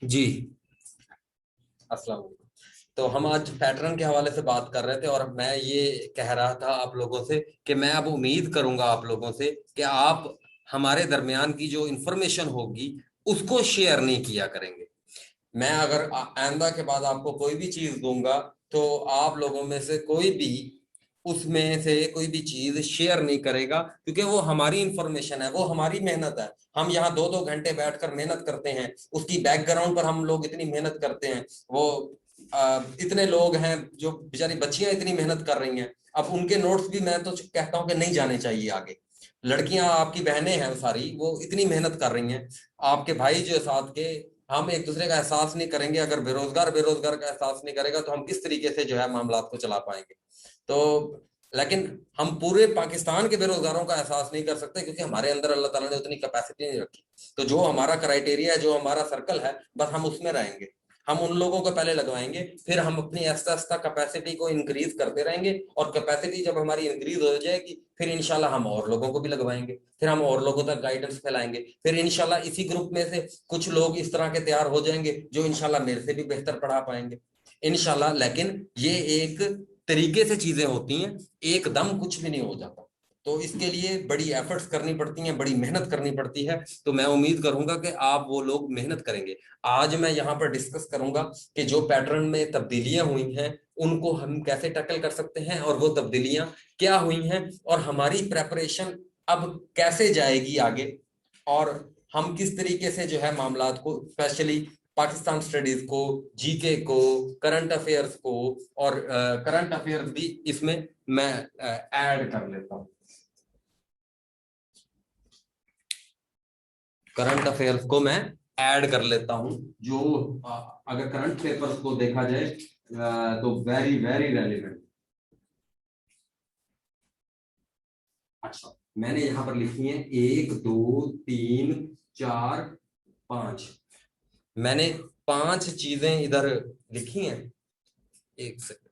जी, अस्सलाम वालेकुम। तो हम आज पैटर्न के हवाले से बात कर रहे थे और मैं ये कह रहा था आप लोगों से कि मैं अब उम्मीद करूंगा आप लोगों से कि आप हमारे दरमियान की जो इंफॉर्मेशन होगी उसको शेयर नहीं किया करेंगे। मैं अगर आइंदा के बाद आपको कोई भी चीज दूंगा तो आप लोगों में से कोई भी उसमें से कोई भी चीज शेयर नहीं करेगा, क्योंकि वो हमारी इंफॉर्मेशन है, वो हमारी मेहनत है। हम यहाँ 2-2 घंटे बैठकर मेहनत करते हैं, उसकी बैकग्राउंड पर हम लोग इतनी मेहनत करते हैं। वो इतने लोग हैं जो बेचारी बच्चियां इतनी मेहनत कर रही हैं, अब उनके नोट्स भी मैं तो कहता हूँ कि नहीं जाने चाहिए आगे। लड़कियां आपकी बहनें हैं सारी, वो इतनी मेहनत कर रही हैं। आपके भाई जो साथ के, हम एक दूसरे का एहसास नहीं करेंगे, अगर बेरोजगार बेरोजगार का एहसास नहीं करेगा तो हम किस तरीके से जो है मामला को चला पाएंगे। तो लेकिन हम पूरे पाकिस्तान के बेरोजगारों का एहसास नहीं कर सकते, क्योंकि हमारे अंदर अल्लाह ताला ने उतनी कैपेसिटी नहीं रखी। तो जो हमारा क्राइटेरिया है, जो हमारा सर्कल है, बस हम उसमें रहेंगे। हम उन लोगों को पहले लगवाएंगे, फिर हम अपनी आस्ता आस्ता कैपेसिटी को इंक्रीज करते रहेंगे, और कैपेसिटी जब हमारी इंक्रीज हो जाएगी फिर इंशाल्लाह हम और लोगों को भी लगवाएंगे, फिर हम और लोगों तक गाइडेंस फैलाएंगे, फिर इंशाल्लाह इसी ग्रुप में से कुछ लोग इस तरह के तैयार हो जाएंगे जो इंशाल्लाह मेरे से भी बेहतर पढ़ा पाएंगे इंशाल्लाह। लेकिन ये एक तरीके से चीजें होती हैं, एकदम कुछ भी नहीं हो जाता। तो इसके लिए बड़ी एफर्ट्स करनी पड़ती हैं, बड़ी मेहनत करनी पड़ती है। तो मैं उम्मीद करूंगा कि आप वो लोग मेहनत करेंगे। आज मैं यहाँ पर डिस्कस करूंगा कि जो पैटर्न में तब्दीलियां हुई हैं उनको हम कैसे टैकल कर सकते हैं, और वो तब्दीलियां क्या हुई हैं, और हमारी प्रेपरेशन अब कैसे जाएगी आगे, और हम किस तरीके से जो है मामलात को, स्पेशली पाकिस्तान स्टडीज को, जीके को, करंट अफेयर्स को, और करंट अफेयर्स भी इसमें मैं ऐड कर लेता हूँ। करंट अफेयर्स को मैं ऐड कर लेता हूं, जो अगर करंट पेपर्स को देखा जाए तो वेरी वेरी रेलिवेंट। अच्छा, मैंने यहां पर लिखी है 1 2 3 4 5। मैंने 5 चीजें इधर लिखी हैं। एक सेकंड।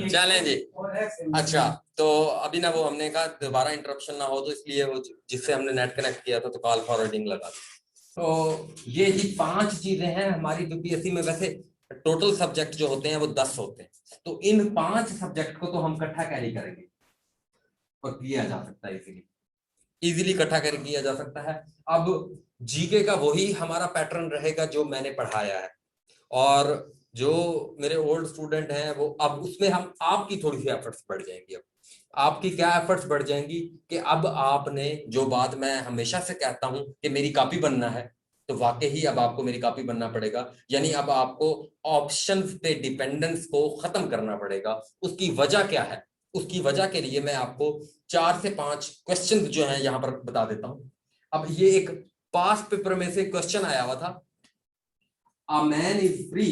चलें जी। अच्छा, तो अभी ना वो हमने कहा दोबारा इंटरप्शन ना हो, तो इसलिए वो जिससे हमने नेट कनेक्ट किया था तो कॉल फॉरवर्डिंग लगा दी। तो ये ही 5 चीजें हैं हमारी यूपीएससी में। वैसे टोटल सब्जेक्ट जो होते हैं वो 10 होते हैं, तो इन 5 सब्जेक्ट को तो हम इकट्ठा कैरी करेंगे और किया जा सकता है, इजीली इजीली इकट्ठा कैरी किया जा सकता है। अब जीके का वही हमारा पैटर्न रहेगा जो मैंने पढ़ाया है, और जो मेरे ओल्ड स्टूडेंट हैं वो, अब उसमें हम आपकी थोड़ी सी एफर्ट्स बढ़ जाएंगी। अब आपकी क्या एफर्ट्स बढ़ जाएंगी कि अब आपने, जो बात मैं हमेशा से कहता हूं कि मेरी कॉपी बनना है, तो वाकई ही अब आपको मेरी कॉपी बनना पड़ेगा। यानी अब आपको ऑप्शंस पे डिपेंडेंस को खत्म करना पड़ेगा। उसकी वजह क्या है? उसकी वजह के लिए मैं आपको 4 से 5 क्वेश्चन जो हैं यहां पर बता देता हूं। अब ये एक पास्ट पेपर में से क्वेश्चन आया हुआ था, a man is free,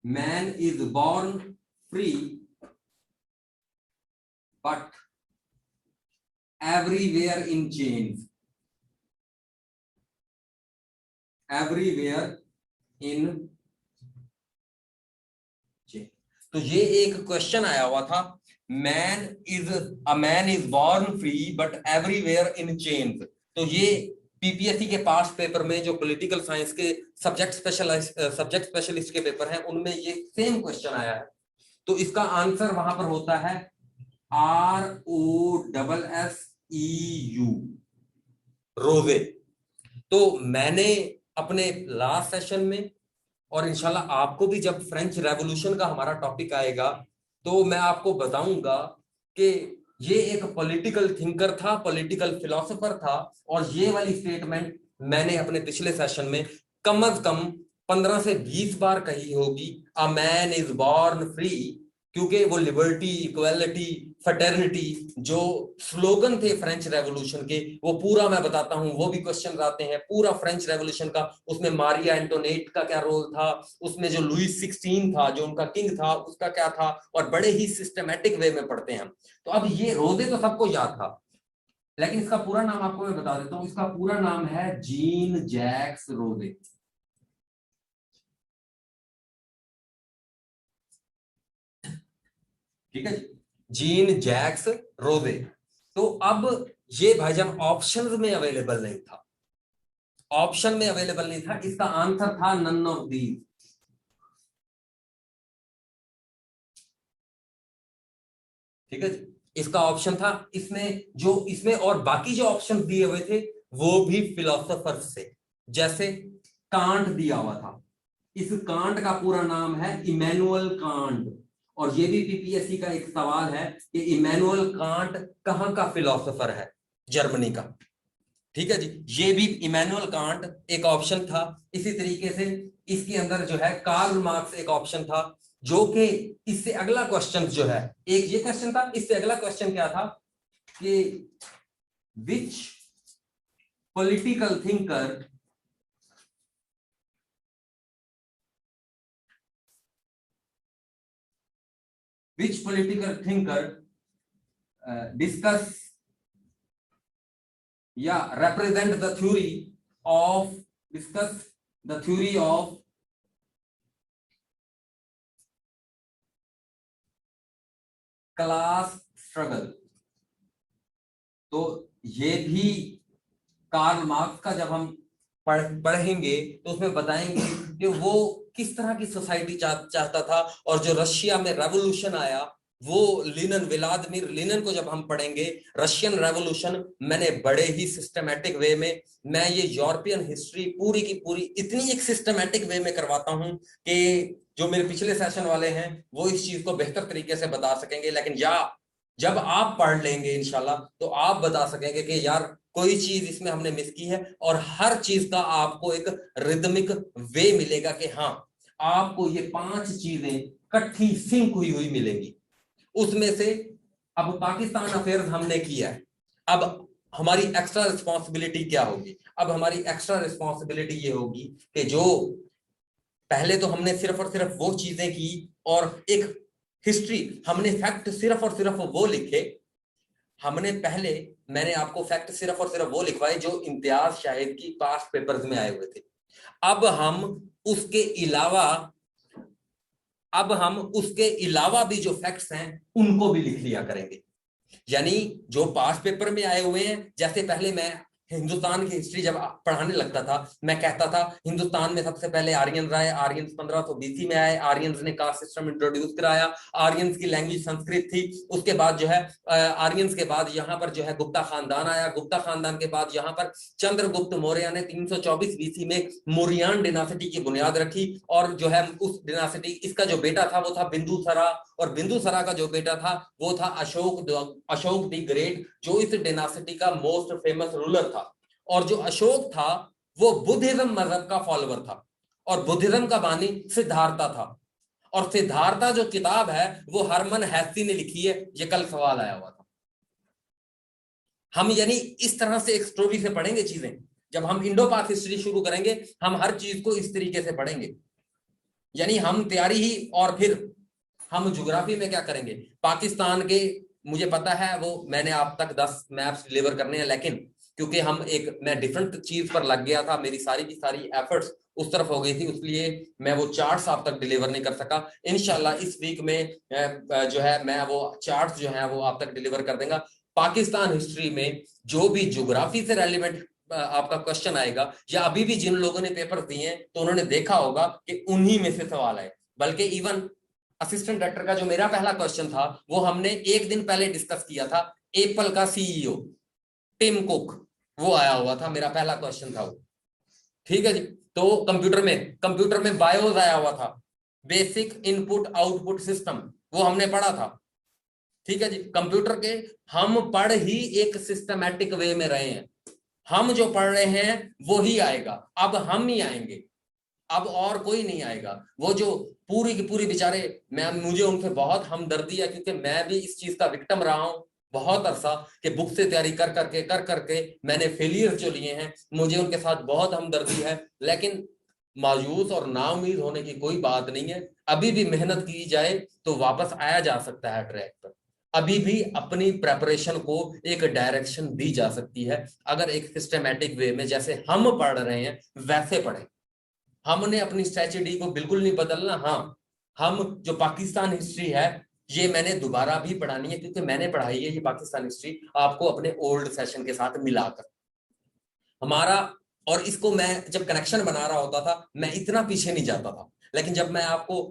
man is born free but everywhere in chains, everywhere in. तो ये एक क्वेश्चन आया हुआ था, man is born free but everywhere in chains. तो ये पीपीएससी के पास्ट पेपर में जो पॉलिटिकल साइंस के सब्जेक्ट स्पेशलिस्ट के पेपर हैं उनमें ये सेम क्वेश्चन आया है। तो इसका आंसर वहां पर होता है ROSSEU, रोजे। तो मैंने अपने लास्ट सेशन में और इंशाल्लाह आपको भी जब फ्रेंच रेवोल्यूशन का हमारा टॉपिक आएगा तो मैं आपको बताऊंगा कि ये एक पॉलिटिकल थिंकर था, पॉलिटिकल फिलोसोफर था, और ये वाली स्टेटमेंट मैंने अपने पिछले सेशन में कम से कम 15 से 20 बार कही होगी, a man is born free. क्योंकि वो लिबर्टी, इक्वालिटी, फर्टर्निटी जो स्लोगन थे फ्रेंच रेवोल्यूशन के, वो पूरा मैं बताता हूं। वो भी क्वेश्चन आते हैं पूरा फ्रेंच रेवोल्यूशन का, उसमें मारिया एंटोनेट का क्या रोल था, उसमें जो लुइस 16 था जो उनका किंग था उसका क्या था, और बड़े ही सिस्टमैटिक वे में पढ़ते हैं हम। तो अब ये रोजे तो सबको याद था, लेकिन इसका पूरा नाम आपको मैं बता देता हूं। इसका पूरा नाम है जीन जैक्स रोजे। ठीक है, जीन जैक्स रोजे। तो अब ये भाईजान ऑप्शंस में अवेलेबल नहीं था, ऑप्शन में अवेलेबल नहीं था, इसका आंसर था नन ऑफ दीज। ठीक है, इसका ऑप्शन था इसमें, जो इसमें और बाकी जो ऑप्शन दिए हुए थे वो भी फिलोसोफर से, जैसे कांट दिया हुआ था। इस कांट का पूरा नाम है इमैनुअल कांट, और ये भी पीपीएससी का एक सवाल है कि इमैनुअल कांट कहां का फिलोसोफर है, जर्मनी का। ठीक है जी, ये भी इमैनुअल कांट एक ऑप्शन था। इसी तरीके से इसके अंदर जो है कार्ल मार्क्स एक ऑप्शन था, जो कि इससे अगला क्वेश्चन जो है, एक ये क्वेश्चन था, इससे अगला क्वेश्चन क्या था कि विच पॉलिटिकल थिंकर डिस्कस या represent the theory of discuss the theory of class struggle. तो ये भी कार्ल मार्क्स का जब हम पढ़ेंगे तो उसमें बताएंगे कि वो किस तरह की सोसाइटी चाहता था, और जो रशिया में रेवोल्यूशन आया वो लिनन, व्लादिमीर लिनन को जब हम पढ़ेंगे, रशियन रेवोल्यूशन, मैंने बड़े ही सिस्टमैटिक वे में, मैं ये यूरोपियन हिस्ट्री पूरी की पूरी इतनी एक सिस्टमैटिक वे में करवाता हूं कि जो मेरे पिछले सेशन वाले हैं वो इस चीज को बेहतर तरीके से बता सकेंगे। लेकिन या जब आप पढ़ लेंगे इंशाल्लाह तो आप बता सकेंगे कि यार कोई चीज इसमें हमने मिस की है, और हर चीज का आपको एक रिदमिक वे मिलेगा कि हाँ आपको ये 5 चीजें इकट्ठी सिंक हुई हुई मिलेंगी। उसमें से अब पाकिस्तान अफेयर्स हमने किया है, अब हमारी एक्स्ट्रा रिस्पॉन्सिबिलिटी क्या होगी? अब हमारी एक्स्ट्रा रिस्पॉन्सिबिलिटी ये होगी कि जो पहले तो हमने सिर्फ और सिर्फ वो चीजें की, और एक हिस्ट्री, हमने फैक्ट सिर्फ और सिर्फ वो लिखे, हमने पहले, मैंने आपको फैक्ट सिर्फ और सिर्फ वो लिखवाए जो इम्तियाज शाहिद की पास्ट पेपर्स में आए हुए थे। अब हम उसके अलावा भी जो फैक्ट्स हैं उनको भी लिख लिया करेंगे। यानी जो पास्ट पेपर में आए हुए हैं, जैसे पहले मैं हिंदुस्तान की हिस्ट्री जब पढ़ाने लगता था, मैं कहता था हिंदुस्तान में सबसे पहले आर्यन आए, आर्यंस 1500 बीसी में आए, आर्यंस ने कास्ट सिस्टम इंट्रोड्यूस कराया, आर्यंस की लैंग्वेज संस्कृत थी। उसके बाद जो है आर्यंस के बाद यहाँ पर जो है गुप्ता खानदान आया, गुप्ता खानदान के बाद यहाँ पर चंद्रगुप्त मौर्य ने 324 बीसी में मौर्यन डिनासिटी की बुनियाद रखी, और जो है उस डिनासिटी, इसका जो बेटा था वो था बिंदुसरा, और बिंदुसरा का जो बेटा था वो था अशोक द ग्रेट, जो इस डिनासिटी का मोस्ट फेमस रूलर था। और जो अशोक था वो बुद्धिज्म मजहब का फॉलोअर था, और बुद्धिज्म का बानी सिद्धार्था था। और सिद्धार्था जो किताब है वो हरमन हैस्ती ने लिखी है, ये कल सवाल आया हुआ था। हम यानी इस तरह से एक स्टोरी से पढ़ेंगे चीजें। जब हम इंडो पाक हिस्ट्री शुरू करेंगे हम हर चीज को इस तरीके से पढ़ेंगे, यानी हम तैयारी ही। और फिर हम ज्योग्राफी में क्या करेंगे, पाकिस्तान के मुझे पता है वो मैंने आप तक 10 मैप्स डिलीवर करने हैं, लेकिन क्योंकि मैं डिफरेंट चीज पर लग गया था, मेरी सारी की सारी एफर्ट्स उस तरफ हो गई थी, इसलिए मैं वो चार्ट्स आप तक डिलीवर नहीं कर सका। इंशाल्लाह इस वीक में जो है मैं वो चार्ट्स जो है वो आप तक डिलीवर कर देंगे। पाकिस्तान हिस्ट्री में जो भी ज्योग्राफी से रेलिवेंट आपका क्वेश्चन आएगा, या अभी भी जिन लोगों ने पेपर दिए हैं तो उन्होंने देखा होगा कि उन्हीं में से सवाल आए। बल्कि इवन असिस्टेंट डायरेक्टर का जो मेरा पहला क्वेश्चन था वो हमने एक दिन पहले डिस्कस किया था। एप्पल का सीईओ टिम कुक, वो आया हुआ था, मेरा पहला क्वेश्चन था वो। ठीक है जी। तो कंप्यूटर में बायोस आया हुआ था, बेसिक इनपुट आउटपुट सिस्टम, वो हमने पढ़ा था। ठीक है जी। कंप्यूटर के हम पढ़ ही एक सिस्टमैटिक वे में रहे हैं, हम जो पढ़ रहे हैं वो ही आएगा, अब हम ही आएंगे, अब और कोई नहीं आएगा। वो जो पूरी की पूरी बेचारे, मुझे उनसे बहुत हमदर्दी है, क्योंकि मैं भी इस चीज का विक्टिम रहा हूं बहुत अरसा, कि बुक से तैयारी कर करके मैंने फेलियर जो लिए हैं, मुझे उनके साथ बहुत हमदर्दी है। लेकिन मायूस और नाउम्मीद होने की कोई बात नहीं है, अभी भी मेहनत की जाए तो वापस आया जा सकता है ट्रैक पर। अभी भी अपनी प्रेपरेशन को एक डायरेक्शन दी जा सकती है, अगर एक सिस्टमैटिक वे में जैसे हम पढ़ रहे हैं वैसे पढ़ें। हमने अपनी स्ट्रेटजी को बिल्कुल नहीं बदलना। हाँ, हम जो पाकिस्तान हिस्ट्री है ये मैंने दोबारा भी पढ़ानी है, क्योंकि मैंने पढ़ाई है ये पाकिस्तान हिस्ट्री आपको अपने ओल्ड सेशन के साथ मिलाकर हमारा। और इसको मैं जब कनेक्शन बना रहा होता था मैं इतना पीछे नहीं जाता था, लेकिन जब मैं आपको,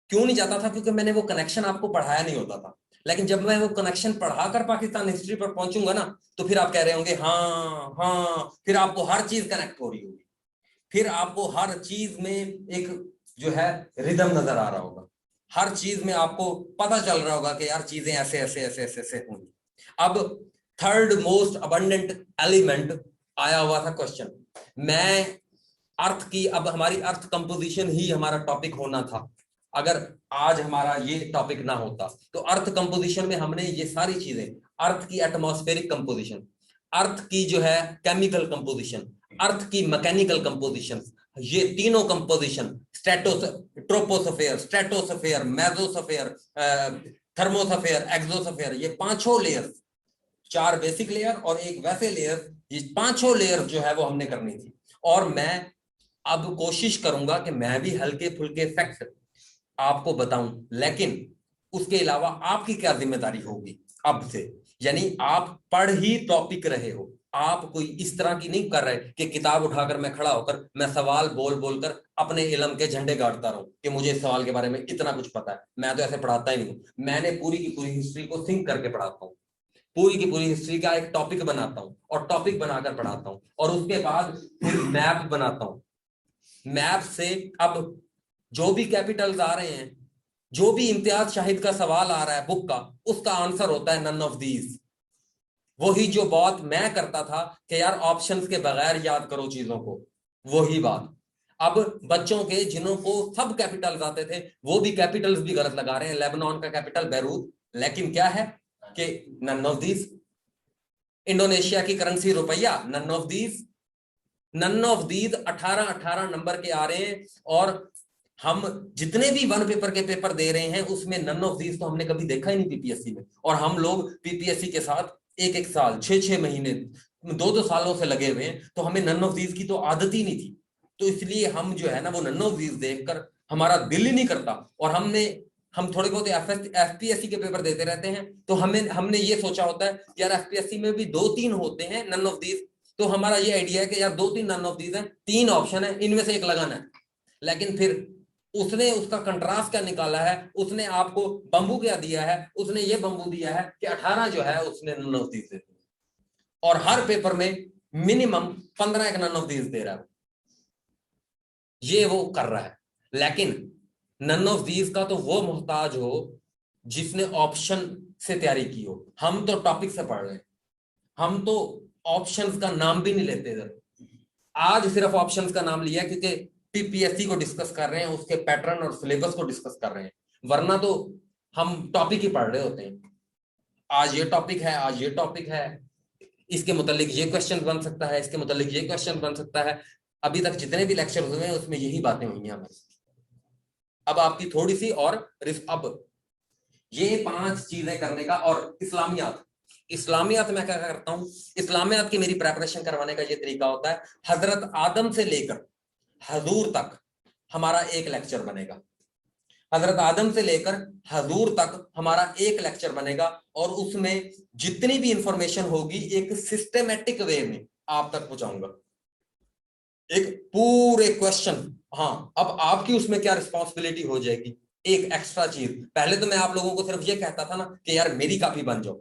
क्यों नहीं जाता था, क्योंकि मैंने वो कनेक्शन आपको पढ़ाया नहीं होता था। लेकिन जब मैं वो कनेक्शन पढ़ाकर पाकिस्तान हिस्ट्री पर पहुंचूंगा ना, तो फिर आप कह रहे होंगे हाँ हाँ, फिर आपको हर चीज कनेक्ट हो रही होगी, फिर आपको हर चीज में एक जो है रिदम नजर आ रहा होगा, हर चीज में आपको पता चल रहा होगा कि यार चीजें ऐसे ऐसे ऐसे ऐसे ऐसे होंगी। अब थर्ड मोस्ट अबंडेंट एलिमेंट आया हुआ था क्वेश्चन। मैं अर्थ की, अब हमारी अर्थ कंपोजिशन ही हमारा टॉपिक होना था, अगर आज हमारा ये टॉपिक ना होता तो अर्थ कंपोजिशन में हमने ये सारी चीजें, अर्थ की एटमॉस्फेरिक कंपोजिशन, अर्थ की जो है केमिकल कंपोजिशन, अर्थ की मैकेनिकल कंपोजिशन, ये तीनों composition, troposphere, stratosphere, mesosphere, thermosphere, exosphere, ये पांचों लेयर, 4 बेसिक लेयर और एक वैसे लेयर, ये पांचों लेयर जो है वो हमने करनी थी। और मैं अब कोशिश करूंगा कि मैं भी हल्के फुल्के फैक्ट आपको बताऊं, लेकिन उसके अलावा आपकी क्या जिम्मेदारी होगी अब से, यानी आप पढ़ ही टॉपिक रहे हो, आप कोई इस तरह की नहीं कर रहे कि किताब उठाकर मैं खड़ा होकर मैं सवाल बोल बोलकर अपने इल्म के झंडे गाड़ता रहूं कि मुझे इस सवाल के बारे में इतना कुछ पता है। मैं तो ऐसे पढ़ाता ही नहीं हूं, मैंने पूरी की पूरी हिस्ट्री को थिंक करके पढ़ाता हूं, पूरी की पूरी हिस्ट्री का एक टॉपिक बनाता हूं और टॉपिक बनाकर पढ़ाता हूं, और उसके बाद फिर मैप बनाता हूं। मैप से अब जो भी कैपिटल्स आ रहे हैं, जो भी इम्तियाज शाहिद का सवाल आ रहा है बुक का, उसका आंसर होता है नन ऑफ दीज। वही जो बात मैं करता था कि यार ऑप्शंस के बगैर याद करो चीजों को, वही बात अब बच्चों के जिन्हों को सब कैपिटल्स आते थे वो भी कैपिटल्स भी गलत लगा रहे हैं। लेबनान का कैपिटल बैरूत, लेकिन क्या है कि नन ऑफ दीज। इंडोनेशिया की करेंसी रुपया, none of these. None of these 18 number के आ रहे हैं, और हम जितने भी वन पेपर के पेपर दे रहे हैं उसमें नन ऑफ दीज तो हमने कभी देखा ही नहीं पीपीएससी में। और हम लोग पीपीएससी के साथ 1 साल 6 महीने 2 सालों से लगे हुए हैं, तो हमें नन ऑफ दीज की तो आदत ही नहीं थी। तो इसलिए हम जो है ना वो नन ऑफ दीज देखकर हमारा दिल ही नहीं करता। और हम थोड़े बहुत एफपीएससी के पेपर देते रहते हैं, तो हमने ये सोचा होता है कि यार एफपीएससी में भी 2-3 होते हैं नन ऑफ दीज, तो हमारा ये आइडिया है कि यार 2-3 नन ऑफ दीज हैं, 3 ऑप्शन है, इनमें से एक लगाना है। लेकिन फिर उसने उसका कंट्रास्ट क्या निकाला है, उसने आपको बंबू क्या दिया है, उसने ये बंबू दिया है कि 18 जो है उसने नन ऑफ दीज दे, और हर पेपर में मिनिमम 15 एक नन ऑफ दीज दे रहा है, ये वो कर रहा है। लेकिन नन ऑफ दीज का तो वो मोहताज हो जिसने ऑप्शन से तैयारी की हो। हम तो टॉपिक से पढ़ रहे हैं, हम तो ऑप्शंस का नाम भी नहीं लेते इधर। आज सिर्फ ऑप्शंस का नाम लिया क्योंकि पीपीएससी को डिस्कस कर रहे हैं, उसके पैटर्न और सिलेबस को डिस्कस कर रहे हैं, वरना तो हम टॉपिक ही पढ़ रहे होते हैं। आज ये टॉपिक है, आज ये टॉपिक है, इसके मुतालिक ये क्वेश्चन बन सकता है, इसके मुतालिक ये क्वेश्चन बन सकता है। अभी तक जितने भी लेक्चर हुए हैं उसमें यही बातें हुई हैं हमारी। अब आपकी थोड़ी सी और अब ये 5 चीजें करने का। और इस्लामियात, इस्लामियात मैं क्या करता हूं, इस्लामियात की मेरी प्रेपरेशन करवाने का ये तरीका होता है, हजरत आदम से लेकर हजूर तक हमारा एक लेक्चर बनेगा, हजरत आदम से लेकर हजूर तक हमारा एक लेक्चर बनेगा, और उसमें जितनी भी इंफॉर्मेशन होगी एक सिस्टमेटिक वे में आप तक पहुंचाऊंगा, एक पूरे क्वेश्चन। हाँ, अब आपकी उसमें क्या रिस्पॉन्सिबिलिटी हो जाएगी, एक एक्स्ट्रा चीज। पहले तो मैं आप लोगों को सिर्फ ये कहता था ना कि यार मेरी कॉपी बन जाओ,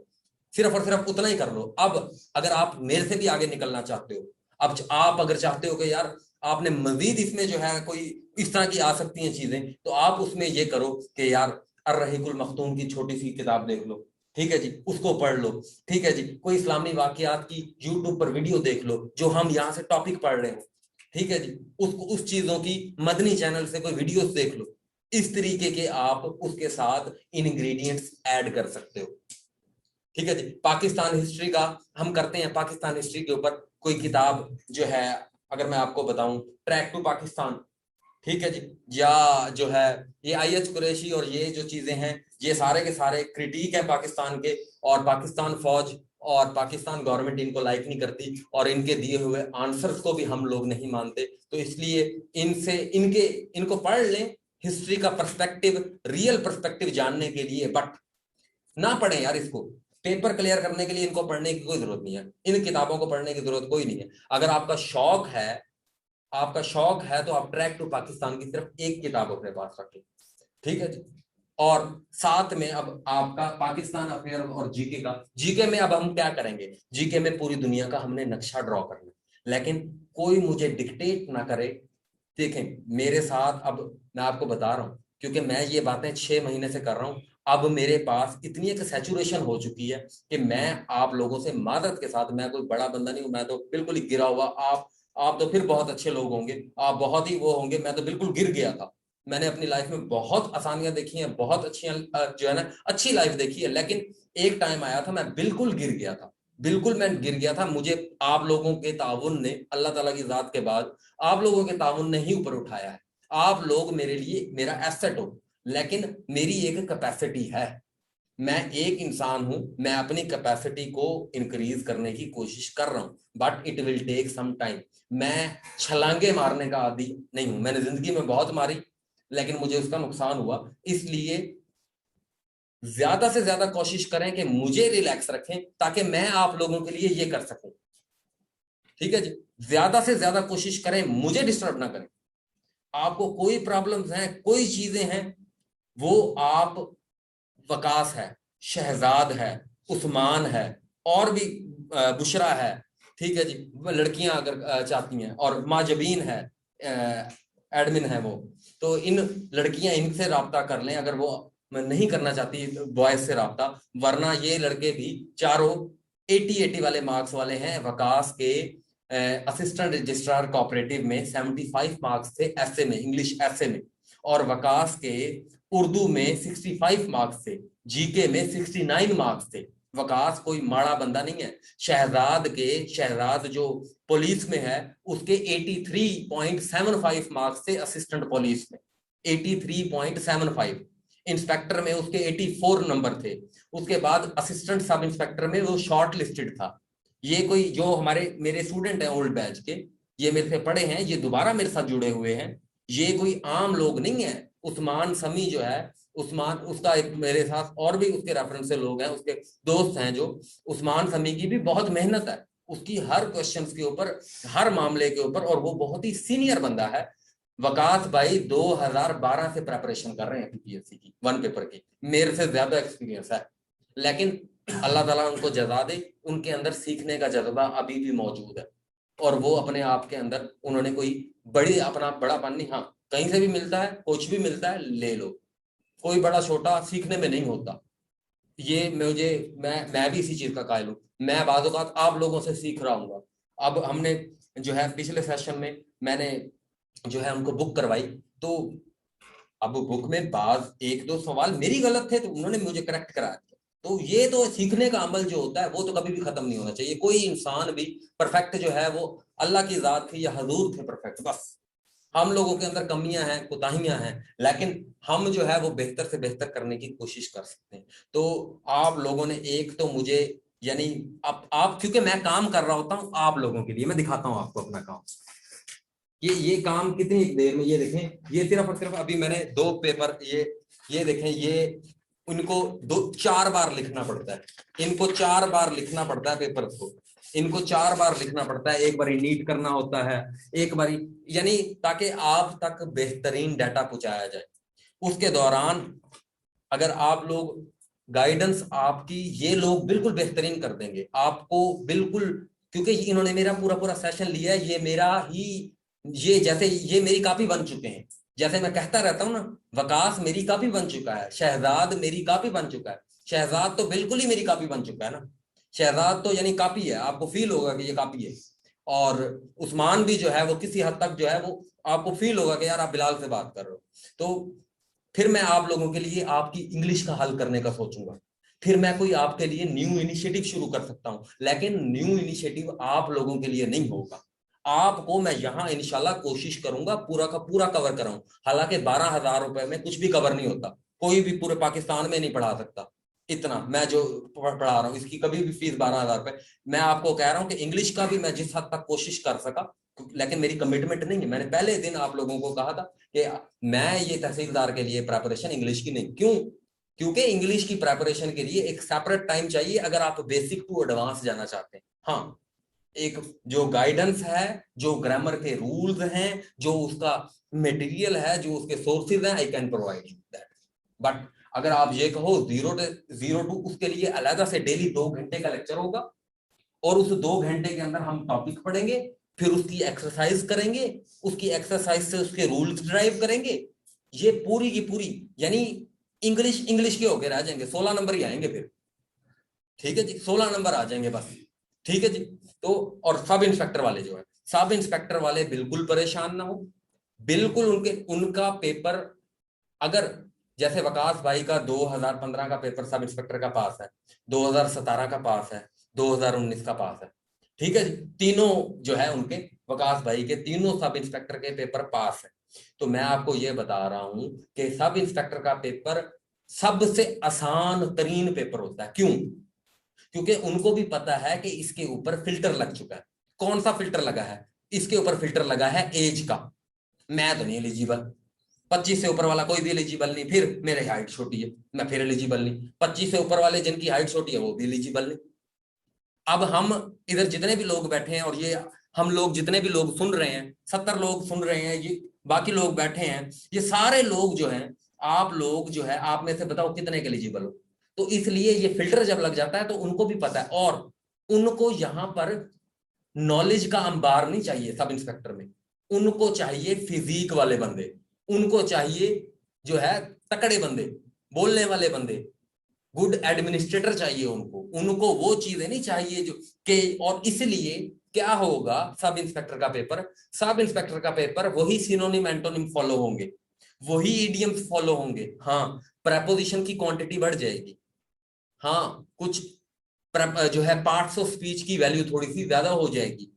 सिर्फ और सिर्फ उतना ही कर लो। अब अगर आप मेरे से भी आगे निकलना चाहते हो, अब आप अगर चाहते हो कि यार आपने मजीद इसमें जो है कोई इस तरह की आ सकती हैं चीजें, तो आप उसमें ये करो कि यार अर्रहीकुल मखतूम की छोटी सी किताब देख लो, ठीक है जी, उसको पढ़ लो, ठीक है जी, कोई इस्लामी वाकयात की यूट्यूब पर वीडियो देख लो जो हम यहाँ से टॉपिक पढ़ रहे हो, ठीक है जी, उस चीजों की मदनी चैनल से कोई वीडियोस देख लो। इस तरीके के आप उसके साथ इंग्रेडिएंट्स ऐड कर सकते हो, ठीक है जी। पाकिस्तान हिस्ट्री का हम करते हैं, पाकिस्तान हिस्ट्री के ऊपर कोई किताब जो है, अगर मैं आपको बताऊं, ट्रैक टू पाकिस्तान, ठीक है जी, या जो है ये IH कुरैशी और ये जो चीजें हैं, ये सारे के सारे क्रिटिक है पाकिस्तान के, और पाकिस्तान फौज और पाकिस्तान गवर्नमेंट इनको लाइक नहीं करती, और इनके दिए हुए आंसर्स को भी हम लोग नहीं मानते। तो इसलिए इनसे इनको पढ़ लें हिस्ट्री का पर्सपेक्टिव, रियल पर्सपेक्टिव जानने के लिए। बट ना पढ़ें यार, इसको पेपर क्लियर करने के लिए इनको पढ़ने की कोई जरूरत नहीं है, इन किताबों को पढ़ने की जरूरत कोई नहीं है। अगर आपका शौक है, आपका शौक है, तो आप ट्रैक टू पाकिस्तान की सिर्फ एक किताब अपने पास रखें, ठीक है जी। और साथ में अब आपका पाकिस्तान अफेयर और जीके का, जीके में अब हम क्या करेंगे, जीके में पूरी दुनिया का हमने नक्शा ड्रॉ करना, लेकिन कोई मुझे डिक्टेट ना करे। देखें मेरे साथ, अब मैं आपको बता रहा हूं, क्योंकि मैं ये बातें 6 महीने से कर रहा हूं, अब मेरे पास इतनी एक सैचुरेशन हो चुकी है कि मैं आप लोगों से मादरत के साथ, मैं कोई बड़ा बंदा नहीं हूं, मैं तो बिल्कुल ही गिरा हुआ, आप तो फिर बहुत अच्छे लोग होंगे, आप बहुत ही वो होंगे, मैं तो बिल्कुल गिर गया था। मैंने अपनी लाइफ में बहुत आसानियां देखी हैं, बहुत अच्छी जो है ना अच्छी लाइफ देखी है, लेकिन एक टाइम आया था मैं बिल्कुल गिर गया था, बिल्कुल मैं गिर गया था। मुझे आप लोगों के ताउन ने, अल्लाह ताला की जात के बाद आप लोगों के ताउन ने ही ऊपर उठाया है। आप लोग मेरे लिए मेरा एसेट हो, लेकिन मेरी एक कैपेसिटी है, मैं एक इंसान हूं, मैं अपनी कैपेसिटी को इंक्रीज करने की कोशिश कर रहा हूं, but it will take some time. मैं छलांगे मारने का आदी नहीं हूं, मैंने जिंदगी में बहुत मारी, लेकिन मुझे उसका नुकसान हुआ। इसलिए ज्यादा से ज्यादा कोशिश करें कि मुझे रिलैक्स रखें, ताकि मैं आप लोगों के लिए ये कर सकूं, ठीक है जी। ज्यादा से ज्यादा कोशिश करें मुझे डिस्टर्ब ना करें। आपको कोई प्रॉब्लम्स हैं, कोई चीजें हैं, वो आप, वकास है, शहजाद है, उस्मान है, और भी बुशरा है, ठीक है जी, लड़कियां अगर चाहती हैं, और माजबीन है, एडमिन है वो, तो इन लड़कियां इनसे रब्ता कर लें अगर वो नहीं करना चाहती बॉयज से रब्ता। वरना ये लड़के भी चारों 80 वाले मार्क्स वाले हैं। वकास के असिस्टेंट रजिस्ट्रार कोऑपरेटिव में 75 मार्क्स थे ऐसे में, इंग्लिश ऐसे में, और वकास के उर्दू में 65 मार्क्स थे, जीके में 69 मार्क्स थे। वकास कोई माड़ा बंदा नहीं है। शहजाद जो पुलिस में है, उसके 83.75 मार्क्स थे असिस्टेंट पुलिस में, 83.75। इंस्पेक्टर में उसके 84 नंबर थे। उसके बाद असिस्टेंट सब इंस्पेक्टर में वो शॉर्ट लिस्टेड था। ये कोई जो हमारे मेरे स्टूडेंट हैं ओल्ड बैच के, ये मेरे से पढ़े हैं, ये दोबारा मेरे साथ जुड़े हुए हैं, ये कोई आम लोग नहीं है। उस्मान समी जो है, उस्मान, उसका एक मेरे साथ और भी उसके रेफरेंस से लोग हैं, उसके दोस्त हैं जो, उस्मान समी की भी बहुत मेहनत है, उसकी हर क्वेश्चन के ऊपर, हर मामले के ऊपर, और वो बहुत ही सीनियर बंदा है। वकास भाई 2012 से प्रेपरेशन कर रहे हैं पीपीएससी की 1 पेपर की, मेरे से ज्यादा एक्सपीरियंस है, लेकिन अल्लाह ताला उनको जज़ा दे, उनके अंदर सीखने का जज्बा अभी भी मौजूद है, और वो अपने आप के अंदर, उन्होंने कोई बड़ी अपना बड़ापन नहीं, हाँ कहीं से भी मिलता है, कुछ भी मिलता है ले लो, कोई बड़ा छोटा सीखने में नहीं होता। ये मुझे, मैं भी इसी चीज का कायल हूँ। मैं बाज़ औक़ात आप लोगों से सीख रहा हूँ। अब हमने जो है पिछले सेशन में मैंने जो है उनको बुक करवाई। तो अब बुक में बाज एक दो सवाल मेरी गलत थे तो उन्होंने मुझे करेक्ट करा दिया। तो ये तो सीखने का अमल जो होता है वो तो कभी भी खत्म नहीं होना चाहिए। कोई इंसान भी परफेक्ट जो है वो अल्लाह की जात थी या हजूर थे परफेक्ट, बस हम लोगों के अंदर कमियां हैं, कोताहियां हैं, लेकिन हम जो है वो बेहतर से बेहतर करने की कोशिश कर सकते हैं। तो आप लोगों ने एक तो मुझे, यानी आप क्योंकि मैं काम कर रहा होता हूं आप लोगों के लिए, मैं दिखाता हूं आपको अपना काम। ये काम कितनी देर में, ये देखें, ये सिर्फ और सिर्फ अभी मैंने दो पेपर, ये देखें, ये इनको दो चार बार लिखना पड़ता है, इनको चार बार लिखना पड़ता है पेपर को, इनको चार बार लिखना पड़ता है, एक बार नीट करना होता है, एक बार, यानी ताकि आप तक बेहतरीन डाटा पहुंचाया जाए। उसके दौरान अगर आप लोग गाइडेंस आपकी, ये लोग बिल्कुल बेहतरीन कर देंगे आपको, बिल्कुल, क्योंकि इन्होंने मेरा पूरा पूरा सेशन लिया है, ये मेरा ही, ये जैसे ये मेरी कॉपी बन चुके हैं। जैसे मैं कहता रहता हूँ ना, वकास मेरी कॉपी बन चुका है, शहजाद मेरी कॉपी बन चुका है। शहजाद तो बिल्कुल ही मेरी कॉपी बन चुका है ना, शहजाद तो यानी कॉपी है, आपको फील होगा कि ये कॉपी है। और उस्मान भी जो है वो किसी हद तक जो है वो आपको फील होगा कि यार आप बिलाल से बात कर रहे हो। तो फिर मैं आप लोगों के लिए आपकी इंग्लिश का हल करने का सोचूंगा। फिर मैं कोई आपके लिए न्यू इनिशिएटिव शुरू कर सकता हूं, लेकिन न्यू इनिशिएटिव आप लोगों के लिए नहीं होगा। आपको मैं यहां इंशाल्लाह कोशिश करूंगा पूरा का पूरा कवर कराऊं। हालांकि 12,000 रुपए में कुछ भी कवर नहीं होता, कोई भी पूरे पाकिस्तान में नहीं पढ़ा सकता इतना मैं जो पढ़ा रहा हूँ, इसकी कभी भी फीस 12,000 रुपए। मैं आपको कह रहा हूँ कि इंग्लिश का भी मैं जिस हद तक कोशिश कर सका, लेकिन मेरी कमिटमेंट नहीं है। मैंने पहले दिन आप लोगों को कहा था कि मैं ये तहसीलदार के लिए प्रेपरेशन इंग्लिश की नहीं, क्यों? क्योंकि इंग्लिश की प्रेपरेशन के लिए एक सेपरेट टाइम चाहिए अगर आप बेसिक टू एडवांस जाना चाहते हैं। हाँ, एक जो गाइडेंस है, जो ग्रामर के रूल्स हैं, जो उसका मटेरियल है, जो उसके सोर्सेज हैं, I can provide you that. But अगर आप ये कहो जीरो टू, उसके लिए अलग से डेली 2 घंटे का लेक्चर होगा, और उस 2 घंटे के अंदर हम टॉपिक पढ़ेंगे, फिर उसकी एक्सरसाइज करेंगे, उसकी एक्सरसाइज से उसके रूल्स ड्राइव करेंगे। ये पूरी की पूरी, यानी इंग्लिश इंग्लिश के होके रह जाएंगे, 16 नंबर ही आएंगे फिर। ठीक है जी, 16 नंबर आ जाएंगे बस। ठीक है जी। तो और सब इंस्पेक्टर वाले जो है, सब इंस्पेक्टर वाले बिल्कुल परेशान ना हो, बिल्कुल उनके उनका पेपर, अगर जैसे वकास भाई का 2015 का पेपर सब इंस्पेक्टर का पास है, 2017 का पास है, 2019 का पास है। ठीक है जी, तीनों जो है उनके, वकास भाई के तीनों सब इंस्पेक्टर के पेपर पास है। तो मैं आपको ये बता रहा हूं कि सब इंस्पेक्टर का पेपर सबसे आसान तरीन पेपर होता है। क्यों? क्योंकि उनको भी पता है कि इसके ऊपर फिल्टर लग चुका है। कौन सा फिल्टर लगा है? इसके ऊपर फिल्टर लगा है एज का। मैं तो नहीं एलिजिबल, 25 से ऊपर वाला कोई भी एलिजिबल नहीं, फिर मेरी हाइट छोटी है मैं फिर एलिजिबल नहीं, 25 से ऊपर वाले जिनकी हाइट छोटी है वो भी एलिजिबल नहीं। अब हम इधर जितने भी लोग बैठे हैं, और ये हम लोग जितने भी लोग सुन रहे हैं, 70 लोग सुन रहे हैं, ये बाकी लोग बैठे हैं, ये सारे लोग जो हैं, आप लोग जो है, आप में से बताओ कितने के एलिजिबल हो। तो इसलिए ये फिल्टर जब लग जाता है तो उनको भी पता है, और उनको यहां पर नॉलेज का अंबार नहीं चाहिए सब इंस्पेक्टर में, उनको चाहिए फिजिक वाले बंदे, उनको चाहिए जो है तकड़े बंदे, बोलने वाले बंदे, गुड एडमिनिस्ट्रेटर चाहिए उनको, उनको वो चीजें नहीं चाहिए जो के। और इसलिए क्या होगा, सब इंस्पेक्टर का पेपर, सब इंस्पेक्टर का पेपर वही सिनोनिम एंटोनिम फॉलो होंगे, वही इडियम्स फॉलो होंगे। हाँ, प्रेपोजिशन की क्वांटिटी बढ़ जाएगी, हाँ, कुछ जो है पार्ट्स ऑफ स्पीच की वैल्यू थोड़ी सी ज्यादा हो जाएगी।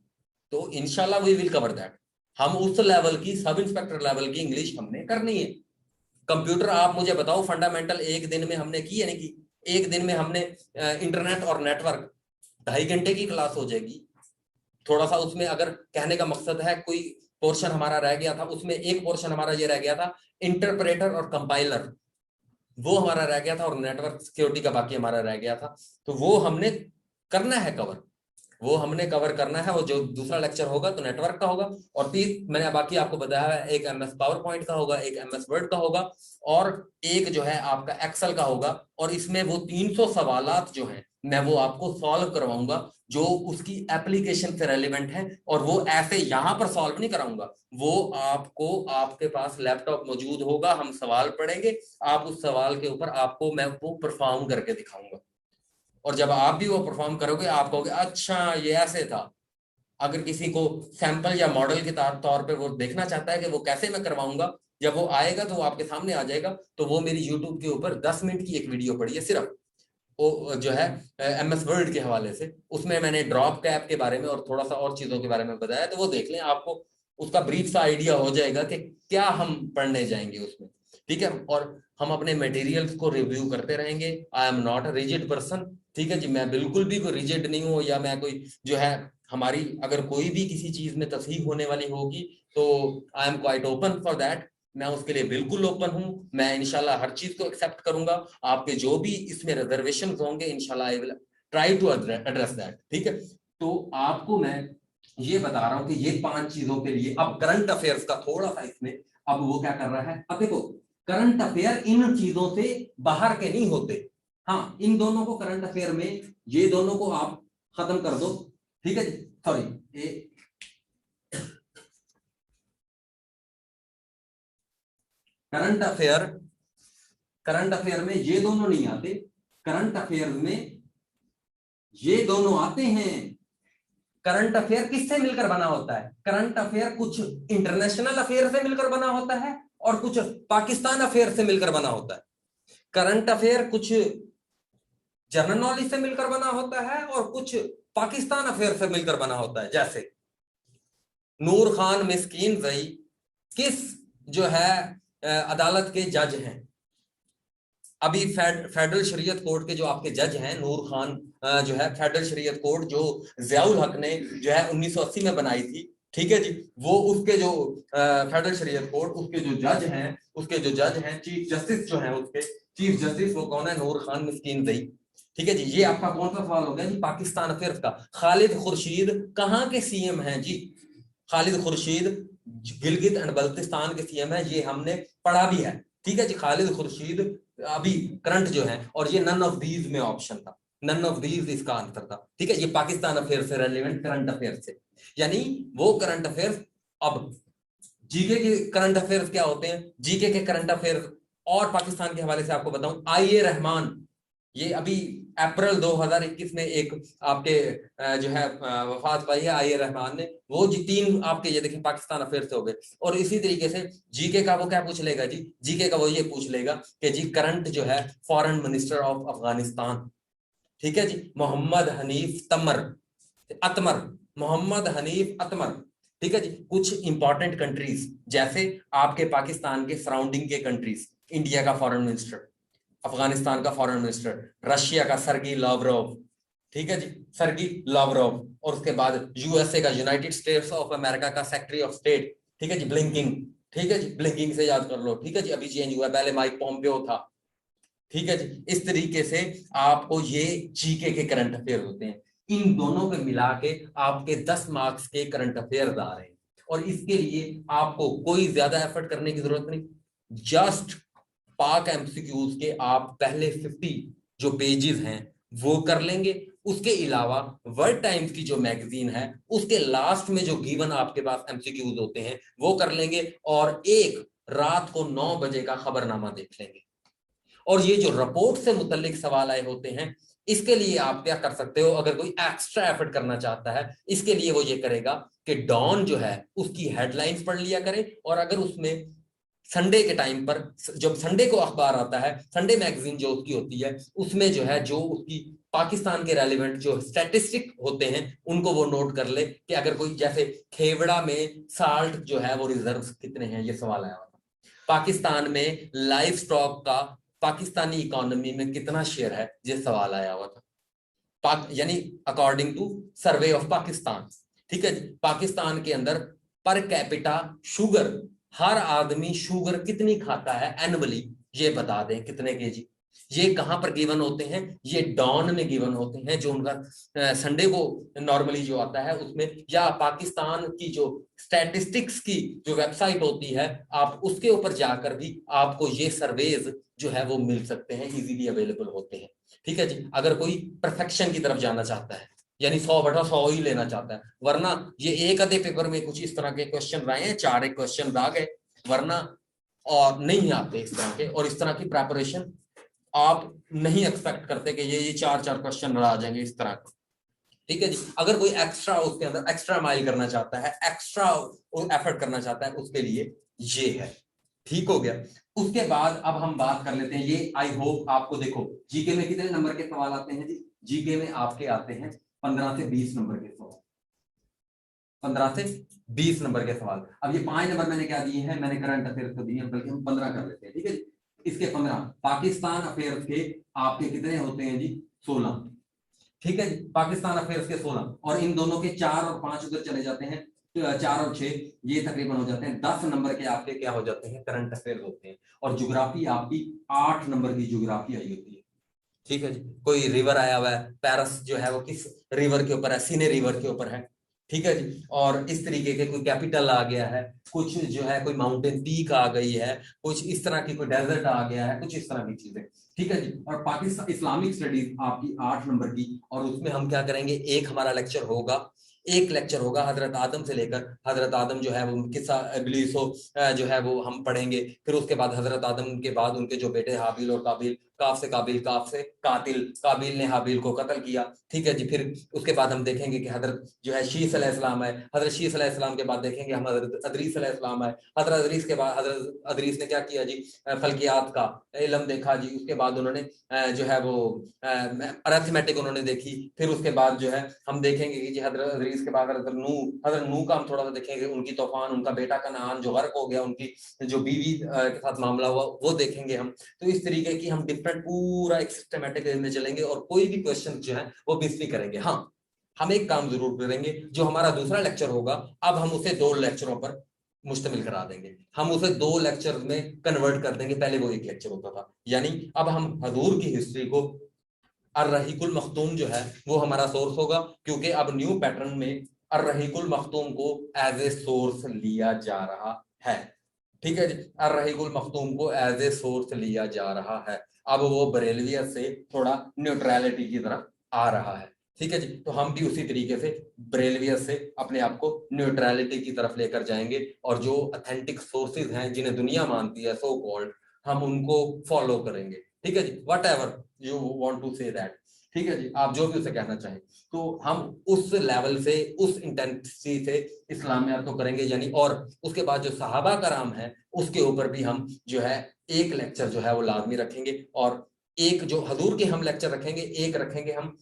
तो इनशाला वी विल कवर दैट। हम उस लेवल की, सब इंस्पेक्टर लेवल की इंग्लिश हमने करनी है। कंप्यूटर आप मुझे बताओ, फंडामेंटल एक दिन में हमने की, यानी कि एक दिन में हमने इंटरनेट और नेटवर्क 2.5 घंटे की क्लास हो जाएगी। थोड़ा सा उसमें अगर कहने का मकसद है कोई पोर्शन हमारा रह गया था, उसमें एक पोर्शन हमारा ये रह गया था, इंटरप्रेटर और कंपाइलर, वो हमारा रह गया था, और नेटवर्क सिक्योरिटी का बाकी हमारा रह गया था। तो वो हमने करना है कवर, वो हमने कवर करना है। वो जो दूसरा लेक्चर होगा तो नेटवर्क का होगा, और तीन मैंने बाकी आपको बताया है, एक एमएस पावर पॉइंट का होगा, एक एमएस वर्ड का होगा, और एक जो है आपका एक्सेल का होगा। और इसमें वो 300 सवालात जो हैं मैं वो आपको सॉल्व करवाऊंगा, जो उसकी एप्लीकेशन से रेलिवेंट है, और वो ऐसे यहां पर सॉल्व नहीं कराऊंगा, वो आपको, आपके पास लैपटॉप मौजूद होगा, हम सवाल पढ़ेंगे, आप उस सवाल के ऊपर आपको मैं वो परफॉर्म करके दिखाऊंगा। और जब आप भी वो परफॉर्म करोगे आप कहोगे अच्छा ये ऐसे था। अगर किसी को सैंपल या मॉडल के तौर पे वो देखना चाहता है कि वो कैसे मैं करवाऊंगा, जब वो आएगा तो वो आपके सामने आ जाएगा। तो वो मेरी यूट्यूब के ऊपर 10 मिनट की एक वीडियो पड़ी है सिर्फ, वो जो है MS वर्ड के हवाले से, उसमें मैंने ड्रॉप कैप के बारे में और थोड़ा सा और चीजों के बारे में बताया। तो वो देख लें, आपको उसका ब्रीफ सा आइडिया हो जाएगा कि क्या हम पढ़ने जाएंगे उसमें। ठीक है, और हम अपने मटेरियल्स को रिव्यू करते रहेंगे। I am not a rigid person. ठीक है जी, मैं बिल्कुल भी कोई रिजिड नहीं हूँ, या मैं कोई जो है, हमारी अगर कोई भी किसी चीज में तस्हीह होने वाली होगी तो I am quite open for that. मैं उसके लिए बिल्कुल ओपन हूं। मैं इंशाल्लाह हर चीज को एक्सेप्ट करूंगा। आपके जो भी इसमें रिजर्वेशन होंगे इंशाल्लाह I will try to address that. ठीक है, तो आपको मैं ये बता रहा हूं कि ये 5 चीजों के लिए अब करंट अफेयर्स का थोड़ा सा इसमें, अब वो क्या कर रहा है, अब देखो करंट अफेयर इन चीजों से बाहर के नहीं होते। हाँ, इन दोनों को करंट अफेयर में, ये दोनों को आप खत्म कर दो। ठीक है, सॉरी, करंट अफेयर में ये दोनों नहीं आते। करंट अफेयर में ये दोनों आते हैं। करंट अफेयर किससे मिलकर बना होता है? करंट अफेयर कुछ इंटरनेशनल अफेयर से मिलकर बना होता है और कुछ पाकिस्तान अफेयर से मिलकर बना होता है। करंट अफेयर कुछ जनरल नॉलेज से मिलकर बना होता है और कुछ पाकिस्तान अफेयर से मिलकर बना होता है। जैसे नूर खान मिस्कीन जई किस जो है अदालत के जज हैं? अभी फेडरल शरीयत कोर्ट के जो आपके जज हैं नूर खान, जो है फेडरल शरीयत कोर्ट जो जियाउल हक ने जो है 1980 में बनाई थी। ठीक है जी, वो उसके जो फेडरल शरीयत कोर्ट उसके जो जज हैं चीफ जस्टिस जो है, उसके चीफ जस्टिस वो कौन है? नूर खान मिस्कीन जई। ठीक है जी, ये आपका कौन सा सवाल हो गया जी? पाकिस्तान अफेयर्स का। खालिद खुर्शीद कहाँ के सीएम हैं जी? खालिद खुर्शीद गिलगित एंड बल्तिस्तान के सीएम है, ये हमने पढ़ा भी है। ठीक है जी, खालिद खुर्शीद अभी करंट जो है, और ये नन ऑफ दीज में ऑप्शन था, नन ऑफ दीज इसका आंसर था। ठीक है, ये पाकिस्तान अफेयर से रेलिवेंट करंट अफेयर से, यानी वो करंट अफेयर्स। अब जीके के करंट अफेयर्स क्या होते हैं? जीके के करंट अफेयर्स और पाकिस्तान के हवाले से आपको बताऊं, आईए रहमान, ये अभी अप्रैल 2021 में एक आपके जो है वफात पाई है आईए रहमान ने। वो जी 3 आपके ये देखें पाकिस्तान अफेयर से हो गए। और इसी तरीके से जीके का वो क्या पूछ लेगा जी? जीके का वो ये पूछ लेगा कि जी करंट जो है फॉरेन मिनिस्टर ऑफ अफगानिस्तान। ठीक है जी, मोहम्मद हनीफ अतमर, मोहम्मद हनीफ अतमर। ठीक है जी, कुछ इंपॉर्टेंट कंट्रीज जैसे आपके पाकिस्तान के सराउंडिंग के कंट्रीज, इंडिया का फॉरेन मिनिस्टर, अफगानिस्तान का फॉरेन मिनिस्टर, रशिया का सर्गी लावरोव। ठीक है जी, सर्गी लावरोव। और उसके बाद यूएसए का, यूनाइटेड स्टेट्स ऑफ अमेरिका का सेक्रेटरी ऑफ स्टेट, ठीक है जी, ब्लिंकिंग। ठीक है जी, ब्लिंकिंग से याद कर लो। ठीक है जी, अभी चेंज हुआ, पहले माइक पॉम्पियो था। ठीक है जी, इस तरीके से आपको ये जीके के करंट अफेयर होते हैं। इन दोनों को मिला के आपके 10 मार्क्स के करंट अफेयर आ रहे हैं। और इसके लिए आपको कोई ज्यादा एफर्ट करने की जरूरत नहीं। जस्ट पाक एमसीक्यूज के आप पहले 50 जो पेजेस हैं वो कर लेंगे। उसके अलावा वर्ल्ड टाइम्स की जो मैगजीन है उसके लास्ट में जो गिवन आपके पास एमसीक्यूज होते हैं वो कर लेंगे, और एक रात को 9 बजे का खबरनामा देख लेंगे। और ये जो रिपोर्ट से मुतल्लिक सवाल आए होते हैं, इसके लिए आप क्या कर सकते हो? अगर कोई एक्स्ट्रा एफर्ट करना चाहता है, इसके लिए वो ये करेगा कि डॉन जो है उसकी हेडलाइंस पढ़ लिया करे। और अगर उसमें संडे के टाइम पर, जब संडे को अखबार आता है, संडे मैगजीन जो उसकी होती है, उसमें जो है जो उसकी पाकिस्तान के रेलिवेंट जो स्टैटिस्टिक होते हैं उनको वो नोट कर ले कि अगर कोई जैसे खेवड़ा में साल्ट जो है वो रिजर्व कितने हैं, ये सवाल आया था। पाकिस्तान में लाइफ स्टॉक का पाकिस्तानी इकोनॉमी में कितना शेयर है, ये सवाल आया हुआ था। यानी according to survey of Pakistan. ठीक है जी, पाकिस्तान के अंदर पर कैपिटा शुगर, हर आदमी शुगर कितनी खाता है एनुअली, ये बता दें कितने केजी। ये कहां पर गिवन होते हैं? ये डॉन में गिवन होते हैं, जो उनका संडे को नॉर्मली जो आता है उसमें, या पाकिस्तान की जो स्टैटिस्टिक्स की जो वेबसाइट होती है, आप उसके ऊपर जाकर भी आपको ये सर्वेज जो है वो मिल सकते हैं, इजीली अवेलेबल होते हैं। ठीक है जी, अगर कोई परफेक्शन की तरफ जाना चाहता है, यानी 100/100 ही लेना चाहता है, वरना ये एक आधे पेपर में कुछ इस तरह के क्वेश्चन आए हैं, 4 एक क्वेश्चन आ गए, वरना और नहीं आते इस तरह के। और इस तरह की प्रेपरेशन आप नहीं एक्सपेक्ट करते कि ये 4 क्वेश्चन आ जाएंगे इस तरह। ठीक है जी। अगर कोई एक्स्ट्रा उसके अंदर एक्स्ट्रा माइल करना चाहता है, एक्स्ट्रा एफर्ट करना चाहता है, उसके लिए ये है। ठीक हो गया। उसके बाद अब हम बात कर लेते हैं, ये आई होप आपको, देखो जीके में कितने नंबर के सवाल आते हैं जी? जीके में आपके आते हैं 15 से 20 नंबर के सवाल, 15 से 20 नंबर के सवाल। अब ये 5 नंबर मैंने क्या दिए हैं, मैंने करंट अफेयर्स को दिए हैं, बल्कि हम 15 कर लेते हैं, ठीक है। इसके 15 पाकिस्तान अफेयर्स के आपके कितने होते हैं जी? 16, ठीक है जी। पाकिस्तान अफेयर्स के 16, और इन दोनों के 4 और 5 उधर चले जाते हैं, तो 4 और 6 ये तकरीबन हो जाते हैं 10 नंबर के आपके क्या हो जाते हैं? करंट अफेयर्स होते हैं। और ज्योग्राफी आपकी 8 नंबर की ज्योग्राफी आई होती है, ठीक है जी। कोई रिवर आया हुआ है, पेरिस जो है वो किस रिवर के ऊपर है? सीने रिवर के ऊपर है, ठीक है जी। और इस तरीके के कोई कैपिटल आ गया है, कुछ जो है कोई माउंटेन पीक आ गई है, कुछ इस तरह की कोई डेजर्ट आ गया है, कुछ इस तरह की चीजें, ठीक है जी। और पाकिस्तान इस्लामिक स्टडीज आपकी 8 नंबर की, और उसमें हम क्या करेंगे, एक हमारा लेक्चर होगा, एक लेक्चर होगा हजरत आदम से लेकर, हजरत आदम जो है वो किस्सा इब्लीसो जो है वो हम पढ़ेंगे। फिर उसके बाद हजरत आदम के बाद उनके जो बेटे हाबिल और काबिल, काफ से काबिल, काफ से कातिल, काबिल ने हाबिल को कत्ल किया, ठीक है जी। फिर उसके बाद हम देखेंगे कि हजरत जो है शीस अलैहिस्सलाम है, हजरत शीस अलैहिस्सलाम के बाद देखेंगे हम हजरत अदरीस अलैहिस्सलाम है, हजरत अदरीस के बाद हजरत अदरीस ने क्या किया जी? फल्कियात का इल्म देखा जी। उसके बाद उन्होंने जो है वो अरिथमेटिक उन्होंने देखी। फिर उसके बाद जो है हम देखेंगे कि जी हजरत अदरीस के बाद हजरत नूह का हम थोड़ा सा देखेंगे, उनकी तूफान, उनका बेटा कनान जो गर्क हो गया, उनकी जो बीवी के साथ मामला हुआ वो देखेंगे हम। तो इस तरीके की हम डिफरेंट पूरा एक सिस्टमेटिक वे में चलेंगे, और कोई भी क्वेश्चन जो है वो मिस नहीं करेंगे। हाँ, हम एक काम जरूर करेंगे, जो हमारा दूसरा लेक्चर होगा अब हम उसे 2 लेक्चरों पर मुश्तमिल करा देंगे, हम उसे 2 लेक्चर में कन्वर्ट कर देंगे। पहले वो एक लेक्चर होता था, यानी अब हम हजूर की हिस्ट्री को, अर्रहीकुल मखतूम जो है वो हमारा सोर्स होगा, क्योंकि अब न्यू पैटर्न में अर्रहीकुल मखतूम को एज ए सोर्स लिया जा रहा है, ठीक है जी। अर्रहीकुल मखतूम को एज ए सोर्स लिया जा रहा है। अब वो बरेलवियत से थोड़ा न्यूट्रलिटी की तरफ आ रहा है, ठीक है जी। तो हम भी उसी तरीके से बरेलवियत से अपने आप को न्यूट्रलिटी की तरफ लेकर जाएंगे, और जो ऑथेंटिक सोर्सेज हैं जिन्हें दुनिया मानती है सो कॉल्ड, हम उनको फॉलो करेंगे, ठीक है जी। Whatever you want to say that, ठीक है जी, आप जो भी उसे कहना चाहें। तो हम उस लेवल से, उस इंटेंसिटी से इस्लामियात को करेंगे, यानी। और उसके बाद जो सहाबा कराम है उसके ऊपर भी हम जो है एक लेक्चर जो है वो लाजमी रखेंगे, और एक जो हजूर के हम लेक्चर रखेंगे, एक रखेंगे हम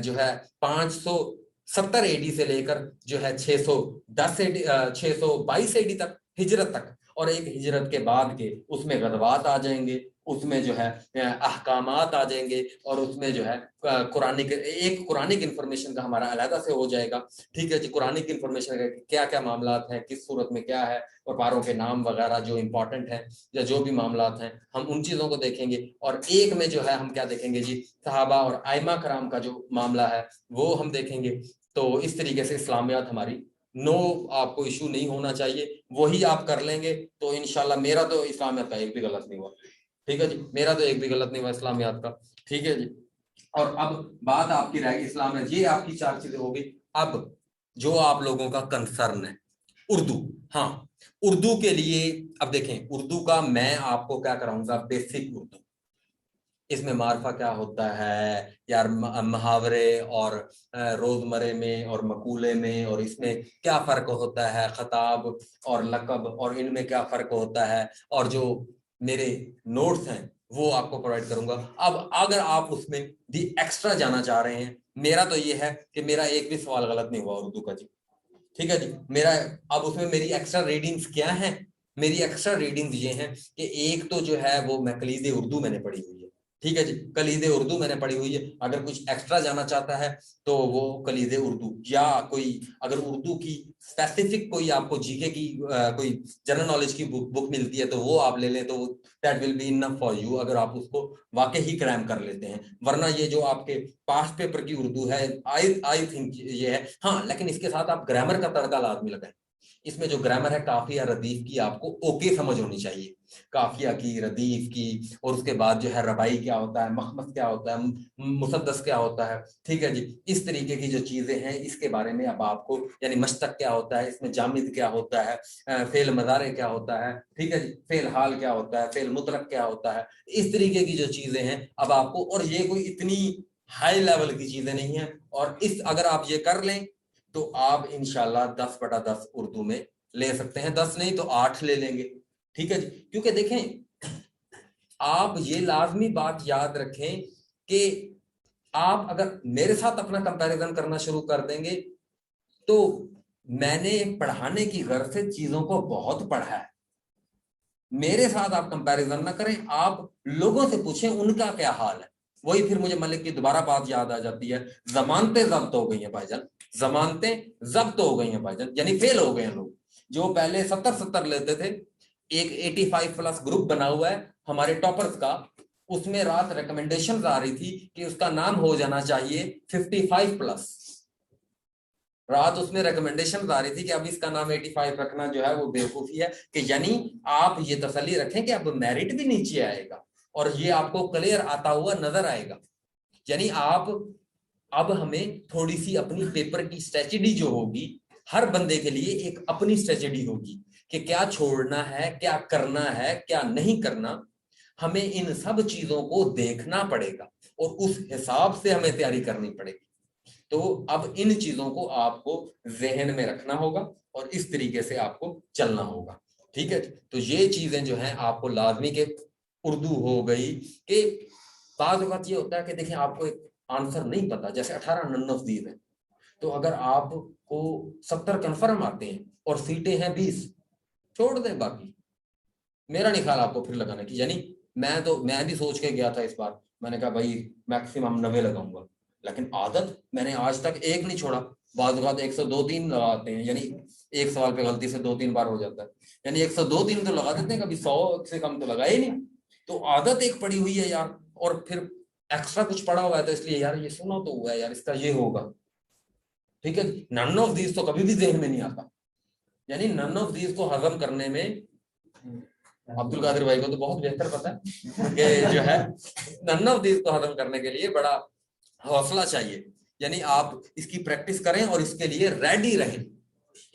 जो है 570 एडी से लेकर जो है 610 एडी, 622 एडी तक, हिजरत तक, और एक हिजरत के बाद के उसमें गज़वात आ जाएंगे, उसमें जो है अहकामात आ जाएंगे, और उसमें जो है कुरानिक, एक कुरानिक इंफॉर्मेशन का हमारा अलहदा से हो जाएगा, ठीक है जी। कुरानिक इंफॉर्मेशन का क्या क्या मामलात हैं, किस सूरत में क्या है, और पारों के नाम वगैरह जो इंपॉर्टेंट है, या जो भी मामलात हैं, हम उन चीज़ों को देखेंगे। और एक में जो है हम क्या देखेंगे जी? सहाबा और आइमा कराम का जो मामला है वो हम देखेंगे। तो इस तरीके से इस्लामियात हमारी, नो आपको इशू नहीं होना चाहिए, वही आप कर लेंगे तो इंशाल्लाह। मेरा तो इस्लामियात का एक भी गलत नहीं हुआ, ठीक है जी, मेरा तो एक भी गलत नहीं हुआ इस्लामियात का, ठीक है जी। और अब बात आपकी रहेगी इस्लाम में, ये आपकी 4 चीजें होगी। अब जो आप लोगों का कंसर्न है उर्दू, हाँ, उर्दू के लिए अब देखें, उर्दू का मैं आपको क्या कराऊंगा, बेसिक उर्दू। इसमें मार्फा क्या होता है यार, मुहावरे और रोजमर्रे में और मकूले में, और इसमें क्या फर्क होता है, खताब और लकब, और इनमें क्या फर्क होता है, और जो मेरे नोट्स हैं वो आपको प्रोवाइड करूंगा। अब अगर आप उसमें भी एक्स्ट्रा जाना चाह रहे हैं, मेरा तो ये है कि मेरा एक भी सवाल गलत नहीं हुआ उर्दू का जी, ठीक है जी। मेरा अब उसमें मेरी एक्स्ट्रा रीडिंग्स क्या है, मेरी एक्स्ट्रा रीडिंग्स ये हैं कि एक तो जो है वो मैं कलीदे उर्दू मैंने पढ़ी हुई है, ठीक है जी, कलीदे उर्दू मैंने पढ़ी हुई है। अगर कुछ एक्स्ट्रा जाना चाहता है तो वो कलीदे उर्दू, या कोई अगर उर्दू की स्पेसिफिक कोई आपको जीके की कोई जनरल नॉलेज की बुक मिलती है तो वो आप ले लें, तो that will be enough for you, अगर आप उसको वाकई ही क्रैम कर लेते हैं। वरना ये जो आपके पास्ट पेपर की उर्दू है, आई थिंक ये है। हाँ, लेकिन इसके साथ आप ग्रामर का तड़का लाजमी लगाएं। इसमें जो ग्रामर है काफिया रदीफ की आपको ओके समझ होनी चाहिए, काफिया की, रदीफ की, और उसके बाद जो है रबाई क्या होता है, मखमस क्या होता है, मुसद्दस क्या होता है, ठीक है जी। इस तरीके की जो चीजें हैं इसके बारे में अब आपको, यानी मस्तक क्या होता है, इसमें जामिद क्या होता है, फेल मजारे क्या होता है, ठीक है जी, फेल हाल क्या होता है, फेल मुतलक क्या होता है, इस तरीके की जो चीजें हैं अब आपको। और ये कोई इतनी हाई लेवल की चीजें नहीं है, और इस अगर आप ये कर लें तो आप इंशाल्लाह 10/10 उर्दू में ले सकते हैं, 10 नहीं तो 8 ले लेंगे। ठीक है जी, क्योंकि देखें आप ये लाजमी बात याद रखें कि आप अगर मेरे साथ अपना कंपैरिजन करना शुरू कर देंगे तो मैंने पढ़ाने की गर्ज से चीजों को बहुत पढ़ा है, मेरे साथ आप कंपैरिजन ना करें, आप लोगों से पूछें उनका क्या हाल है। वही फिर मुझे मलिक की दोबारा बात याद आ जाती है, जमानतें जब्त हो गई हैं भाईजान, जमानतें जब्त हो गई हैं भाईजान, यानी फेल हो गए हैं लोग जो पहले 70-70 लेते थे। एक 85+ ग्रुप बना हुआ है हमारे टॉपर्स का, उसमें रात रिकमेंडेशन आ रही थी कि उसका नाम हो जाना चाहिए 55+। रात उसमें रिकमेंडेशन आ रही थी कि अब इसका नाम 85 रखना जो है वो बेवकूफी है, कि यानी आप ये तसल्ली रखें कि अब मेरिट भी नीचे आएगा और ये आपको क्लियर आता हुआ नजर आएगा। यानी आप अब हमें थोड़ी सी अपनी पेपर की स्ट्रेटजी जो होगी, हर बंदे के लिए एक अपनी स्ट्रेटजी होगी कि क्या छोड़ना है, क्या करना है, क्या नहीं करना। हमें इन सब चीजों को देखना पड़ेगा और उस हिसाब से हमें तैयारी करनी पड़ेगी। तो अब इन चीजों को आपको जहन में रखना होगा और इस तरीके से आपको चलना होगा। ठीक है, तो ये चीजें जो हैं आपको लाजमी के उर्दू हो गई कि बात ये होता है कि देखिए आपको एक आंसर नहीं पता, जैसे 18 नन ऑफ दीज है, तो अगर आपको 70 कन्फर्म आते हैं और सीटें हैं 20, छोड़ दें बाकी। मेरा नहीं ख्याल आपको फिर लगाने की, यानी मैं भी सोच के गया था इस बार, मैंने कहा भाई मैक्सिमम 90 लगाऊंगा, लेकिन आदत मैंने आज तक एक नहीं छोड़ा। बाद 102-3 लगाते हैं, यानी एक सवाल पे गलती से 2-3 बार हो जाता है, यानी 102-3 तो लगा देते हैं, कभी 100 से कम तो लगाए ही नहीं। तो आदत एक पड़ी हुई है यार, और फिर एक्स्ट्रा कुछ पड़ा हुआ है तो इसलिए यार ये सुना तो हुआ है यार इसका ये होगा। ठीक है, नन ऑफ दीज तो कभी भी जहन में नहीं आता, यानी नन ऑफ दीज को हजम करने में अब्दुल कादिर भाई को तो बहुत बेहतर पता है कि जो है नन ऑफ दीज को हजम करने के लिए बड़ा हौसला चाहिए। यानी आप इसकी प्रैक्टिस करें और इसके लिए रेडी रहें,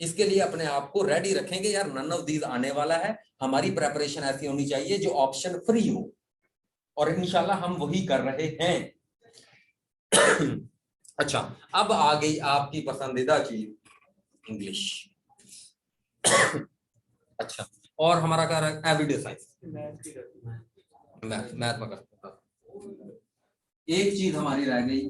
इसके लिए अपने आप को रेडी रखेंगे यार नन ऑफ दीज आने वाला है, हमारी प्रेपरेशन ऐसी होनी चाहिए जो ऑप्शन फ्री हो, और इंशाल्लाह हम वही कर रहे हैं। अच्छा, अब आ गई आपकी पसंदीदा चीज इंग्लिश। अच्छा, और हमारा क्या रहा, एवरीडे साइंस, मैथ में करता, एक चीज हमारी रह गई,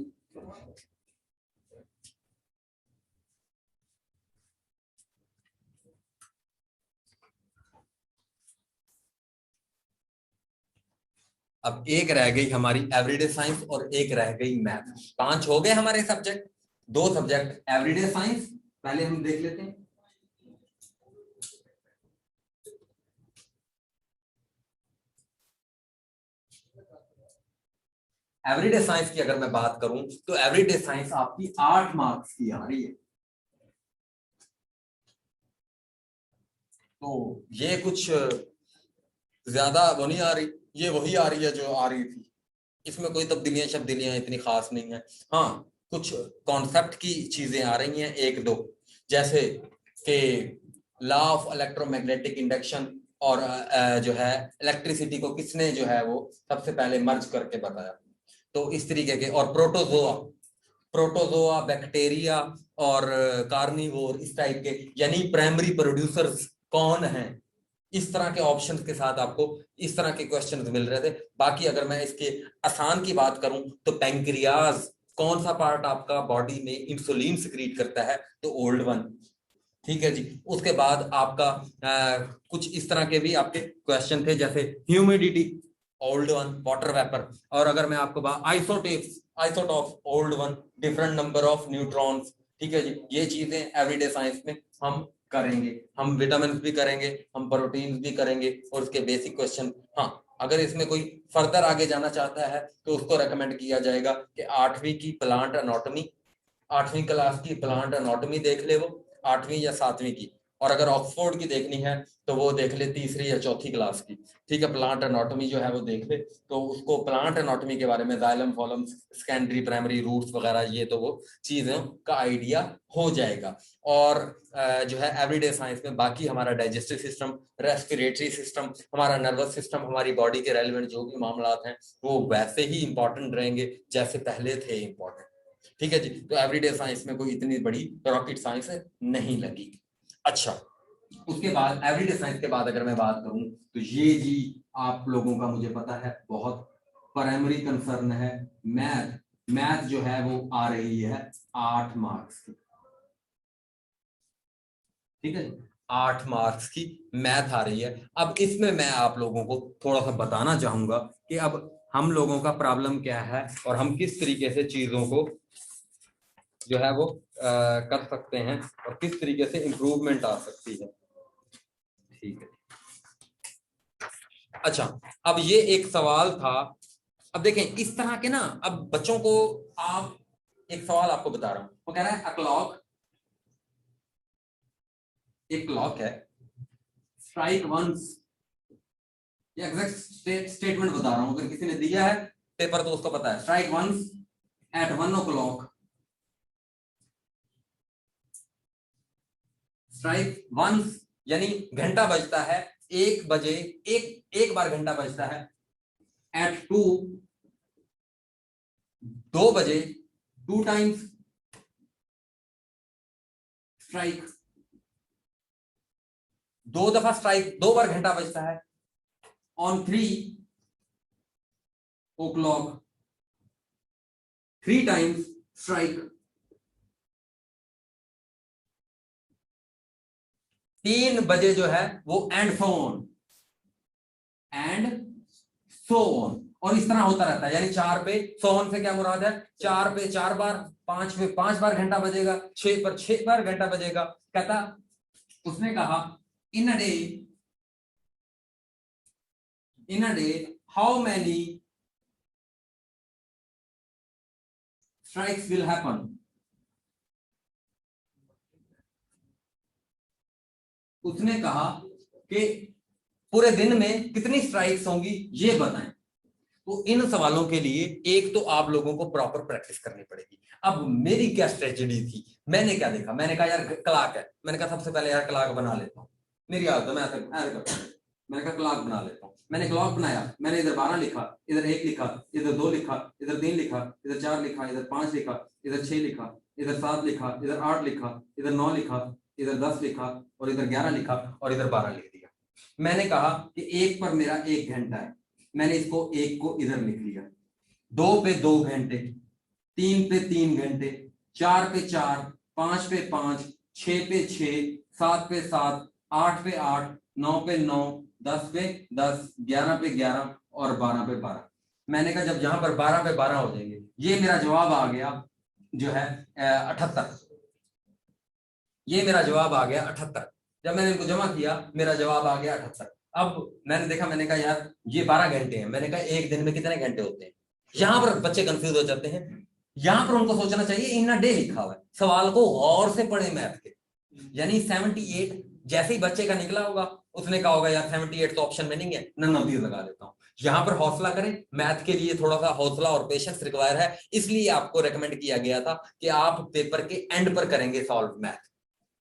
अब एक रह गई हमारी एवरीडे साइंस और एक रह गई मैथ। 5 हो गए हमारे सब्जेक्ट, 2 सब्जेक्ट एवरीडे साइंस पहले हम देख लेते हैं। एवरीडे साइंस की अगर मैं बात करूं तो एवरीडे साइंस आपकी 8 मार्क्स की आ रही है, तो ये कुछ ज्यादा वो नहीं आ रही, ये वही आ रही है जो आ रही थी, इसमें कोई तब्दीलियां शब्दीलियां इतनी खास नहीं है। हाँ, कुछ कॉन्सेप्ट की चीजें आ रही हैं एक दो, जैसे कि लॉ ऑफ इलेक्ट्रोमैग्नेटिक इंडक्शन, और जो है इलेक्ट्रिसिटी को किसने जो है वो सबसे पहले मर्ज करके बताया, तो इस तरीके के, और प्रोटोजोआ, प्रोटोजोआ बैक्टीरिया और कार्निवोर, इस टाइप के, यानी प्राइमरी प्रोड्यूसर्स कौन हैं, इस तरह के ऑप्शंस के साथ आपको इस तरह के क्वेश्चंस मिल रहे थे। बाकी अगर मैं इसके आसान की बात करूं तो पैंक्रियाज, कौन सा पार्ट आपका बॉडी में इंसुलिन सिक्रीट करता है, तो ओल्ड वन। ठीक है जी, उसके बाद आपका कुछ इस तरह के भी आपके क्वेश्चन थे, जैसे humidity, old one, water vapour, और अगर मैं आपको बात isotopes, isotope, old one, different number of neutrons. ठीक है जी, ये चीजें एवरीडे साइंस में हम करेंगे, हम विटामिन भी करेंगे, हम प्रोटीन भी करेंगे, और उसके बेसिक क्वेश्चन। हाँ, अगर इसमें कोई फर्दर आगे जाना चाहता है तो उसको रेकमेंड किया जाएगा कि 8वीं की प्लांट एनाटॉमी, 8वीं क्लास की प्लांट एनाटॉमी देख ले वो, 8वीं या 7वीं की, और अगर ऑक्सफोर्ड की देखनी है तो वो देख ले 3री या 4थी क्लास की। ठीक है, प्लांट एनाटॉमी जो है वो देख ले, तो उसको प्लांट एनाटॉमी के बारे में जाइलम, फॉलम, सेकेंडरी, प्राइमरी, रूट्स वगैरह, ये तो वो चीजों का आइडिया हो जाएगा। और जो है एवरीडे साइंस में बाकी हमारा डाइजेस्टिव सिस्टम, रेस्पिरेटरी सिस्टम, हमारा नर्वस सिस्टम, हमारी बॉडी के रेलिवेंट जो भी मामला हैं वो वैसे ही इंपॉर्टेंट रहेंगे जैसे पहले थे इंपॉर्टेंट। ठीक है जी। तो एवरीडे साइंस में कोई इतनी बड़ी रॉकेट साइंस नहीं लगी। अच्छा, उसके बाद एवरीडे साइंस के बाद अगर मैं बात करूं तो ये जी आप लोगों का मुझे पता है बहुत प्राइमरी कंसर्न है, मैथ। मैथ जो है वो आ रही है 8 मार्क्स की, ठीक है, 8 मार्क्स की मैथ आ रही है। अब इसमें मैं आप लोगों को थोड़ा सा बताना चाहूंगा कि अब हम लोगों का प्रॉब्लम क्या है और हम किस तरीके से चीजों को जो है वो कर सकते हैं और किस तरीके से इंप्रूवमेंट आ सकती है। ठीक है, अच्छा, अब ये एक सवाल था। अब देखें इस तरह के ना, अब बच्चों को आप, एक सवाल आपको बता रहा हूं, वो कह रहा है अ क्लॉक, एक क्लॉक है, स्ट्राइक वंस, ये एग्जैक्ट स्टेटमेंट बता रहा हूं, अगर किसी ने दिया है पेपर तो उसको पता है, strike once at 1 o'clock, strike once यानी घंटा बजता है 1 बजे, एक बार घंटा बजता है, एट 2, 2 बजे, 2 टाइम्स स्ट्राइक, 2 दफा स्ट्राइक, 2 बार घंटा बजता है, ऑन 3 o'clock, 3 टाइम्स स्ट्राइक, 3 बजे जो है वो and so on, and so on, और इस तरह होता रहता है। यानी 4 पे, सो ऑन से क्या मुराद है, 4 पे 4 बार, 5 पे 5 बार घंटा बजेगा, 6 पर 6 बार घंटा बजेगा। कहता, उसने कहा in a day how many strikes will happen, उसने कहा कि पूरे दिन में कितनी स्ट्राइक्स होंगी ये बताएं। तो इन सवालों के लिए एक तो आप लोगों को प्रॉपर प्रैक्टिस करनी पड़ेगी। अब मेरी क्या स्ट्रेटेजी थी, मैंने क्या देखा, मैंने कहा यार क्लाक है, मैंने कहा सबसे पहले यार क्लाक बना लेता हूँ, मेरी आदत है, मैं ऐसे करता हूँ, मैंने कहा क्लाक बना लेता हूँ, मैंने क्लॉक बनाया, मैंने इधर 12 लिखा, इधर 1 लिखा, इधर 2 लिखा, इधर 3 लिखा, इधर 4 लिखा, इधर 5 लिखा, इधर 6 लिखा, इधर 7 लिखा, इधर 8 लिखा, इधर 9 लिखा, इधर 10 लिखा, और इधर 11 लिखा, और इधर 12 लिख दिया। मैंने कहा कि 1 पर मेरा 1 घंटा है, मैंने इसको 1 को इधर लिख लिया, 2 पे 2 घंटे, 3 पे 3 घंटे, 4 पे 4, 5 पे 5, 6 पे 6, 7 पे 7, 8 पे 8, 9 पे 9, 10 पे 10, 11 पे 11, और 12 पे 12। मैंने कहा जब यहां पर 12 पे 12 हो जाएंगे, ये मेरा जवाब आ गया जो है 78, ये मेरा जवाब आ गया 78। जब मैंने इनको जमा किया मेरा जवाब आ गया 78। अब मैंने देखा, मैंने कहा यार ये 12 घंटे हैं, मैंने कहा एक दिन में कितने घंटे होते हैं। यहां पर बच्चे कंफ्यूज हो जाते हैं, यहां पर उनको सोचना चाहिए इन अ डे लिखा हुआ है, सवाल को गौर से पढ़े मैथ के। यानी 78 जैसे ही बच्चे का निकला होगा, उसने कहा होगा यार 78 तो ऑप्शन में नहीं है, नन ऑफ दीज लगा देता हूं। यहां पर हौसला करें, मैथ के लिए थोड़ा सा हौसला और पेशेंस रिक्वायर है, इसलिए आपको रेकमेंड किया गया था कि आप पेपर के एंड पर करेंगे सॉल्व मैथ,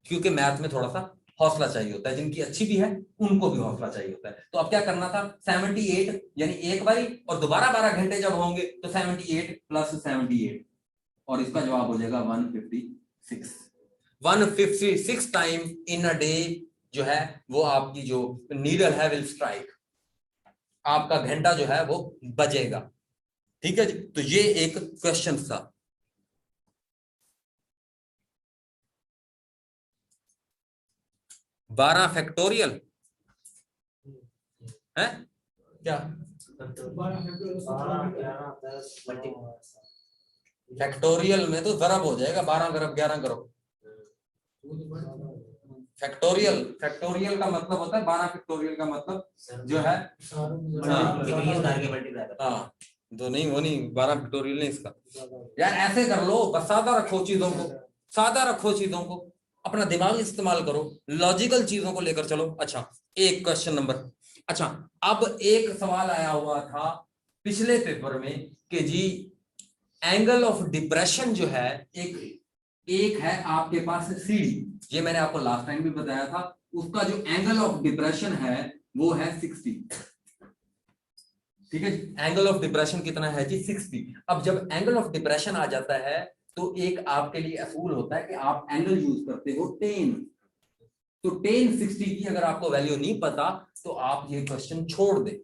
क्योंकि मैथ में थोड़ा सा हौसला चाहिए होता है, जिनकी अच्छी भी है उनको भी हौसला चाहिए होता है। तो अब क्या करना था, 78 यानी एक बारी, और दोबारा 12 घंटे जब होंगे तो 78 प्लस 78, और इसका जवाब हो जाएगा 156। 156 टाइम इन अ डे जो है वो आपकी जो नीडल है विल स्ट्राइक, आपका घंटा जो है वो बजेगा। ठीक है जी, तो ये एक क्वेश्चन था। 12 फैक्टोरियल है क्या, फैक्टोरियल में तो जरब हो जाएगा, 12 गरब 11 गरब। फैक्टोरियल, फैक्टोरियल का मतलब होता है 12 फैक्टोरियल का मतलब जो है, हाँ तो नहीं, वो नहीं, 12 फैक्टोरियल नहीं इसका। यार ऐसे कर लो, बस सादा रखो चीजों को, सादा रखो चीजों को, अपना दिमाग इस्तेमाल करो, लॉजिकल चीजों को लेकर चलो। अच्छा, एक क्वेश्चन नंबर, अच्छा अब एक सवाल आया हुआ था पिछले पेपर में कि जी एंगल ऑफ डिप्रेशन जो है, एक है आपके पास सीडी, ये मैंने आपको लास्ट टाइम भी बताया था, उसका जो एंगल ऑफ डिप्रेशन है वो है 60। ठीक है, एंगल ऑफ डिप्रेशन कितना है जी, 60। अब जब एंगल ऑफ डिप्रेशन आ जाता है तो एक आपके लिए असूल होता है कि आप एंगल यूज करते हो 10। तो 1060 की अगर आपको वैल्यू नहीं पता तो आप ये क्वेश्चन छोड़ दें,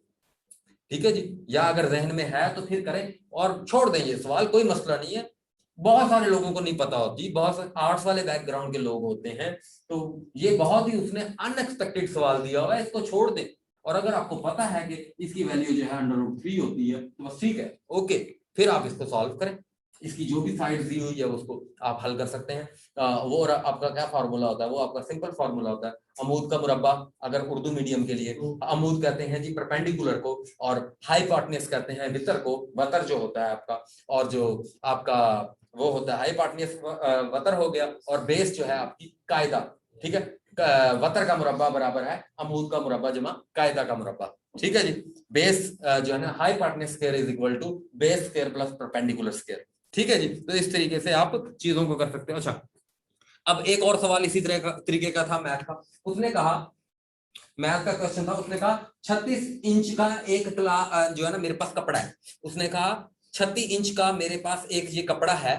ठीक है जी। या अगर जहन में है तो फिर करें और छोड़ दें ये सवाल, कोई मसला नहीं है। बहुत सारे लोगों को नहीं पता होती, बहुत सारे आर्ट्स वाले बैकग्राउंड के लोग होते हैं, तो ये बहुत ही उसने अनएक्सपेक्टेड सवाल दिया हुआ है, इसको छोड़ दें। और अगर आपको पता है कि इसकी वैल्यू जो है √3 होती है तो बस ठीक है, ओके, फिर आप इसको सॉल्व करें। इसकी जो भी साइड दी हुई है उसको आप हल कर सकते हैं। वो आपका क्या फार्मूला होता है, वो आपका सिंपल फार्मूला होता है, अमूद का मुरब्बा। अगर उर्दू मीडियम के लिए अमूद कहते हैं जी परपेंडिकुलर को, और हाइपोटेन्यूज कहते हैं वितर को, वतर जो होता है आपका, और जो आपका वो होता है हाइपोटेन्यूज वतर हो गया, और बेस जो है आपकी कायदा, ठीक है। वतर का मुरब्बा बराबर है अमूद का मुरब्बा जमा कायदा का मुरब्बा, ठीक है जी। बेस जो है ना hypotenuse square is equal to base square plus perpendicular square, ठीक है जी। तो इस तरीके से आप चीजों को कर सकते हो। अच्छा, अब एक और सवाल इसी तरह का तरीके का था मैथ का। उसने कहा, मैथ का क्वेश्चन था, उसने कहा 36 इंच का एक जो है ना मेरे पास कपड़ा है। उसने कहा 36 इंच का मेरे पास एक ये कपड़ा है,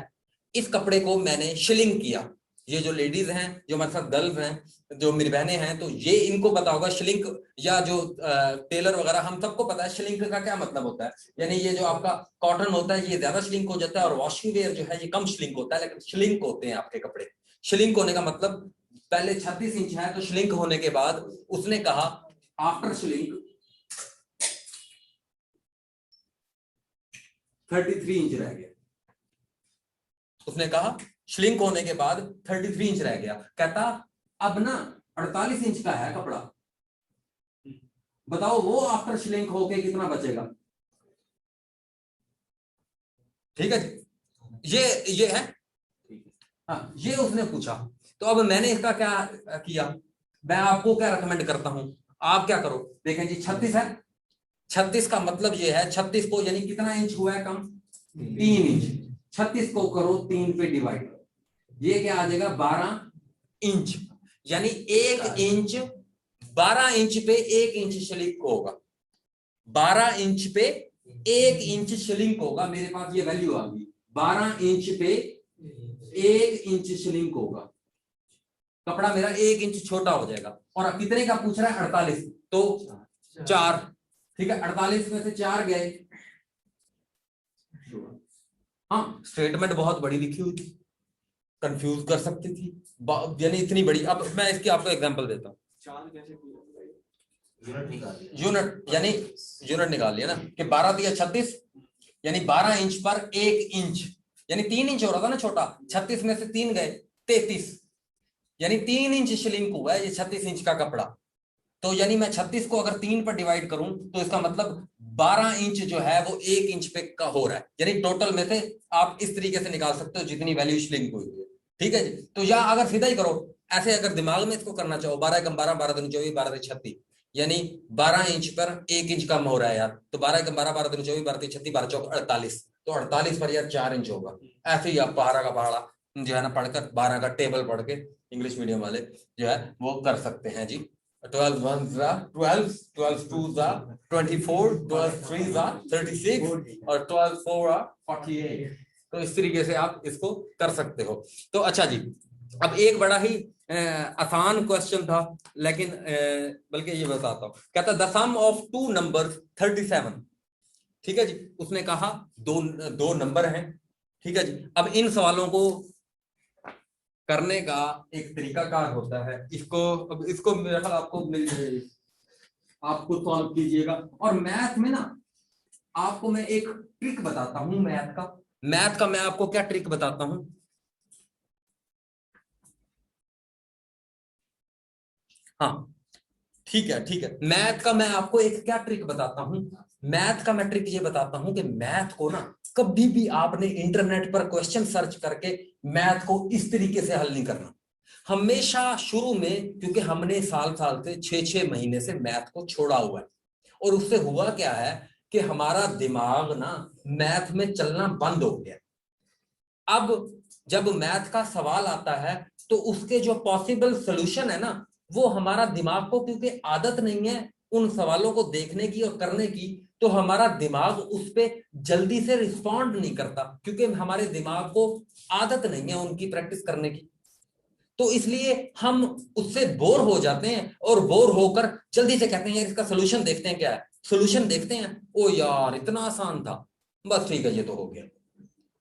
इस कपड़े को मैंने शिलिंग किया। ये जो लेडीज हैं, जो हमारे साथ गर्ल्स हैं, जो मेरी बहनें हैं, तो ये इनको पता होगा शिलिंग, या जो टेलर वगैरह, हम सबको पता है शिलिंग का क्या मतलब होता है। यानी ये जो आपका कॉटन होता है ये ज्यादा शिलिंग हो जाता है, और वॉशिंग वेयर जो है ये कम शिलिंग होता है, लेकिन शिलिंग होते हैं आपके कपड़े। शिलिंग होने का मतलब पहले 36 इंच है तो श्रिंक होने के बाद उसने कहा आफ्टर श्रिंक 33 इंच रह गया। उसने कहा श्रिंक होने के बाद 33 इंच रह गया। कहता अब ना 48 इंच का है कपड़ा, बताओ वो आफ्टर श्रिंक होके कितना बचेगा। ठीक है जी, ये है, हाँ ये उसने पूछा। तो अब मैंने इसका क्या किया, मैं आपको क्या रिकमेंड करता हूं, आप क्या करो, देखें जी 36 है, 36 का मतलब ये है 36 को यानी कितना इंच हुआ है कम, 3 इंच। 36 को करो 3 पे डिवाइड, ये क्या आ जाएगा 12 इंच। यानी 1 इंच 12 इंच पे 1 इंच श्लिंक होगा, 12 इंच पे 1 इंच श्लिंक होगा। मेरे पास ये वैल्यू आ गई, 12 इंच पे 1 इंच श्लिंक होगा, कपड़ा मेरा 1 इंच छोटा हो जाएगा। और अब कितने का पूछ रहा है, 48, तो 4, ठीक है। 48 में से 4 गए, हाँ स्टेटमेंट बहुत बड़ी लिखी हुई थी, कंफ्यूज कर सकती थी, यानी इतनी बड़ी। अब मैं इसकी आपको एग्जांपल देता हूँ। यूनिट यानी यूनिट निकाल लिया ना कि 12 दिया 36, यानी 12 इंच पर 1 इंच, यानी 3 इंच हो रहा था ना छोटा, 36 में से 3 गए 33, यानी 3 इंच श्रिंक हुआ है ये 36 इंच का कपड़ा। तो यानी मैं 36 को अगर 3 पर डिवाइड करूं तो इसका मतलब 12 इंच जो है वो 1 इंच पे का हो रहा है। यानी टोटल में से आप इस तरीके से निकाल सकते हो जितनी वैल्यू श्रिंक हुई है, ठीक है जी। तो या अगर सीधा ही करो, ऐसे अगर दिमाग में इसको करना चाहो, 12 कम 12, 12 दूनी 24, 12 36, यानी 12 इंच पर 1 इंच कम हो रहा है यार, तो 12 कम 12, 12 दूनी 24, 12 36, 12 चौक 48, तो 48 पर यार 4 इंच होगा। ऐसे ही आप 12 का पहाड़ा जो है ना पढ़कर, 12 का टेबल पढ़ के इंग्लिश मीडियम वाले जो है वो कर सकते हैं जी। 12 1 12, 12 2 24, 12 3 36, और 12 4 48। तो इस तरीके से आप इसको कर सकते हो। तो अच्छा जी, अब एक बड़ा ही आसान क्वेश्चन था, लेकिन बल्कि ये बताता हूं। कहता द सम ऑफ 2 नंबर 37, ठीक है जी। उसने कहा दो नंबर हैं, ठीक है जी। अब इन सवालों को करने का एक तरीका कार होता है, अब इसको मेरा ख्याल आपको मिल जाएगी, आप खुद सॉल्व कीजिएगा। और मैथ में ना आपको मैं एक ट्रिक बताता हूं, मैथ का मैं आपको क्या ट्रिक बताता हूं। हाँ ठीक है, ठीक है, मैथ का मैं आपको एक क्या ट्रिक बताता हूं। मैथ का मैं ट्रिक ये बताता हूं कि मैथ को ना कभी भी आपने इंटरनेट पर क्वेश्चन सर्च करके मैथ को इस तरीके से हल नहीं करना। हमेशा शुरू में, क्योंकि हमने साल साल से 6-6 महीने से मैथ को छोड़ा हुआ है, और उससे हुआ क्या है कि हमारा दिमाग ना मैथ में चलना बंद हो गया। अब जब मैथ का सवाल आता है तो उसके जो पॉसिबल सोल्यूशन है ना, वो हमारा दिमाग को क्योंकि आदत नहीं है उन सवालों को देखने की और करने की, तो हमारा दिमाग उस पर जल्दी से रिस्पॉन्ड नहीं करता, क्योंकि हमारे दिमाग को आदत नहीं है उनकी प्रैक्टिस करने की। तो इसलिए हम उससे बोर हो जाते हैं और बोर होकर जल्दी से कहते हैं यार इसका सोल्यूशन देखते हैं, क्या है सोल्यूशन देखते हैं, ओ यार इतना आसान था, बस ठीक है ये तो हो गया,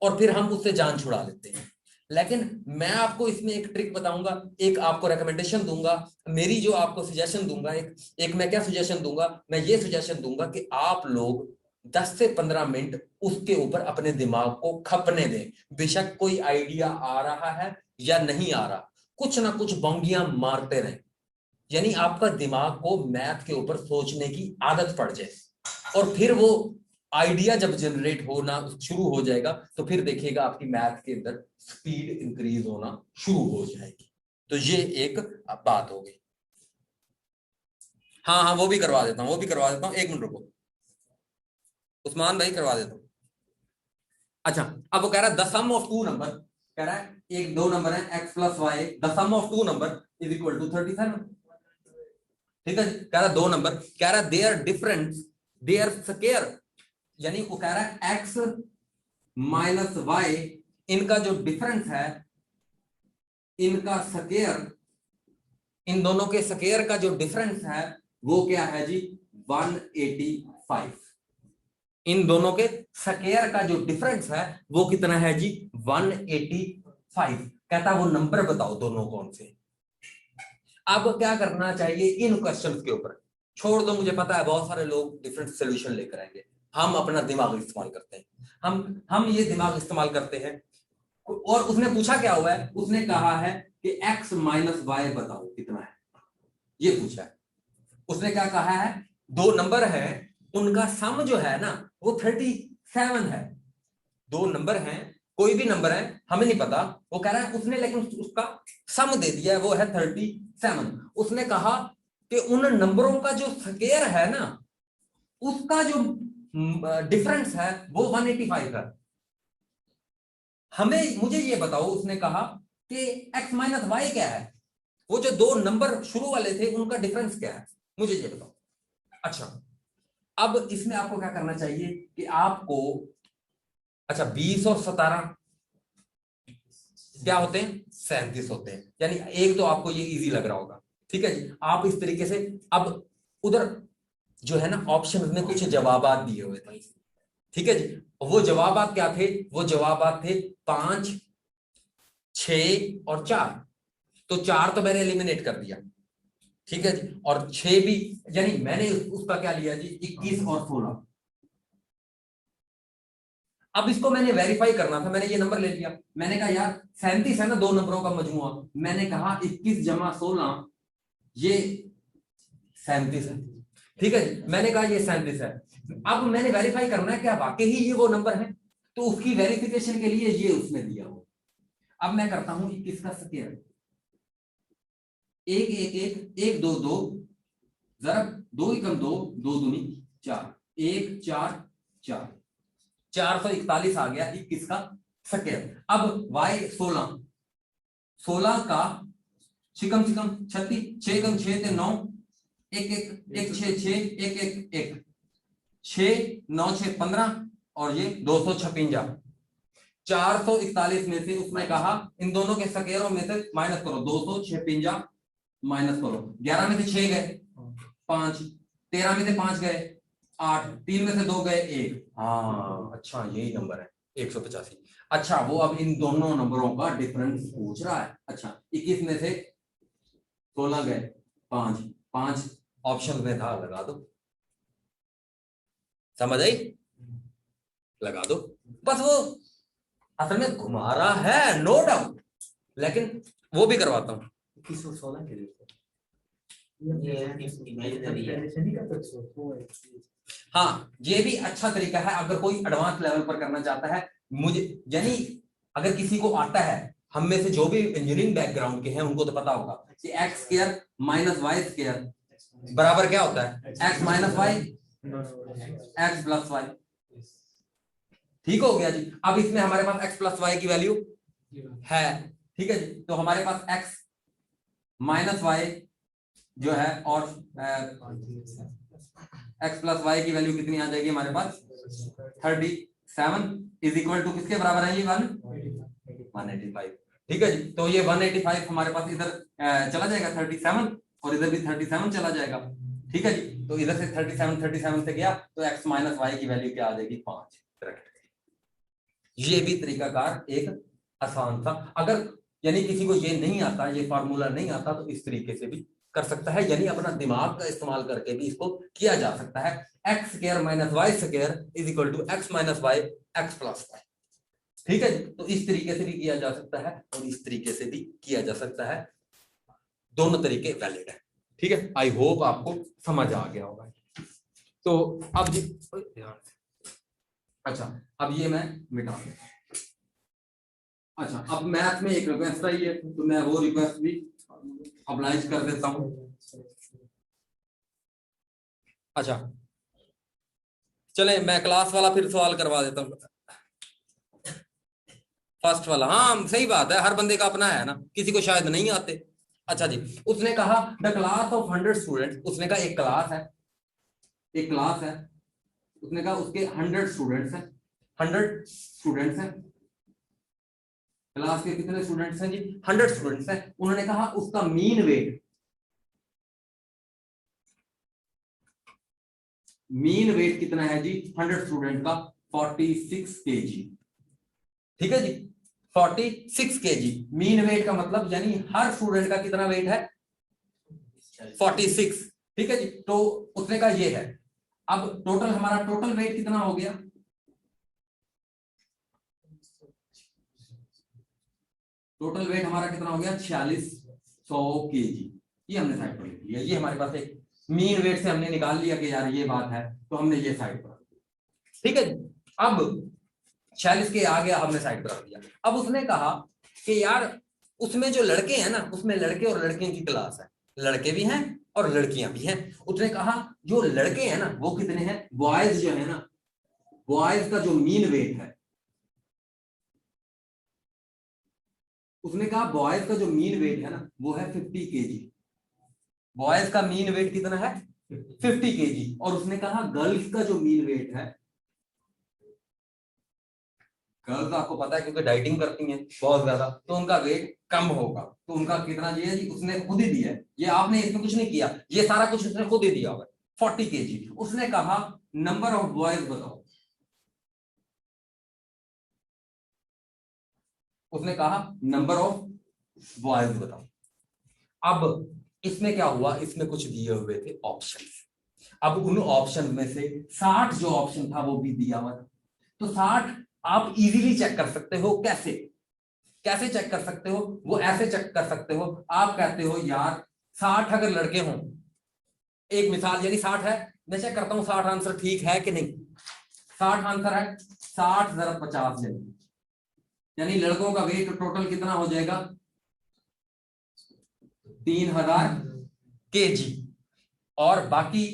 और फिर हम उससे जान छुड़ा लेते हैं। लेकिन मैं आपको इसमें एक ट्रिक बताऊंगा, एक आपको रिकमेंडेशन दूंगा, मेरी जो आपको सजेशन दूंगा, एक मैं क्या सजेशन दूंगा, मैं ये सजेशन दूंगा कि आप लोग 10 से 15 मिनट उसके ऊपर अपने दिमाग को खपने दें। बेशक कोई आइडिया आ रहा है या नहीं आ रहा, कुछ ना कुछ बौंगियां मारते रहें, यानी आपका दिमाग को मैथ के ऊपर सोचने की आदत पड़ जाए, और फिर वो आइडिया जब जनरेट होना शुरू हो जाएगा तो फिर देखिएगा आपकी मैथ के अंदर स्पीड इंक्रीज होना शुरू हो जाएगी। तो ये एक बात हो गई। हाँ हाँ वो भी करवा देता हूँ, वो भी करवा देता हूँ, एक मिनट रुको उस्मान भाई, करवा देता हूँ। अच्छा, अब वो कह रहा है the sum of two number, कह रहा है एक दो नंबर है x plus y, the sum of two number is equal to 37। ठीक है, कह रहा दो नंबर, कह रहा देयर डिफरेंस, देयर स्क्वायर, यानी वो कह रहा है x माइनस वाई, इनका जो डिफरेंस है, इनका स्क्वायर, इन दोनों के स्क्वायर का जो डिफरेंस है वो क्या है जी 185। इन दोनों के स्क्वायर का जो डिफरेंस है वो कितना है जी 185। कहता वो नंबर बताओ दोनों कौन से। अब क्या करना चाहिए इन क्वेश्चंस के ऊपर, छोड़ दो, मुझे पता है बहुत सारे लोग डिफरेंट सोल्यूशन लेकर आएंगे, हम अपना दिमाग इस्तेमाल करते हैं, हम ये दिमाग इस्तेमाल करते हैं। और उसने पूछा क्या हुआ है, उसने कहा है कि x माइनस वाई बताओ कितना है, ये पूछा है। उसने क्या कहा है, दो नंबर है, उनका सम जो है ना वो 37 है। दो नंबर हैं, कोई भी नंबर है हमें नहीं पता, वो कह रहा है उसने, लेकिन उसका सम दे दिया है वो है 37। उसने कहा कि उन नंबरों का जो स्क्वायर है ना उसका जो डिफरेंस है वो 185 है। मुझे ये बताओ, उसने कहा कि x माइनस वाई क्या है, वो जो दो नंबर शुरू वाले थे उनका डिफरेंस क्या है, मुझे ये बताओ। अच्छा, अब इसमें आपको क्या करना चाहिए कि आपको, अच्छा 20 और 17 क्या होते हैं 37 होते हैं, यानी एक तो आपको ये इजी लग रहा होगा। ठीक है जी, आप इस तरीके से, अब उधर जो है ना ऑप्शन में कुछ जवाबात दिए हुए थे, ठीक है जी, वो जवाबात क्या थे, वो जवाबात थे 5, 6 और 4। तो 4 तो मैंने एलिमिनेट कर दिया, ठीक है जी, और 6 भी, यानी मैंने उसका क्या लिया जी 21 और 16। अब इसको मैंने वेरीफाई करना था, मैंने ये नंबर ले लिया, मैंने कहा यार 37 है ना दो नंबरों का मजमुआ, मैंने कहा 21 जमा 16 ये 37 है। ठीक है, मैंने कहा ये 37 है। अब मैंने वेरीफाई करना है क्या वाकई ही ये वो नंबर है, तो उसकी वेरिफिकेशन के लिए ये उसने दिया हो। अब मैं करता हूं 21 का स्क्वायर, 1 1 1 1 2 2, जरा 2 एकम 2, 2 दूनी 4, 1 4 4, 441 आ गया 21 का स्क्वायर। अब y 16, 16 का छिकम छिकम 36, 6 कम 6 थे 9, 1 1 1 6 6 1 1 1 6 9 6 15 और ये 256। 441 में से उसने कहा इन दोनों के स्क्वायरों में से माइनस करो, 256 माइनस करो, 11 में से 6 गए 5, 13 में से 5 गए 8, 3 में से 2 गए 1। हाँ अच्छा यही नंबर है 185। अच्छा वो अब इन दोनों नंबरों का डिफरेंस पूछ रहा है। अच्छा 21 में से 16 गए 5, 5 ऑप्शन में था, लगा दो, समझ आई, लगा दो बस। वो असल में घुमा रहा है नो डाउट, लेकिन वो भी करवाता हूँ 21 और 16 के लिए। हाँ ये भी अच्छा तरीका है अगर कोई एडवांस लेवल पर करना चाहता है। मुझे यानी अगर किसी को आता है, हम में से जो भी इंजीनियरिंग बैकग्राउंड के हैं उनको तो पता होगा कि x square minus y square बराबर क्या होता है, x minus y x plus y. ठीक हो गया जी। अब इसमें हमारे पास एक्स प्लस वाई की वैल्यू है, ठीक है जी, तो हमारे पास एक्स माइनस वाई जो है और x प्लस वाई की वैल्यू कितनी आ जाएगी हमारे पास 37 इज इक्वल टू किसके बराबर है ये 185। ठीक है जी, तो ये 185 हमारे पास इधर चला जाएगा 37 और इधर भी 37 चला जाएगा। ठीक है जी, तो इधर से 37 से गया तो x माइनस वाई की वैल्यू क्या आ जाएगी 5। ये भी तरीकाकार एक आसान था। अगर यानी किसी को ये नहीं आता, ये फार्मूला नहीं आता, तो इस तरीके से भी कर सकता है, यानी अपना दिमाग का इस्तेमाल करके भी इसको किया जा सकता है। X square minus y square is equal to x minus y x plus y. ठीक है, तो इस तरीके से भी किया जा सकता है और इस तरीके से भी किया जा सकता है, दोनों तरीके वैलिड है। ठीक है, आई होप आपको समझ आ गया होगा। तो अब अच्छा, अब ये मैं मिटा दूं। अच्छा, अब मैथ में एक रिक्वेस्ट आई है तो मैं वो रिक्वेस्ट भी अप्लाई कर देता हूं। अच्छा चले, मैं क्लास वाला फिर सवाल करवा देता हूं, फर्स्ट वाला। हाँ सही बात है, हर बंदे का अपना है ना, किसी को शायद नहीं आते। अच्छा जी, उसने कहा द क्लास ऑफ 100 स्टूडेंट, उसने कहा एक क्लास है, एक क्लास है, उसने कहा उसके 100 स्टूडेंट्स हैं, 100 स्टूडेंट्स हैं, क्लास के कितने स्टूडेंट्स हैं जी 100 स्टूडेंट्स हैं। उन्होंने कहा उसका मीन वेट, मीन वेट कितना है जी 100 स्टूडेंट का 46 केजी। ठीक है जी, 46 केजी मीन वेट का मतलब यानी हर स्टूडेंट का कितना वेट है 46। ठीक है जी, तो उसने कहा ये है। अब टोटल हमारा टोटल वेट कितना हो गया, टोटल वेट हमारा कितना हो गया 4600 केजी। ये हमने साइड पर लिख लिया, ये हमारे पास एक मीन वेट से हमने निकाल लिया कि यार ये बात है, तो हमने ये साइड पर। ठीक है, अब 46 के आ गया, हमने साइड पर रख दिया। अब उसने कहा कि यार उसमें जो लड़के हैं ना, उसमें लड़के और लड़कियों की क्लास है, लड़के भी हैं और लड़कियां भी हैं। उसने कहा जो लड़के हैं ना वो कितने हैं, बॉयज जो है ना, बॉयज का जो मीन वेट है, उसने कहा बॉयज का जो मीन वेट है ना वो है 50 केजी। बॉयज का मीन वेट कितना है 50 केजी। और उसने कहा गर्ल्स का जो मीन वेट है, गर्ल्स आपको पता है क्योंकि डाइटिंग करती हैं बहुत ज्यादा, तो उनका वेट कम होगा, तो उनका कितना दिया जी, उसने खुद ही दिया है, ये आपने इसमें कुछ नहीं किया, ये सारा कुछ उसने खुद ही दिया हुआ 40 केजी। उसने कहा नंबर ऑफ बॉयज बताओ, उसने कहा नंबर ऑफ बॉयज बताओ। अब इसमें क्या हुआ, इसमें कुछ दिए हुए थे ऑप्शन, अब उन ऑप्शन में से 60 जो ऑप्शन था वो भी दिया हुआ था, तो 60 आप इजीली चेक कर सकते हो। कैसे, कैसे चेक कर सकते हो, वो ऐसे चेक कर सकते हो, आप कहते हो यार 60 अगर लड़के हों, एक मिसाल यानी 60 है, मैं चेक करता हूं 60 आंसर ठीक है कि नहीं, 60 आंसर है, 60 जरा 50 ले, यानी लड़कों का वेट टोटल कितना हो जाएगा 3000 केजी, और बाकी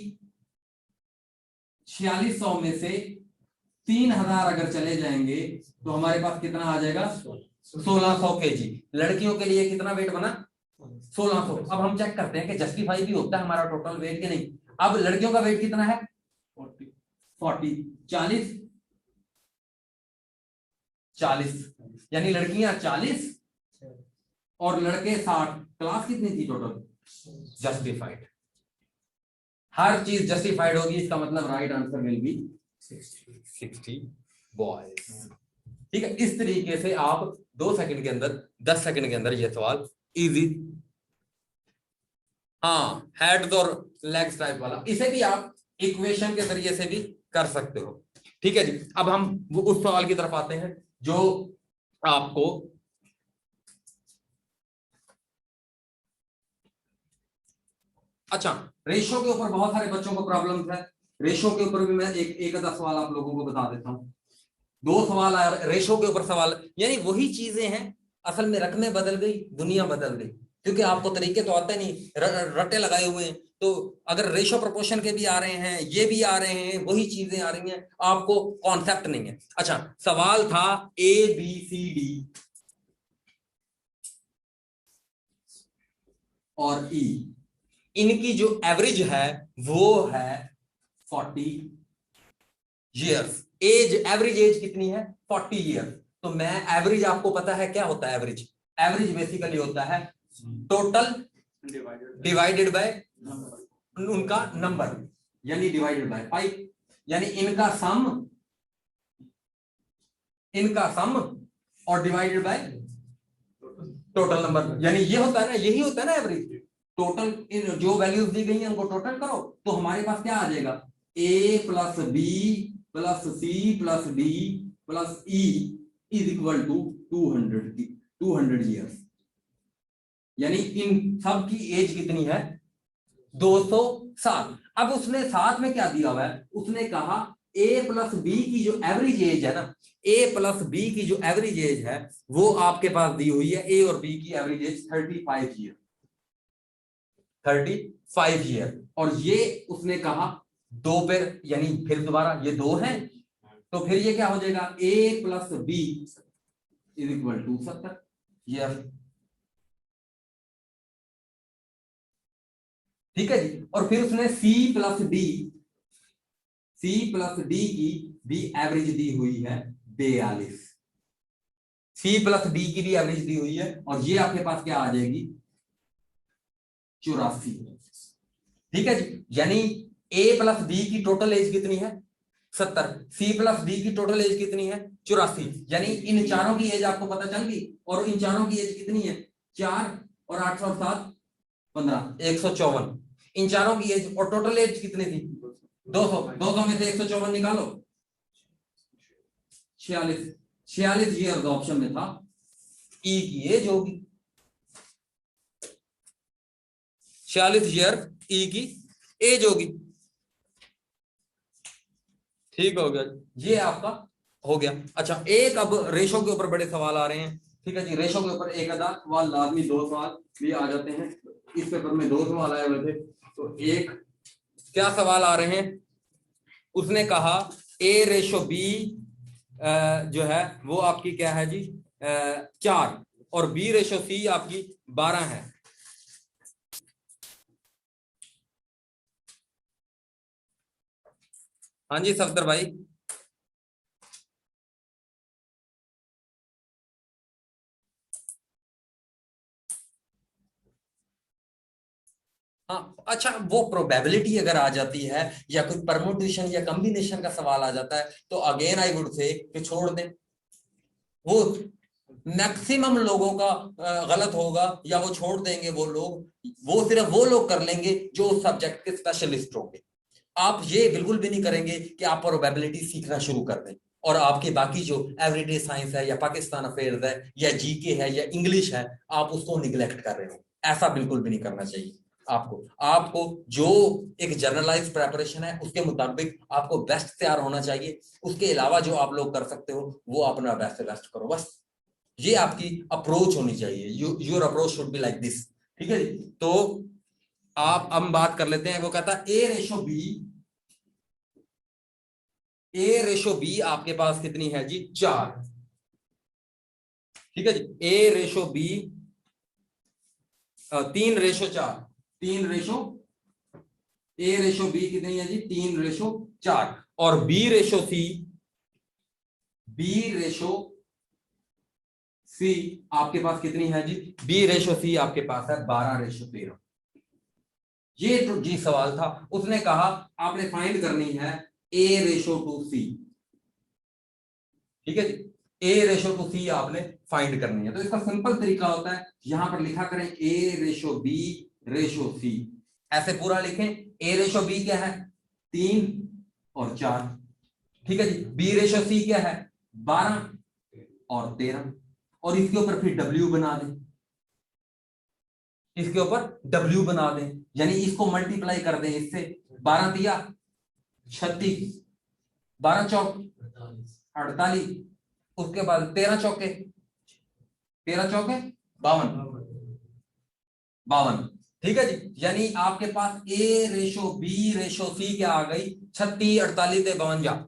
4600 में से 3000 अगर चले जाएंगे तो हमारे पास कितना आ जाएगा 1600 केजी। लड़कियों के लिए कितना वेट बना 1600। अब हम चेक करते हैं कि जस्टिफाई भी होता है हमारा टोटल वेट कि नहीं। अब लड़कियों का वेट कितना है 40 40 यानी लड़कियां 40 और लड़के 60, क्लास कितनी थी टोटल जस्टिफाइड। हर चीज जस्टिफाइड होगी, इसका मतलब right answer will B 60 boys. ठीक है, इस तरीके से आप 2 सेकंड के अंदर 10 सेकंड के अंदर ये सवाल इजी, हाँ हेड्स और लेग्स टाइप वाला, इसे भी आप इक्वेशन के जरिए से भी कर सकते हो। ठीक है जी, अब हम वो उस सवाल की तरफ आते हैं जो आपको अच्छा, रेशो के ऊपर बहुत सारे बच्चों को प्रॉब्लम है, रेशो के ऊपर भी मैं एक आधा सवाल आप लोगों को बता देता हूं। 2 सवाल आया रेशो के ऊपर सवाल, यानी वही चीजें हैं, असल में रकमें बदल गई, दुनिया बदल गई, क्योंकि आपको तरीके तो आते नहीं, रट्टे लगाए हुए हैं। तो अगर रेशो प्रोपोर्शन के भी आ रहे हैं, ये भी आ रहे हैं, वही चीजें आ रही हैं, आपको कॉन्सेप्ट नहीं है। अच्छा, सवाल था ABCD और E, इनकी जो एवरेज है वो है 40 years। एज, एवरेज एज कितनी है? 40 ईयर। तो मैं एवरेज, आपको पता है क्या होता है एवरेज? एवरेज बेसिकली होता है टोटल डिवाइडेड बाय उनका नंबर, यानी डिवाइडेड बाय 5, यानी इनका सम और डिवाइडेड बाय टोटल नंबर, यानी ये होता है ना, यही होता है ना एवरेज। टोटल इन जो वैल्यूज दी गई हैं उनको टोटल करो तो हमारे पास क्या आ जाएगा? A plus B plus C plus D plus E is equal to 200 years. यानी इन सब की एज कितनी है? 207। अब उसने साथ में क्या दिया हुआ है? उसने कहा ए प्लस बी की जो एवरेज एज है ना, ए प्लस बी की जो एवरेज एज है वो आपके पास दी हुई है, ए और बी की एवरेज एज 35 ईयर, 35 ईयर। और ये उसने कहा दो पे, यानी फिर दोबारा ये दो हैं तो फिर ये क्या हो जाएगा? A plus B is equal to 70 year. ठीक है जी। और फिर उसने सी प्लस डी की भी एवरेज दी हुई है 42। सी प्लस डी की भी एवरेज दी हुई है और ये आपके पास क्या आ जाएगी? 84। ठीक है जी। यानी ए प्लस डी की टोटल एज कितनी है? 70। सी प्लस डी की टोटल एज कितनी है? 84। यानी इन चारों की एज आपको पता चल गई। और इन चारों की एज कितनी है? 4 और 8 और 7 15, 154। इन चारों की एज और टोटल एज कितनी थी? 200। 200 में से 154 निकालो, 46 ईयर ऑप्शन में था। ई की एज होगी 46 ईयर, ई की एज होगी। ठीक हो गया, ये आपका हो गया। अच्छा, एक अब रेशो के ऊपर बड़े सवाल आ रहे हैं। ठीक है जी, रेशो के ऊपर एक आधा सवाल लाजमी, 2 सवाल भी आ जाते हैं। इस पेपर में 2 सवाल आए हुए थे, तो एक क्या सवाल आ रहे हैं? उसने कहा ए रेशो बी जो है वो आपकी क्या है जी? 4 और बी रेशो सी आपकी 12 है। हाँ जी सफदर भाई। हाँ अच्छा, वो प्रोबेबिलिटी अगर आ जाती है या कोई परमुटेशन या कॉम्बिनेशन का सवाल आ जाता है तो अगेन आई वुड से कि छोड़ दें। वो मैक्सिमम लोगों का गलत होगा या वो छोड़ देंगे वो लोग, वो सिर्फ वो लोग कर लेंगे जो उस सब्जेक्ट के स्पेशलिस्ट होंगे। आप ये बिल्कुल भी नहीं करेंगे कि आप प्रोबेबिलिटी सीखना शुरू कर दें और आपके बाकी जो एवरीडे साइंस है या पाकिस्तान अफेयर्स है या जीके है या इंग्लिश है आप उसको निगलेक्ट कर रहे हो। ऐसा बिल्कुल भी नहीं करना चाहिए। आपको जो एक जनरलाइज प्रेपरेशन है उसके मुताबिक आपको बेस्ट तैयार होना चाहिए। उसके अलावा जो आप लोग कर सकते हो वो अपना बेस्ट से बेस्ट करो, बस ये आपकी अप्रोच होनी चाहिए। Your approach should be like this. ठीक है जी। तो आप हम बात कर लेते हैं। वो कहता है ए रेशो बी आपके पास कितनी है जी? 4। ठीक है जी। ए रेशो बी 3:4, 3 ए रेशो बी कितनी है जी? 3:4। और बी रेशो सी आपके पास कितनी है जी? बी रेशो सी आपके पास है 12:13। ये तो जी सवाल था। उसने कहा आपने फाइंड करनी है ए रेशो टू सी। ठीक है जी, ए रेशो टू सी आपने फाइंड करनी है। तो इसका सिंपल तरीका होता है, यहां पर लिखा करें ए रेशो बी रेशो सी, ऐसे पूरा लिखें। ए रेशो बी क्या है? 3 और 4। ठीक है जी। बी रेशो सी क्या है? 12 और 13। और इसके ऊपर फिर डब्ल्यू बना दें, इसके ऊपर डब्ल्यू बना दें, यानी इसको मल्टीप्लाई कर दें इससे। 12 दिया 36, 12 चौक 48, उसके बाद 13 चौके 52। ठीक है जी। यानी आपके पास ए रेशो बी रेशो सी क्या आ गई? 36, 48, 52।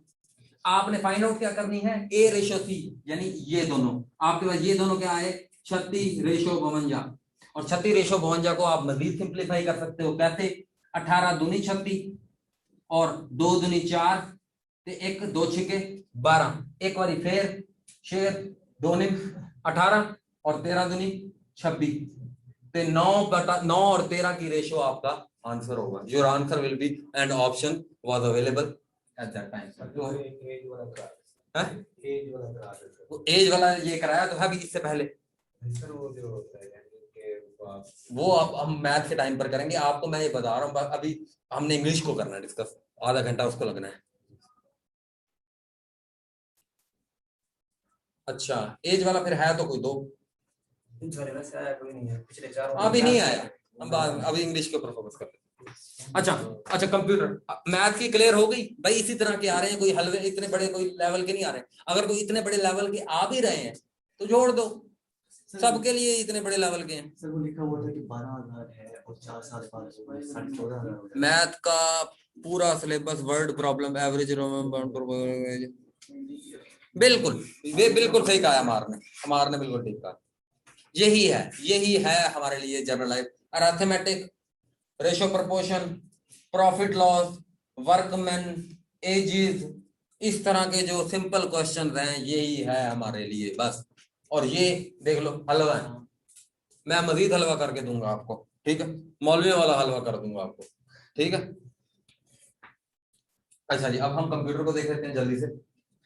आपने फाइंड आउट क्या करनी है? ए रेशो सी, यानी ये दोनों आपके पास, ये दोनों क्या आए? 36:52। और 36:52 को आप मजीद सिंप्लीफाई कर सकते हो। कैसे? 18 दूनी 36, और 2 दूनी 4 ते 1 2 छिके 12, एक बारी फिर शेर 2 निम 18 और 13 दूनी 26 ते 9/9 और 13 की रेशो आपका आंसर होगा। Your answer will be and option was available at that time. Age वाला ये कराया तो है भी इससे पहले, वो अब हम मैथ के टाइम पर करेंगे। आपको मैं ये बता रहा हूँ, अभी हमने इंग्लिश को करना है डिस्कस, आधा घंटा उसको लगना है। अच्छा, एज वाला फिर है तो कोई दो, कोई नहीं है, पिछले 4 अभी नहीं आया, हम अभी इंग्लिश के ऊपर फोकस करते हैं। अच्छा कंप्यूटर मैथ की क्लियर हो गई भाई। इसी तरह के आ रहे हैं, कोई हलवे इतने बड़े कोई लेवल के नहीं आ रहे। अगर कोई इतने बड़े लेवल के आ भी रहे हैं तो जोड़ दो, सबके लिए इतने बड़े लेवल के हैं। सर वो लिखा हुआ था कि 12,000 है और 4 साल बाद 14,000 मैथ का पूरा सिलेबस, वर्ड प्रॉब्लम, एवरेज, बिल्कुल बिल्कुल सही कहा हमारे ने बिल्कुल ठीक कहा। यही है हमारे लिए general life. Arithmetic, ratio proportion, profit loss, workman, ages, इस तरह के जो सिंपल क्वेश्चन हैं यही है हमारे लिए बस। और ये देख लो हलवा है, मैं मजीद हलवा करके दूंगा आपको, ठीक है, मौलवी वाला हलवा कर दूंगा आपको, ठीक है। अच्छा जी, अब हम कंप्यूटर को देख लेते हैं जल्दी से।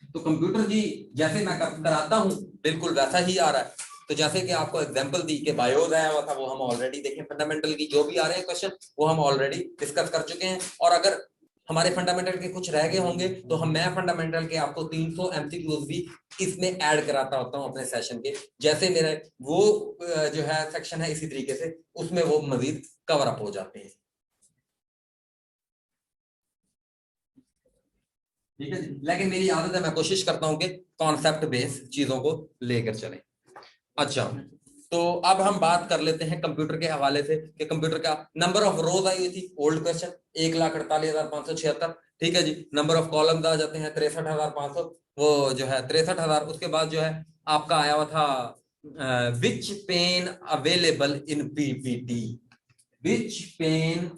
तो कंप्यूटर जी जैसे मैं कराता हूँ बिल्कुल वैसा ही आ रहा है। तो जैसे कि आपको एग्जांपल दी कि बायोस आया हुआ था, वो हम ऑलरेडी देखें। फंडामेंटल की जो भी आ रहे हैं क्वेश्चन वो हम ऑलरेडी डिस्कस कर चुके हैं। और अगर हमारे फंडामेंटल के कुछ रह गए होंगे तो मैं फंडामेंटल के आपको 300 एमसीक्यूज भी इसमें ऐड कराता होता हूँ अपने सेशन के। जैसे मेरे वो जो है सेक्शन है इसी तरीके से उसमें वो मजीद कवर अप हो जाते हैं, ठीक है जी। लेकिन मेरी आदत है, मैं कोशिश करता हूं कि कॉन्सेप्ट बेस चीजों को लेकर चलें। अच्छा, तो अब हम बात कर लेते हैं कंप्यूटर के हवाले से कि कंप्यूटर का नंबर ऑफ रोज आई हुई थी, ओल्ड क्वेश्चन 1,48,576, ठीक है जी। नंबर ऑफ कॉलम्स आ जाते हैं 63,500, वो जो है 63,000। उसके बाद जो है आपका आया हुआ था which pen available in PPT, which pen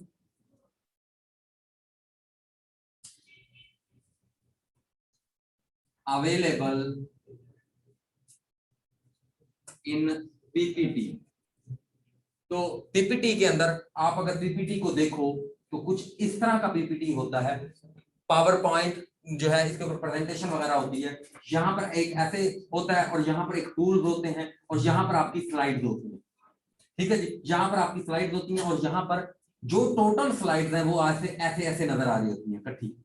available in PPT. तो पीपीटी के अंदर आप अगर पीपीटी को देखो तो कुछ इस तरह का पीपीटी होता है। पावर पॉइंट जो है इसके ऊपर प्रेजेंटेशन वगैरह होती है, यहाँ पर एक ऐसे होता है और यहाँ पर एक टूल्स होते हैं और यहाँ पर आपकी स्लाइड्स होती है, ठीक है जी। यहाँ पर आपकी स्लाइड्स होती हैं और यहाँ पर जो टोटल स्लाइड्स हैं वो ऐसे ऐसे ऐसे नजर आ रही होती हैं इकट्ठी,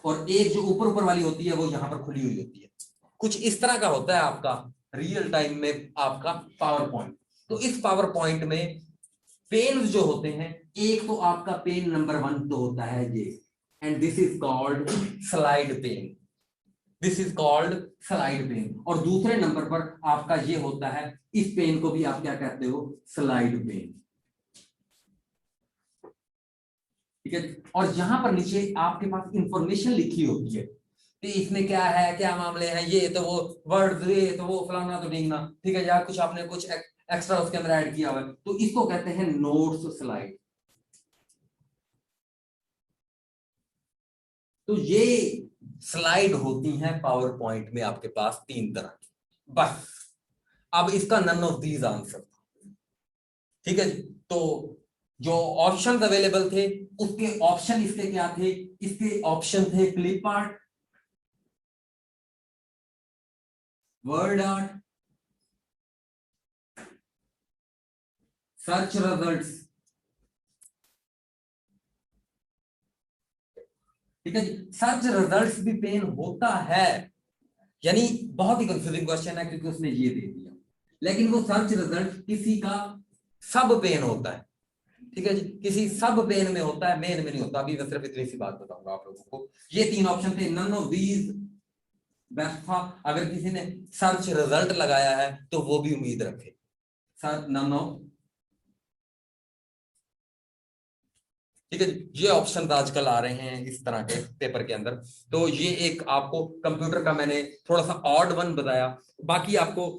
और एक जो ऊपर ऊपर वाली होती है वो यहाँ पर खुली हुई होती है। कुछ इस तरह का होता है आपका रियल टाइम में आपका पावर पॉइंट। तो इस पावर पॉइंट में पेन जो होते हैं, एक तो आपका पेन नंबर 1 तो होता है ये, and this is called slide pane, this is called slide pane. और दूसरे नंबर पर आपका ये होता है, इस पेन को भी आप क्या कहते हो, स्लाइड पेन, ठीक है। और यहां पर नीचे आपके पास इंफॉर्मेशन लिखी होती है कि इसमें क्या है, क्या मामले हैं, ये तो वो वर्ड, ये तो वो फलाना तो ढींगना, ठीक है। या कुछ आपने कुछ एक्स्ट्रा उसके अंदर ऐड किया हुआ है, तो इसको कहते हैं नोट्स स्लाइड। तो ये स्लाइड होती हैं पावर पॉइंट में आपके पास 3 तरह की, बस। अब इसका नन ऑफ दीज आंसर, ठीक है जी। तो जो ऑप्शन अवेलेबल थे उसके ऑप्शन इसके क्या थे, इसके ऑप्शन थे clip art, word art, search results, ठीक है जी। सर्च रिजल्ट्स भी पेन होता है, यानी बहुत ही कंफ्यूजिंग क्वेश्चन है क्योंकि उसने ये दे दिया, लेकिन वो सर्च रिजल्ट किसी का सब पेन होता है, ठीक है जी। किसी सब पेन में होता है, मेन में नहीं होता। अभी मैं सिर्फ इतनी सी बात बताऊंगा आप लोगों को। ये 3 ऑप्शन थे, नन ऑफ दीज बेस्ट था। अगर किसी ने सर्च रिजल्ट लगाया है तो वो भी उम्मीद रखे, सर नन ऑफ, ठीक है जी। ये ऑप्शन आजकल आ रहे हैं इस तरह के पेपर के अंदर। तो ये एक आपको कंप्यूटर का मैंने थोड़ा सा ऑड वन बताया। बाकी आपको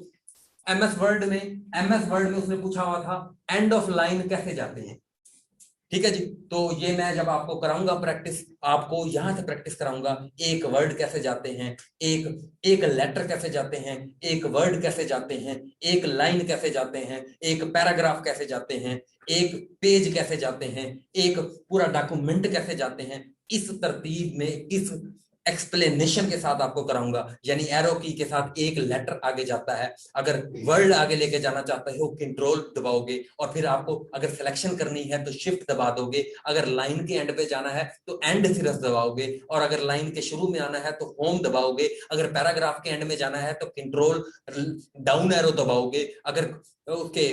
एमएस वर्ड में उसने पूछा हुआ था एंड ऑफ लाइन कैसे जाते हैं, ठीक है जी। तो ये मैं जब आपको कराऊंगा प्रैक्टिस, आपको यहां से प्रैक्टिस कराऊंगा, एक वर्ड कैसे जाते हैं, एक एक लेटर कैसे जाते हैं, एक वर्ड कैसे जाते हैं, एक लाइन कैसे जाते हैं, एक पैराग्राफ कैसे जाते हैं, एक पेज कैसे जाते हैं, एक पूरा डॉक्यूमेंट कैसे जाते हैं, इस तरतीब में, इस एक्सप्लेनेशन के साथ आपको कराऊंगा। यानी एरो की के साथ एक लेटर आगे जाता है, अगर वर्ड आगे लेके जाना चाहते हो कंट्रोल दबाओगे, और फिर आपको अगर सिलेक्शन करनी है तो शिफ्ट दबा दोगे, अगर लाइन के एंड पे जाना है तो एंड सिर्फ दबाओगे, और अगर लाइन के शुरू में आना है तो होम दबाओगे, अगर पैराग्राफ के एंड में जाना है तो कंट्रोल डाउन एरो दबाओगे, अगर उसके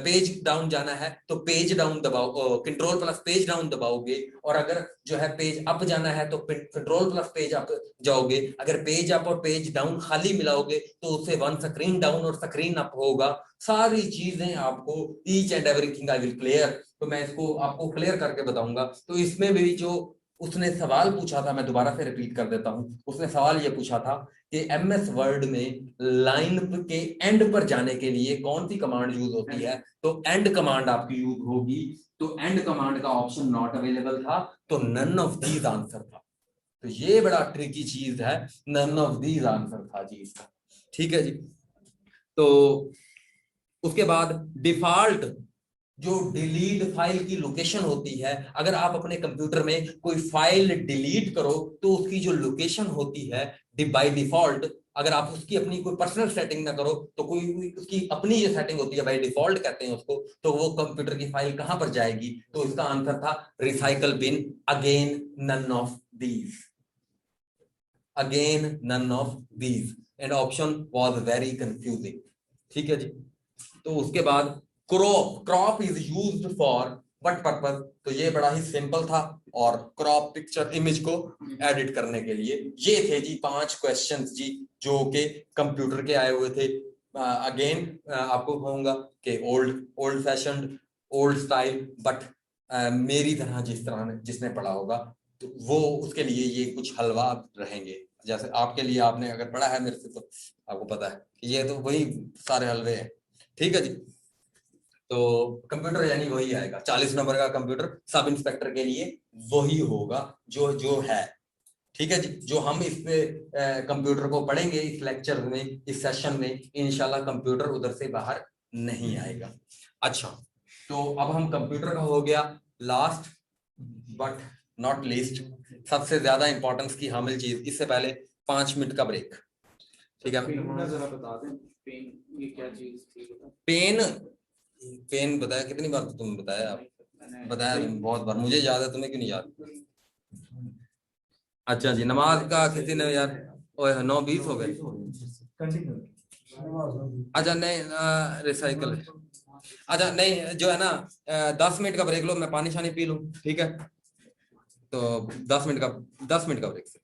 पेज डाउन जाना है तो पेज डाउन दबाओ, कंट्रोल प्लस पेज डाउन दबाओगे, और अगर जो है पेज अप जाना है तो कंट्रोल प्लस पेज अप जाओगे, अगर पेज अप और पेज डाउन खाली मिलाओगे तो उससे वन स्क्रीन डाउन और स्क्रीन अप होगा। सारी चीजें आपको each and everything I will clear, तो मैं इसको आपको क्लियर करके बताऊंगा। तो इसमें भी जो उसने सवाल पूछा था, मैं दोबारा से रिपीट कर देता हूं, उसने सवाल ये पूछा था कि एमएस वर्ड में लाइन के एंड पर जाने के लिए कौन सी कमांड यूज होती है, तो एंड कमांड आपकी यूज होगी। तो एंड कमांड का ऑप्शन नॉट अवेलेबल था, तो नन ऑफ दीज आंसर था। तो ये बड़ा ट्रिकी चीज है, नन ऑफ दीज आंसर था जी इसका। ठीक है जी। तो उसके बाद डिफॉल्ट जो डिलीट फाइल की लोकेशन होती है, अगर आप अपने कंप्यूटर में कोई फाइल डिलीट करो तो उसकी जो लोकेशन होती है बाय डिफॉल्ट, अगर आप उसकी अपनी कोई पर्सनल सेटिंग ना करो तो कोई उसकी अपनी जो सेटिंग होती है बाय डिफॉल्ट कहते हैं उसको, तो वो कंप्यूटर की फाइल कहां पर जाएगी, तो इसका आंसर था recycle bin. Again none of these, again none of these, and option was very confusing. ठीक है जी। तो उसके बाद crop, crop is used for what purpose, तो ये बड़ा ही सिंपल था, और क्रॉप पिक्चर इमेज को एडिट करने के लिए। ये थे जी 5 क्वेश्चंस जी, जो के कंप्यूटर के आए हुए थे। अगेन आपको कहूंगा कि old old fashioned, old style, but मेरी तरह जिस तरह जिसने पढ़ा होगा तो वो उसके लिए ये कुछ हलवा रहेंगे। जैसे आपके लिए, आपने अगर पढ़ा है मेरे से तो आपको पता है कि ये तो वही सारे हलवे हैं। ठीक है जी। तो कंप्यूटर यानी वही आएगा, 40 नंबर का कंप्यूटर सब इंस्पेक्टर के लिए वही होगा जो जो है। ठीक है जी। जो हम इस पे कंप्यूटर को पढ़ेंगे इस लेक्चर में, इस सेशन में, इंशाल्लाह कंप्यूटर उधर से बाहर नहीं आएगा। अच्छा, तो अब हम कंप्यूटर का हो गया लास्ट बट नॉट लीस्ट, सबसे ज्यादा इंपॉर्टेंस की हामिल चीज। इससे पहले 5 मिनट का ब्रेक। ठीक है। जरा बता दें पेन ये क्या चीज थी? पेन, पेन बताया कितनी बार, तो तुमने बताया, बताया तुम बहुत बार, मुझे याद है, तुम्हें क्यों नहीं याद? अच्छा जी, नमाज का किसी ने यार, ओए 9:20 हो गए। अच्छा नहीं, रिसाइकल, अच्छा नहीं, जो है ना 10 मिनट का ब्रेक लो, मैं पानी शानी पी लूं, ठीक है? तो 10 मिनट का, 10 मिनट का ब्रेक।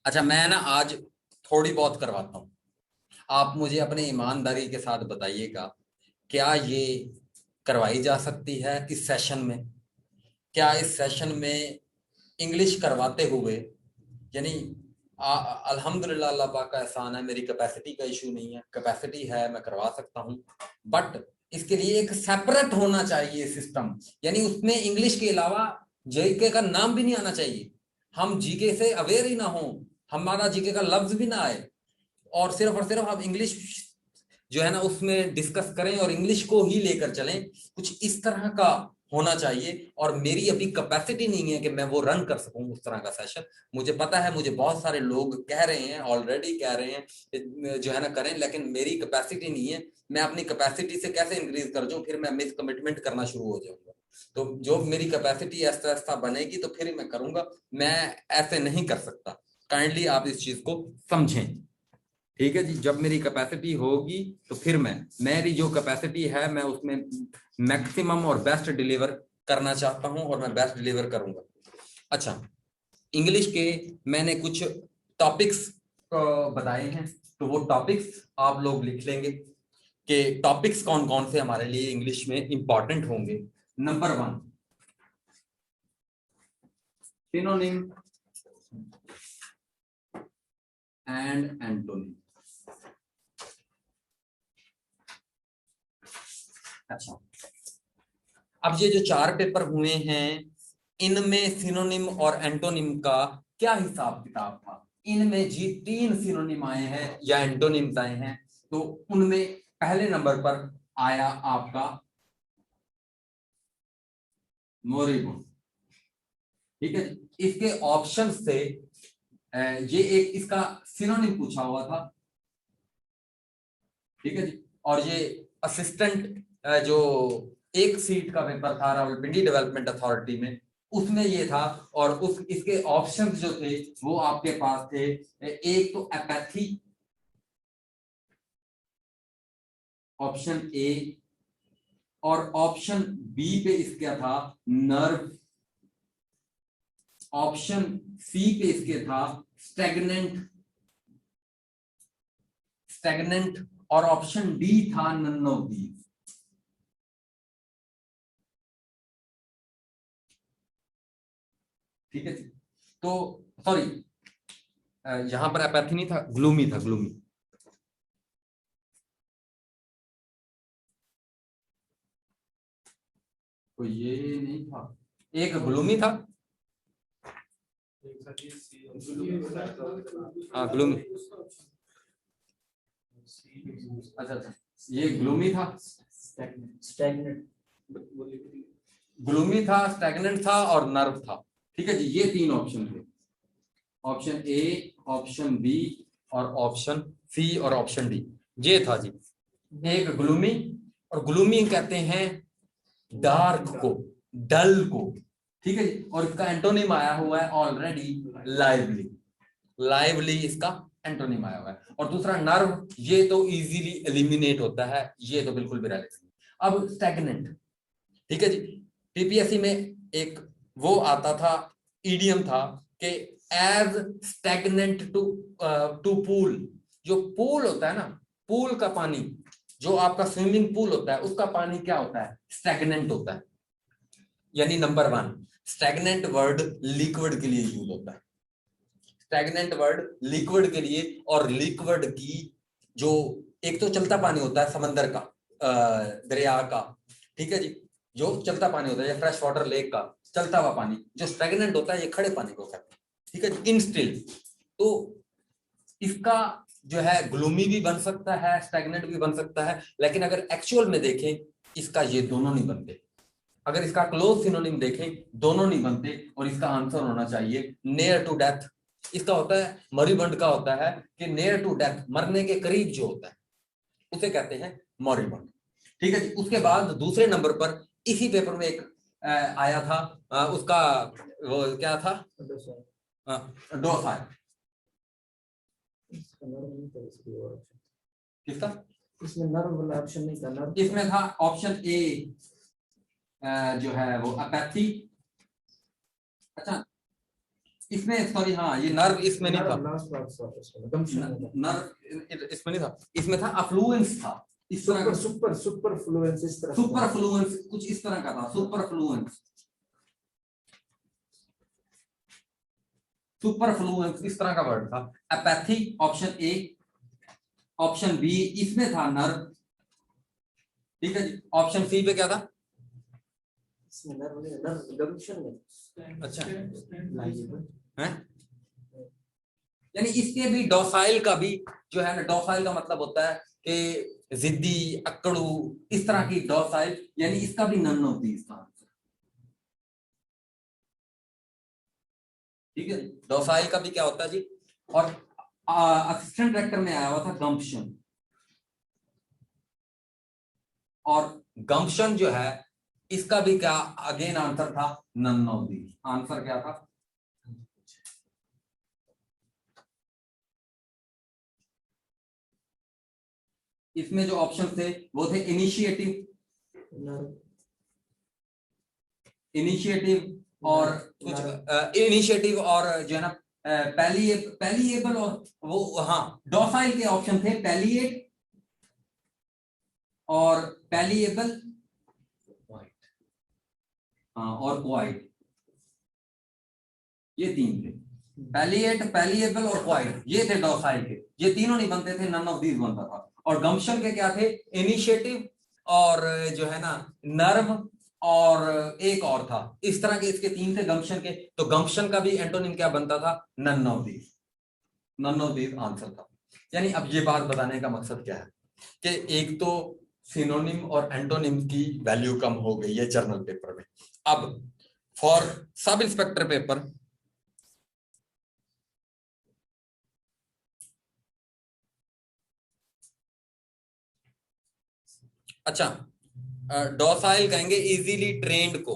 अच्छा, मैं ना आज थोड़ी बहुत करवाता हूँ, आप मुझे अपने ईमानदारी के साथ बताइएगा, क्या ये करवाई जा सकती है इस सेशन में? क्या इस सेशन में इंग्लिश करवाते हुए, यानी अल्हम्दुलिल्लाह अल्लाह पाक का एहसान है, मेरी कैपेसिटी का इशू नहीं है, कैपेसिटी है, मैं करवा सकता हूँ, बट इसके लिए एक सेपरेट होना चाहिए सिस्टम, यानी उसमें इंग्लिश के अलावा जीके का नाम भी नहीं आना चाहिए, हम जीके से अवेयर ही ना हो, हमारा जीके का लफ्ज भी ना आए, और सिर्फ आप इंग्लिश जो है ना उसमें डिस्कस करें और इंग्लिश को ही लेकर चलें, कुछ इस तरह का होना चाहिए। और मेरी अभी कैपेसिटी नहीं है कि मैं वो रन कर सकूं उस तरह का सेशन। मुझे पता है, मुझे बहुत सारे लोग कह रहे हैं, ऑलरेडी कह रहे हैं जो है ना करें, लेकिन मेरी कैपेसिटी नहीं है। मैं अपनी कैपेसिटी से कैसे इंक्रीज कर जाऊं, फिर मैं मिस कमिटमेंट करना शुरू हो जाऊंगा। तो जो मेरी कैपेसिटी ऐसा ऐसा बनेगी तो फिर मैं करूंगा, मैं ऐसे नहीं कर सकता। काइंडली आप इस चीज को समझें, ठीक है जी। जब मेरी कैपेसिटी होगी तो फिर मेरी जो कैपेसिटी है मैं उसमें मैक्सिमम और बेस्ट डिलीवर करना चाहता हूं और मैं बेस्ट डिलीवर करूंगा। अच्छा, इंग्लिश के मैंने कुछ टॉपिक्स बताए हैं, तो वो टॉपिक्स आप लोग लिख लेंगे कि टॉपिक्स कौन कौन से हमारे लिए इंग्लिश में इंपॉर्टेंट होंगे। Number 1, synonym and antonym. अच्छा, अब ये जो 4 पेपर हुए हैं, इनमें सिनोनिम और एंटोनिम का क्या हिसाब किताब था? इनमें जी 3 सिनोनिम आए हैं या एंटोनिम्स आए हैं, तो उनमें पहले नंबर पर आया आपका मोरिबुंड, ठीक है। इसके ऑप्शन से ये एक इसका सिनोनिम पूछा हुआ था, ठीक है जी। और ये असिस्टेंट जो एक सीट का पेपर था रावलपिंडी डेवलपमेंट अथॉरिटी में, उसमें ये था। और उस इसके ऑप्शंस जो थे वो आपके पास थे, एक तो एपैथी, ऑप्शन ए, और ऑप्शन बी पे इसका था नर्व, ऑप्शन सी पे इसके था स्टैग्नेंट, और ऑप्शन डी था नन ऑफ दीज। ठीक है जी। तो सॉरी, यहां पर एपैथी नहीं था, ग्लूमी था, ग्लूमी। तो ये नहीं था, एक ग्लूमी था, हाँ ग्लूमी, अच्छा अच्छा, ये ग्लूमी था, स्टैग्नेंट, ग्लूमी था, स्टैग्नेंट था और नर्व था। ठीक है जी, ये 3 ऑप्शन थे, ऑप्शन ए, ऑप्शन बी और ऑप्शन सी और ऑप्शन डी, ये था जी। एक ग्लूमी, और ग्लूमी कहते हैं डार्क को, डल को, ठीक है जी। और इसका एंटोनिम आया हुआ है ऑलरेडी, लाइवली, लाइवली इसका एंटोनिम आया हुआ है। और दूसरा नर्व, ये तो इजीली एलिमिनेट होता है, ये तो बिल्कुल भी रेलेवेंट नहीं। अब स्टैग्नेंट, ठीक है जी। पीपीएससी में एक वो आता था, ईडीएम था कि एज स्टैग्नेंट टू पूल, जो पूल होता है ना, पूल का पानी, जो आपका स्विमिंग पूल होता है, उसका पानी क्या होता है? स्टैग्नेंट होता है। यानी नंबर 1, स्टैग्नेंट वर्ड लिक्विड के लिए यूज होता है, स्टैग्नेंट वर्ड लिक्विड के लिए। और लिक्विड की जो एक तो चलता पानी होता है समंदर का, दरिया का, ठीक है जी, जो चलता पानी होता है या फ्रेश वाटर लेक का चलता हुआ पानी, जो स्टैग्नेंट होता है ये खड़े पानी को कहते हैं, ठीक है जी, इन स्टिल। तो इसका जो है ग्लूमी भी बन सकता है, स्टैग्नेंट भी बन सकता है, लेकिन अगर एक्चुअल में देखें इसका ये दोनों नहीं बनते। अगर इसका क्लोज सिनोनिम देखें, दोनों नहीं बनते, और इसका आंसर होना चाहिए नियर टू डेथ। इसका होता है, मॉरिबंड का होता है कि नियर टू डेथ, मरने के करीब जो होता है उसे कहते हैं मॉरिबंड, ठीक है जी। उसके बाद दूसरे नंबर पर इसी पेपर में एक आया था, उसका वो क्या था, डोसाइल, किसका? इसमें नर्व वाला ऑप्शन नहीं था, नर्व इसमें था ऑप्शन ए, जो है वो अपैथी। अच्छा, इसमें सॉरी, हाँ ये नर्व इसमें नहीं था, लास्ट बात सॉरी इसमें गम्पशन नर्व इसमें नहीं था, इसमें था अफ्लुएंस था, इस तरह का सुपर फ्लुएंस इस तरह सुपर फ्लुएंस कुछ इस तरह का था, सुपर फ्लुएंस, सुपर फ्लुएंस इस तरह का वर्ड था। Apathy option A, option B इसमें था नर्व, ठीक है जी। ऑप्शन सी पे क्या था? इसमें नर्व गम्पशन में अच्छा लाइएबल है, यानी इसके भी डोसाइल का भी जो है ना, डोसाइल का मतलब होता है कि जिद्दी, अकड़ू, इस तरह की डोसाइल, यानी इसका भी नन ऑफ दीज था, ठीक है। डोसाइल का भी क्या होता है जी, और असिस्टेंट डायरेक्टर में आया हुआ था गम्पशन, और गम्पशन जो है इसका भी क्या अगेन आंसर था, नन ऑफ दीज। आंसर क्या था? इसमें जो ऑप्शन थे वो थे इनिशिएटिव, इनिशिएटिव और कुछ इनिशिएटिव और जो है ना पैलिएबल, और वो हाँ डोसाइल के ऑप्शन थे पैलिएट और पैलिएबल, हाँ और क्वाइट, ये तीन थे, पैलिएट, पैलिएबल और क्वाइट, ये थे डोसाइल के, ये तीनों नहीं बनते थे, नन ऑफ दीज बनता था। और गम्पशन के क्या थे? इनिशिएटिव और जो है ना नर्व, और एक और था, इस तरह के इसके तीन थे गम्पशन के। तो गम्पशन का भी एंटोनिम क्या बनता था? None of these, none of these answer था। यानी अब ये बात बताने का मकसद क्या है कि एक तो सिनोनिम और एंटोनिम की वैल्यू कम हो गई है जर्नल पेपर में। अब फॉर सब इंस्पेक्टर पेपर अच्छा, डोसाइल कहेंगे इजीली ट्रेंड को,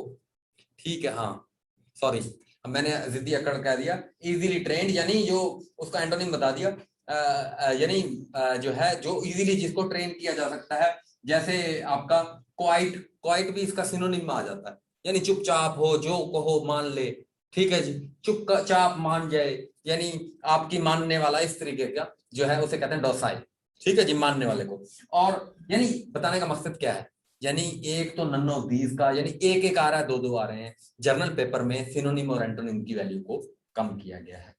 ठीक है, हाँ सॉरी मैंने जिद्दी अकड़ कह दिया, इजीली ट्रेंड यानी जो उसका एंटोनिम बता दिया, यानी जो है जो इजीली जिसको ट्रेन किया जा सकता है, जैसे आपका क्वाइट, क्वाइट भी इसका सिनोनिम में आ जाता है, यानी चुपचाप हो, जो कहो मान ले, ठीक है जी, चुपचाप मान जाए, यानी आपकी मानने वाला, इस तरीके का जो है उसे कहते हैं डोसाइल, ठीक है जी, मानने वाले को। और यानी बताने का मकसद क्या है, यानी एक तो नन ऑफ दीज का, यानी एक एक आ रहा है, दो दो आ रहे हैं, जर्नल पेपर में सिनोनिम और एंटोनिम की वैल्यू को कम किया गया है।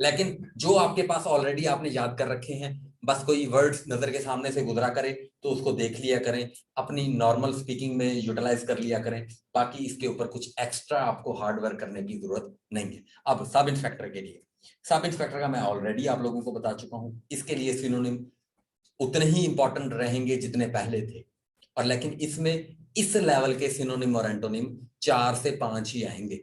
लेकिन जो आपके पास ऑलरेडी आपने याद कर रखे हैं, बस कोई वर्ड्स नजर के सामने से गुजरा करे तो उसको देख लिया करें, अपनी नॉर्मल स्पीकिंग में यूटिलाइज कर लिया करें, बाकी इसके ऊपर कुछ एक्स्ट्रा आपको हार्ड वर्क करने की जरूरत नहीं है। अब सब इंस्पेक्टर के लिए, सब इंस्पेक्टर का मैं ऑलरेडी आप लोगों को बता चुका हूं, इसके लिए सिनोनिम उतने ही इंपॉर्टेंट रहेंगे जितने पहले थे, और लेकिन इसमें इस लेवल के सिनोनिम और एंटोनिम 4 से 5 ही आएंगे,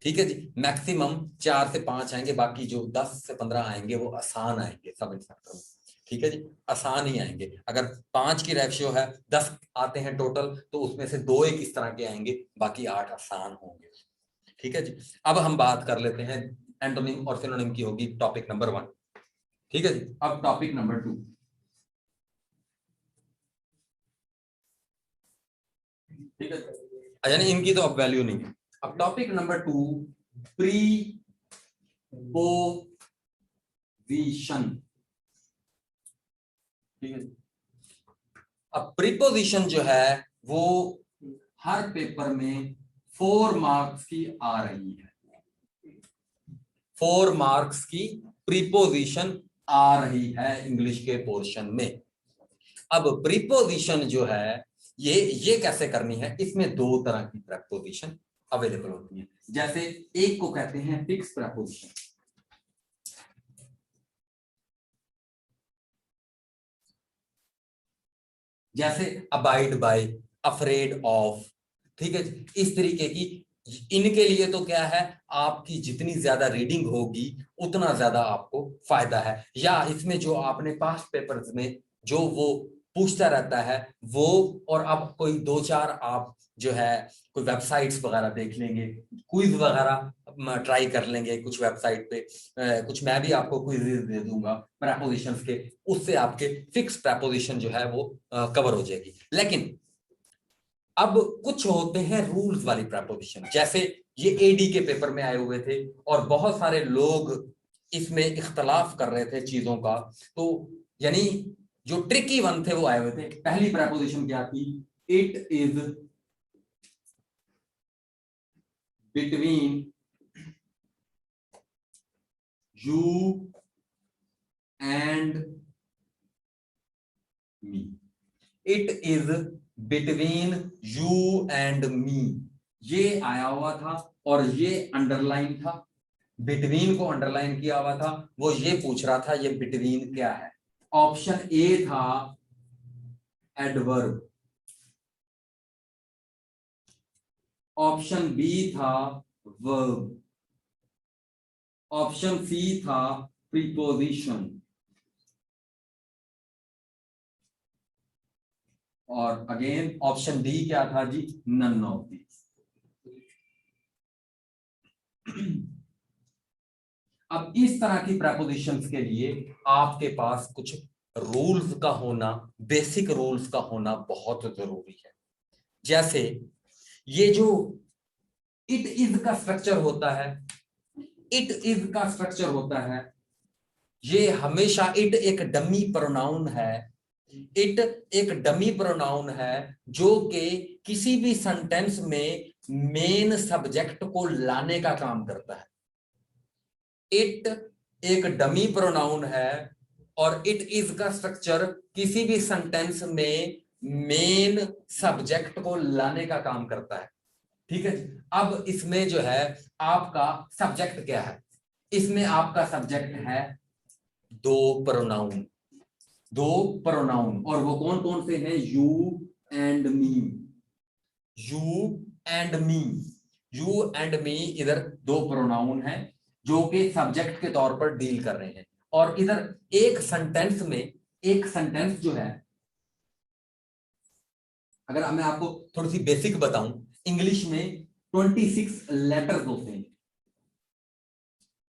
ठीक है जी, मैक्सिमम 4 से 5 आएंगे, बाकी जो 10 से 15 आएंगे वो आसान आएंगे सब इंस्पेक्टर में, ठीक है जी, आसान ही आएंगे। अगर 5 की रेशियो है, 10 आते हैं टोटल, तो उसमें से 2 एक इस तरह के आएंगे, बाकी 8 आसान होंगे, ठीक है जी। अब हम बात कर लेते हैं एंटोनिम और सिनोनिम की, होगी टॉपिक नंबर 1, ठीक है जी। अब टॉपिक नंबर 2, ठीक है, यानी इनकी तो अब वैल्यू नहीं है। अब टॉपिक नंबर 2, प्रीपोजिशन, ठीक है। अब प्रीपोजिशन जो है वो हर पेपर में 4 मार्क्स की आ रही है, 4 मार्क्स की प्रीपोजिशन आ रही है इंग्लिश के पोर्शन में। अब प्रीपोजिशन जो है ये कैसे करनी है, इसमें 2 तरह की प्रीपोजिशन अवेलेबल होती है। जैसे एक को कहते हैं फिक्स प्रीपोजिशन, जैसे अबाइड बाय, अफ्रेड ऑफ, ठीक है, इस तरीके की। इनके लिए तो क्या है, आपकी जितनी ज्यादा रीडिंग होगी उतना ज्यादा आपको फायदा है, या इसमें जो आपने पास्ट पेपर्स में जो वो पूछता रहता है वो, और अब कोई 2-4 आप जो है कोई वेबसाइट्स वगैरह देख लेंगे, क्विज वगैरह ट्राई कर लेंगे कुछ वेबसाइट पे, कुछ मैं भी आपको क्विज दे दूंगा प्रेपोजिशंस के, उससे आपके फिक्स प्रेपोजिशन जो है वो कवर हो जाएगी। लेकिन अब कुछ होते हैं रूल्स वाली प्रपोजिशन, जैसे ये एडी के पेपर में आए हुए थे और बहुत सारे लोग इसमें इख्तलाफ कर रहे थे चीजों का, तो यानी जो ट्रिकी वन थे वो आए हुए थे। पहली प्रपोजिशन क्या थी? It is between you and me. It is between you and me, ये आया हुआ था और ये अंडरलाइन था। बिटवीन को अंडरलाइन किया हुआ था। वो ये पूछ रहा था ये बिटवीन क्या है। ऑप्शन ए था एडवर्ब, ऑप्शन बी था वर्ब, ऑप्शन सी था प्रीपोजिशन, और अगेन ऑप्शन डी क्या था जी? None of these. अब इस तरह की प्रपोजिशंस के लिए आपके पास कुछ रूल्स का होना, बेसिक रूल्स का होना बहुत जरूरी है। जैसे ये जो इट इज का स्ट्रक्चर होता है, इट इज का स्ट्रक्चर होता है, ये हमेशा इट एक डमी प्रोनाउन है। इट एक डमी प्रोनाउन है जो कि किसी भी सेंटेंस में मेन सब्जेक्ट को लाने का काम करता है। इट एक डमी प्रोनाउन है और इट इज का स्ट्रक्चर किसी भी सेंटेंस में मेन सब्जेक्ट को लाने का काम करता है। ठीक है। अब इसमें जो है आपका सब्जेक्ट क्या है? इसमें आपका सब्जेक्ट है दो प्रोनाउन, दो प्रोनाउन, और वो कौन कौन से हैं? You and me, you and me. You and मी इधर दो प्रोनाउन हैं जो कि सब्जेक्ट के तौर पर डील कर रहे हैं। और इधर एक सेंटेंस में, एक सेंटेंस जो है, अगर मैं आपको थोड़ी सी बेसिक बताऊं, इंग्लिश में 26 लेटर्स होते हैं,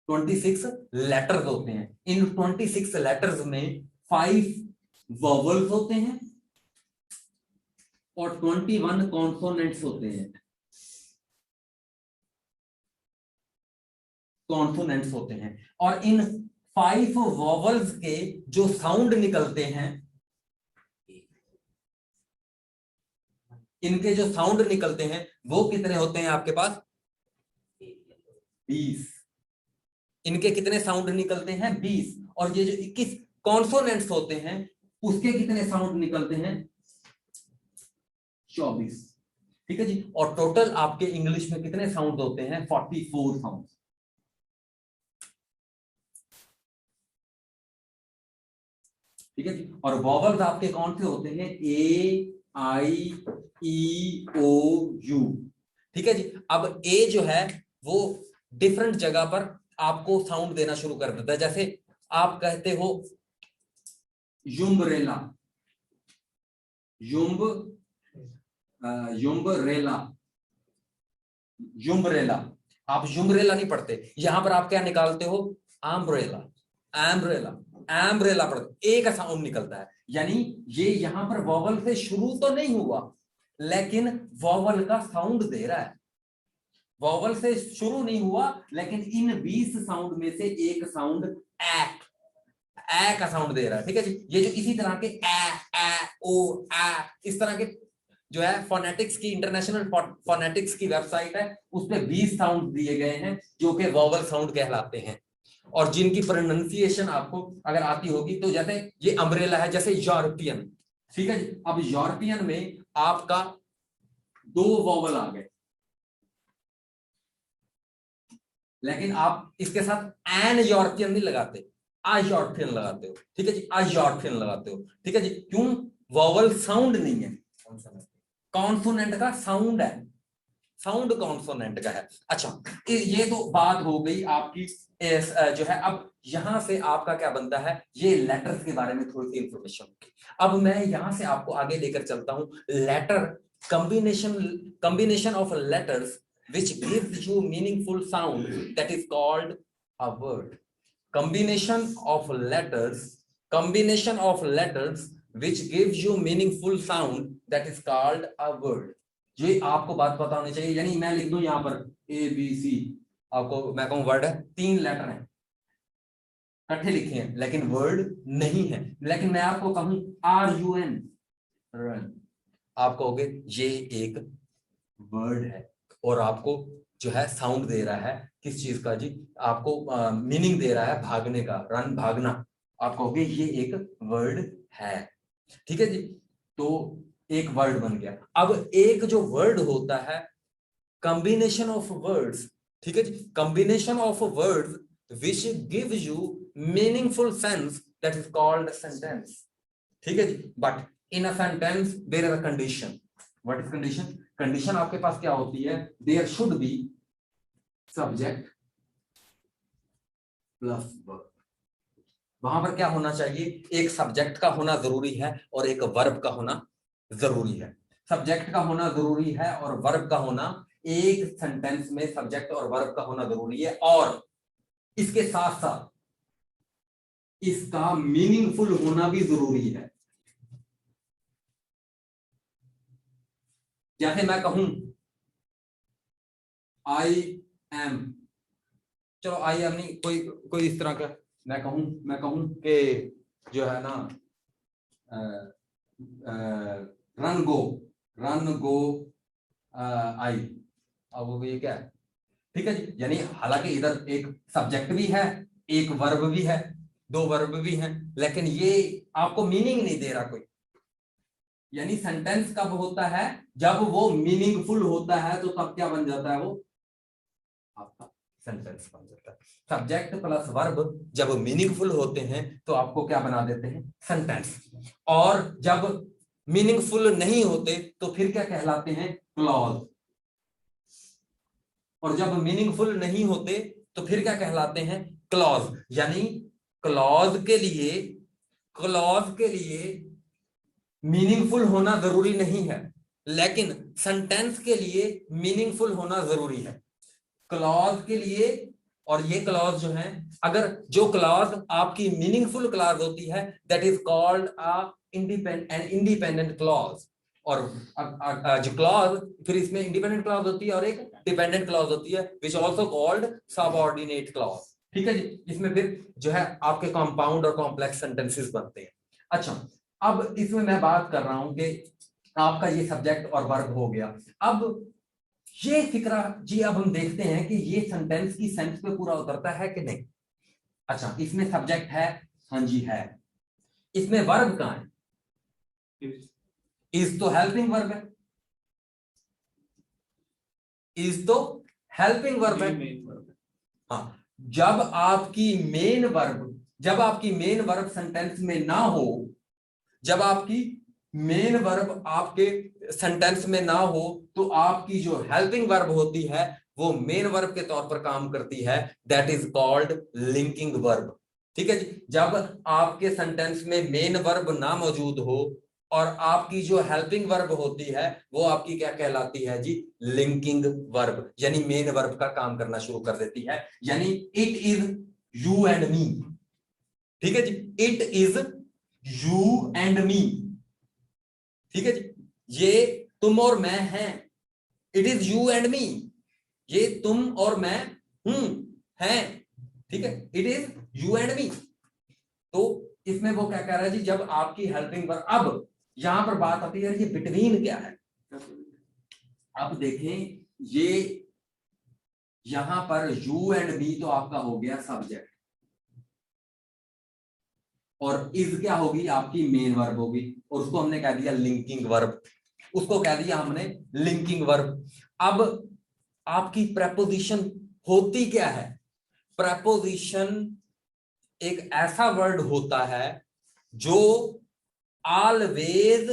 26 लेटर्स होते हैं। इन 26 लेटर्स में 5 वोवेल्स होते हैं और 21 कॉन्सोनेंट्स होते हैं, कॉन्सोनेंट्स होते हैं। और इन 5 वोवेल्स के जो साउंड निकलते हैं, इनके जो साउंड निकलते हैं वो कितने होते हैं आपके पास? 20। इनके कितने साउंड निकलते हैं? 20। और ये जो 21 कॉन्सोनेंट्स होते हैं उसके कितने साउंड निकलते हैं? 24। ठीक है जी। और टोटल आपके इंग्लिश में कितने साउंड होते हैं? 44 साउंड। ठीक है जी। और वॉवल्स आपके कौन से होते हैं? ए, आई, ई, ओ, यू। ठीक है जी। अब ए जो है वो डिफरेंट जगह पर आपको साउंड देना शुरू कर देता है। जैसे आप कहते हो युम्बरेला, युम्बरेला, युम्बरेला। आप युम्बरेला नहीं पढ़ते, यहां पर आप क्या निकालते हो? आम्ब्रेला, एम्ब्रेला, एम्ब्रेला पढ़ते, ए का साउंड निकलता है। यानी ये यहां पर वॉवल से शुरू तो नहीं हुआ लेकिन वॉवल का साउंड दे रहा है। वॉवल से शुरू नहीं हुआ लेकिन इन 20 साउंड में से एक साउंड ए का साउंड दे रहा है। ठीक है जी। ये जो इसी तरह के ओ, इस तरह के जो है फोनेटिक्स की, इंटरनेशनल फोनेटिक्स की वेबसाइट है, उस पे 20 साउंड दिए गए हैं जो कि वॉवल साउंड कहलाते हैं और जिनकी प्रोनाउंसिएशन आपको अगर आती होगी तो, जैसे ये अम्ब्रेला है, जैसे यूरोपियन। ठीक है जी। अब यूरोपियन में आपका 2 वॉवल आ गए लेकिन आप इसके साथ एन यूरोपियन नहीं लगाते, आ यूरोपियन लगाते हो। ठीक है जी। आ यूरोपियन लगाते हो। ठीक है जी। क्यों? वॉवल साउंड नहीं है, कॉन्सोनेंट का साउंड है, साउंड कॉन्सोनेंट का है। अच्छा, ये तो बात हो गई आपकी जो है। अब यहां से आपका क्या बनता है? ये लेटर्स के बारे में थोड़ी सी इंफॉर्मेशन होगी। अब मैं यहां से आपको आगे लेकर चलता हूं। Letter combination of letters which gives you meaningful sound, that is called a word. Combination of letters which gives you meaningful sound, that is called a word. ये आपको बात पता होनी चाहिए। यानी मैं लिख दूं यहाँ पर ABC, आपको मैं कहूँ वर्ड है, 3 लेटर है इकट्ठे लिखे हैं लेकिन वर्ड नहीं है, लेकिन मैं आपको कहूं RUN, रन, आप कहोगे ये एक वर्ड है और आपको जो है साउंड दे रहा है किस चीज का जी, आपको मीनिंग दे रहा है भागने का, रन भागना, आप कहोगे ये एक वर्ड है। ठीक है जी, तो एक वर्ड बन गया। अब एक जो वर्ड होता है कॉम्बिनेशन ऑफ वर्ड्स, ठीक है जी, combination of words which give you meaningful sense, that is called sentence. ठीक है जी, but in a sentence there is a condition. What is condition? Condition आपके पास क्या होती है, there should be subject plus verb. वहां पर क्या होना चाहिए, एक सब्जेक्ट का होना जरूरी है और एक वर्ब का होना जरूरी है। सब्जेक्ट का होना जरूरी है और वर्ब का होना, एक सेंटेंस में सब्जेक्ट और वर्ब का होना जरूरी है, और इसके साथ साथ इसका मीनिंगफुल होना भी जरूरी है। जैसे मैं कहूं आई एम, चलो आई एम नहीं, कोई कोई इस तरह का मैं कहूं कि जो है ना रन गो आई, अब वो ये क्या है, ठीक है जी। यानी हालांकि इधर एक सब्जेक्ट भी है, एक वर्ब भी है, 2 वर्ब भी हैं, लेकिन ये आपको मीनिंग नहीं दे रहा कोई। यानी सेंटेंस कब होता है, जब वो मीनिंगफुल होता है, तो तब क्या बन जाता है, वो आपका सेंटेंस बन जाता है। सब्जेक्ट प्लस वर्ब जब मीनिंगफुल होते हैं तो आपको क्या बना देते हैं, सेंटेंस। और जब मीनिंगफुल नहीं होते तो फिर क्या कहलाते हैं, क्लॉज। और जब मीनिंगफुल नहीं होते तो फिर क्या कहलाते हैं, क्लॉज। यानी क्लॉज के लिए मीनिंगफुल होना जरूरी नहीं है, लेकिन सेंटेंस के लिए मीनिंगफुल होना जरूरी है। क्लॉज के लिए, और ये क्लॉज जो है, अगर जो क्लॉज आपकी मीनिंगफुल क्लॉज होती है, that is called independent clause. और जो क्लॉज, फिर इसमें इंडिपेंडेंट क्लॉज होती है और एक डिपेंडेंट क्लॉज होती है, which also called subordinate clause. ठीक है जी, इसमें फिर जो है आपके कंपाउंड और कॉम्प्लेक्स सेंटेंसेस बनते हैं। अच्छा, अब इसमें मैं बात कर रहा हूं कि आपका ये सब्जेक्ट और वर्ब हो गया। अब ये फिक्रा जी, अब हम देखते हैं कि ये सेंटेंस की सेंस पे पूरा उतरता है कि नहीं। अच्छा, इसमें सब्जेक्ट है, हाँ जी है। इसमें वर्ब कहां है, इज तो हेल्पिंग वर्ब है, इज तो हेल्पिंग वर्ब है। हाँ, जब आपकी मेन वर्ब सेंटेंस में ना हो, जब आपकी मेन वर्ब आपके सेंटेंस में ना हो, तो आपकी जो हेल्पिंग वर्ब होती है वो मेन वर्ब के तौर पर काम करती है, that is called linking verb. ठीक है जी, जब आपके सेंटेंस में मेन वर्ब ना मौजूद हो और आपकी जो हेल्पिंग वर्ब होती है वो आपकी क्या कहलाती है जी, लिंकिंग वर्ब, यानी मेन वर्ब का काम करना शुरू कर देती है। यानी it is you and me, ठीक है जी, it is you and me, ठीक है जी, ये तुम और मैं हैं, it is you and me, ये तुम और मैं हूं, हैं, ठीक है, it is you and me. तो इसमें वो क्या कह रहा है जी, जब आपकी हेल्पिंग वर्ब, अब यहां पर बात आती है ये बिटवीन क्या है। अब देखें, ये यहां पर यू एंड मी तो आपका हो गया सब्जेक्ट, और इज क्या होगी, आपकी मेन वर्ब होगी, और उसको हमने कह दिया लिंकिंग वर्ब, उसको कह दिया हमने लिंकिंग वर्ब। अब आपकी प्रेपोजिशन होती क्या है, प्रेपोजिशन एक ऐसा वर्ड होता है जो ऑलवेज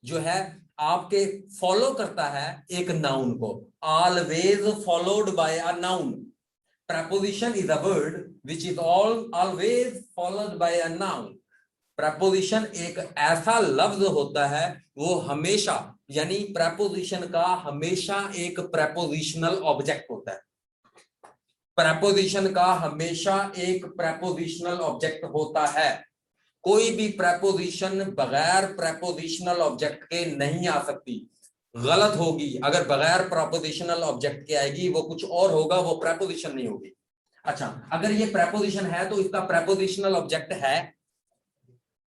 जो है आपके फॉलो करता है एक नाउन को, always followed by a noun. preposition is a word which is always followed by a noun। preposition एक ऐसा लफ्ज होता है, वो हमेशा, यानी preposition का हमेशा एक prepositional object होता है, preposition का हमेशा एक prepositional object होता है। कोई भी preposition बगैर prepositional object के नहीं आ सकती। गलत होगी। अगर बगैर प्रपोजिशनल ऑब्जेक्ट के आएगी वो कुछ और होगा, वो प्रपोजिशन नहीं होगी। अच्छा, अगर ये प्रपोजिशन है तो इसका प्रपोजिशनल ऑब्जेक्ट है।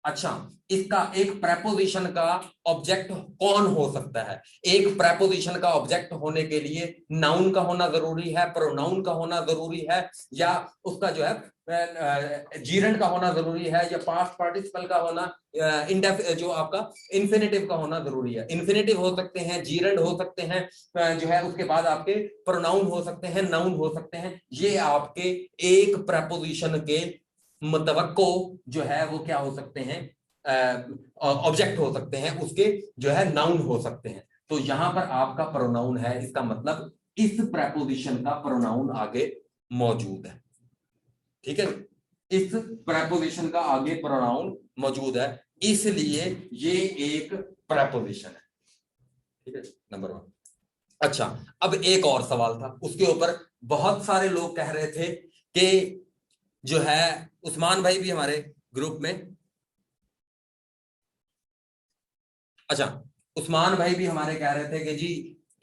अच्छा, इसका एक प्रपोजिशन का ऑब्जेक्ट कौन हो सकता है? एक प्रपोजिशन का ऑब्जेक्ट होने के लिए नाउन का होना जरूरी है, प्रोनाउन का होना जरूरी है, या उसका जो है जीरेंड का होना जरूरी है, या पास्ट पार्टिसिपल का होना, जो आपका इन्फिनेटिव का होना जरूरी है। इन्फिनेटिव हो सकते हैं, जीरेंड हो सकते हैं, जो है उसके बाद आपके प्रोनाउन हो सकते हैं, नाउन हो सकते हैं। ये आपके एक प्रपोजिशन के मुतवक्को जो है वो क्या हो सकते हैं? ऑब्जेक्ट हो सकते हैं, उसके जो है नाउन हो सकते हैं। तो यहां पर आपका प्रोनाउन है, इसका मतलब इस प्रपोजिशन का प्रोनाउन आगे मौजूद है। ठीक है, इस प्रपोजिशन का आगे प्रोनाउन मौजूद है, इसलिए ये एक प्रपोजिशन है। ठीक है, नंबर 1। अच्छा, अब एक और सवाल था, उसके ऊपर बहुत सारे लोग कह रहे थे कि जो है उस्मान भाई भी हमारे ग्रुप में, अच्छा उस्मान भाई भी हमारे कह रहे थे कि जी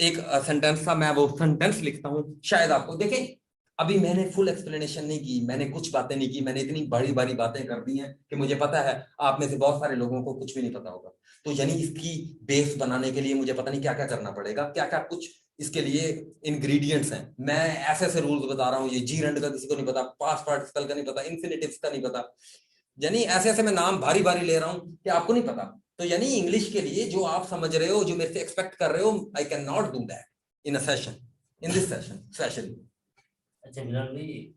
एक सेंटेंस था, मैं वो सेंटेंस लिखता हूं, शायद आपको देखें। अभी मैंने फुल एक्सप्लेनेशन नहीं की, मैंने कुछ बातें नहीं की, मैंने इतनी बड़ी बड़ी बातें कर दी हैं कि मुझे पता है आप में से बहुत सारे लोगों को कुछ भी नहीं पता होगा। तो यानी इसकी बेस बनाने के लिए मुझे पता नहीं क्या क्या करना पड़ेगा, क्या क्या कुछ इसके लिए इंग्रेडिएंट्स हैं। मैं ऐसे ऐसे रूल्स बता रहा हूँ, ये जी रंड का किसी को नहीं पता, पास्ट पार्टिसिपल का नहीं पता, इन्फिनेटिव्स का नहीं पता, यानी ऐसे ऐसे मैं नाम भारी भारी ले रहा हूं कि आपको नहीं पता। तो यानी इंग्लिश के लिए जो आप समझ रहे हो, जो मेरे से एक्सपेक्ट कर रहे हो, I can not do that in a session, in this session specially. अच्छा विराट भाई,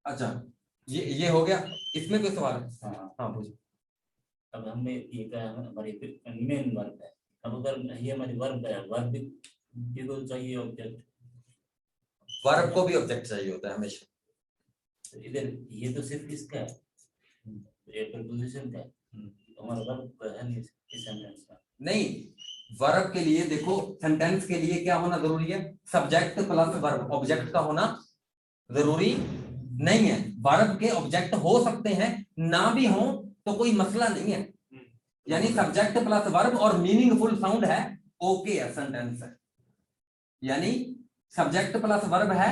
अच्छा, ये हो गया। इसमें कोई सवाल है? हाँ हाँ पूछो। अब हमने ये कहा हमारी मेन वर्ब है। अब अगर ये हमारी वर्ब है, वर्ब ये तो चाहिए ऑब्जेक्ट, वर्ब को भी ऑब्जेक्ट चाहिए होता है हमेशा। तो इधर ये तो सिर्फ इसका है, ये प्रपोजिशन का है, तो हमारा वर्ब है नहीं इस सेंटेंस का। नहीं, वर्ब के लिए देखो, सेंटेंस के लिए क्या होना जरूरी है? सब्जेक्ट प्लस वर्ब, ऑब्जेक्ट का होना जरूरी नहीं है। वर्ब के ऑब्जेक्ट हो सकते हैं, ना भी हो तो कोई मसला नहीं है। यानी सब्जेक्ट प्लस वर्ब और मीनिंगफुल साउंड है, ओके है, सेंटेंस है। यानी सब्जेक्ट प्लस वर्ब है,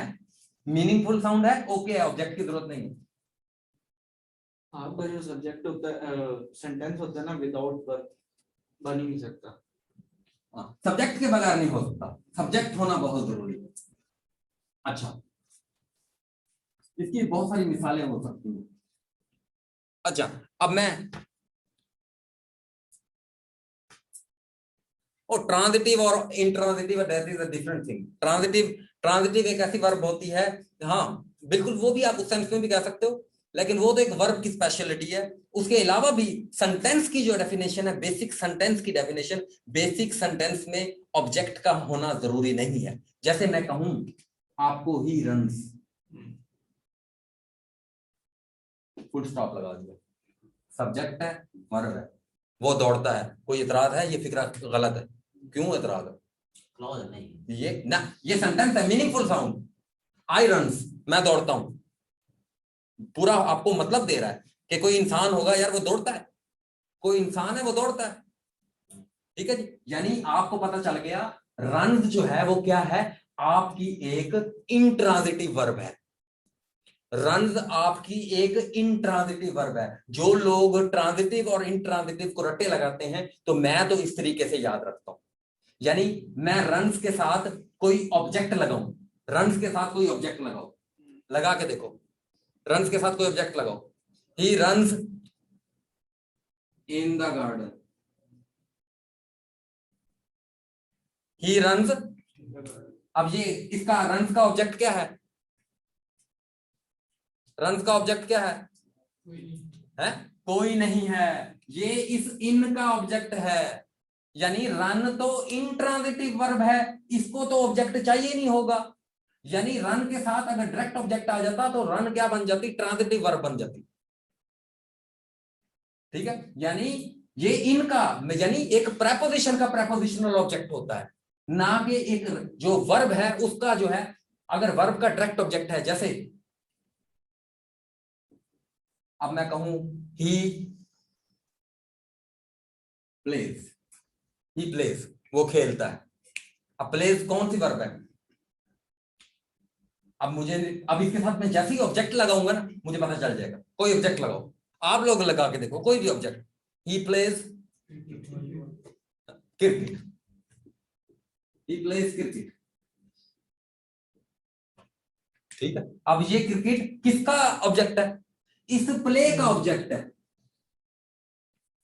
मीनिंगफुल साउंड है, ओके है, ऑब्जेक्ट की जरूरत नहीं है। आपका जो सब्जेक्ट होता है, सेंटेंस होता है ना, विदाउट वर्ब बन ही नहीं सकता। सब्जेक्ट के बगैर नहीं हो सकता, सब्जेक्ट होना बहुत जरूरी है। अच्छा, इसकी बहुत सारी मिसालें हो सकती हैं। अच्छा, अब मैं और ट्रांजिटिव और intransitive that is a different thing. Transitive एक ऐसी वर्ब होती है, हाँ बिल्कुल, वो भी आप उस सेंस में भी कह सकते हो, लेकिन वो तो एक वर्ब की स्पेशलिटी है। उसके अलावा भी सेंटेंस की जो डेफिनेशन है, बेसिक सेंटेंस की डेफिनेशन, बेसिक सेंटेंस में ऑब्जेक्ट का होना जरूरी नहीं है। जैसे मैं कहूं आपको, ही रन्स, फुल स्टॉप लगा दिया, सब्जेक्ट है, वर्ब है, वो दौड़ता है। कोई इतराज है? ये फिक्रा गलत है। क्यों इतराज है? क्लॉज नहीं, ये ना, ये सेंटेंस है, मीनिंगफुल साउंड। आई रन्स, मैं दौड़ता हूं, पूरा आपको मतलब दे रहा है कि कोई इंसान होगा यार, वो दौड़ता है, कोई इंसान है वो दौड़ता है। ठीक है जी, यानी आपको पता चल गया रन्स जो है वो क्या है, आपकी एक इंट्रांजिटिव वर्ब है। रन्स आपकी एक इंट्रांजिटिव वर्ब है। जो लोग ट्रांजिटिव और इंट्रांजिटिव को रट्टे लगाते हैं, तो मैं तो इस तरीके से याद रखता हूं। यानी मैं रन्स के साथ कोई ऑब्जेक्ट लगाऊं, रन्स के साथ कोई ऑब्जेक्ट लगाओ, लगा के देखो, रन्स के साथ कोई ऑब्जेक्ट लगाओ। He runs in the garden, he runs. अब ये इसका रन्स का ऑब्जेक्ट क्या है? रन्स का ऑब्जेक्ट क्या है? है कोई नहीं है, ये इस इन का ऑब्जेक्ट है। यानी रन तो इंट्रांजिटिव वर्ब है, इसको तो ऑब्जेक्ट चाहिए नहीं होगा। यानी रन के साथ अगर डायरेक्ट ऑब्जेक्ट आ जाता तो रन क्या बन जाती? ट्रांजिटिव वर्ब बन जाती। ठीक है, यानी ये इनका, यानी एक प्रेपोजिशन का प्रेपोजिशनल ऑब्जेक्ट होता है, ना कि एक जो वर्ब है उसका जो है, अगर वर्ब का डायरेक्ट ऑब्जेक्ट है। जैसे अब मैं कहूं ही प्लेज, ही प्लेज, वो खेलता है। अब प्लेज कौन सी वर्ब है? अब मुझे, अब इसके साथ मैं जैसे ही ऑब्जेक्ट लगाऊंगा ना मुझे पता चल जाएगा। कोई ऑब्जेक्ट लगाओ, आप लोग लगा के देखो कोई भी object. He plays cricket, he plays cricket, ठीक है। अब ये क्रिकेट किसका ऑब्जेक्ट है? इस प्ले का ऑब्जेक्ट है,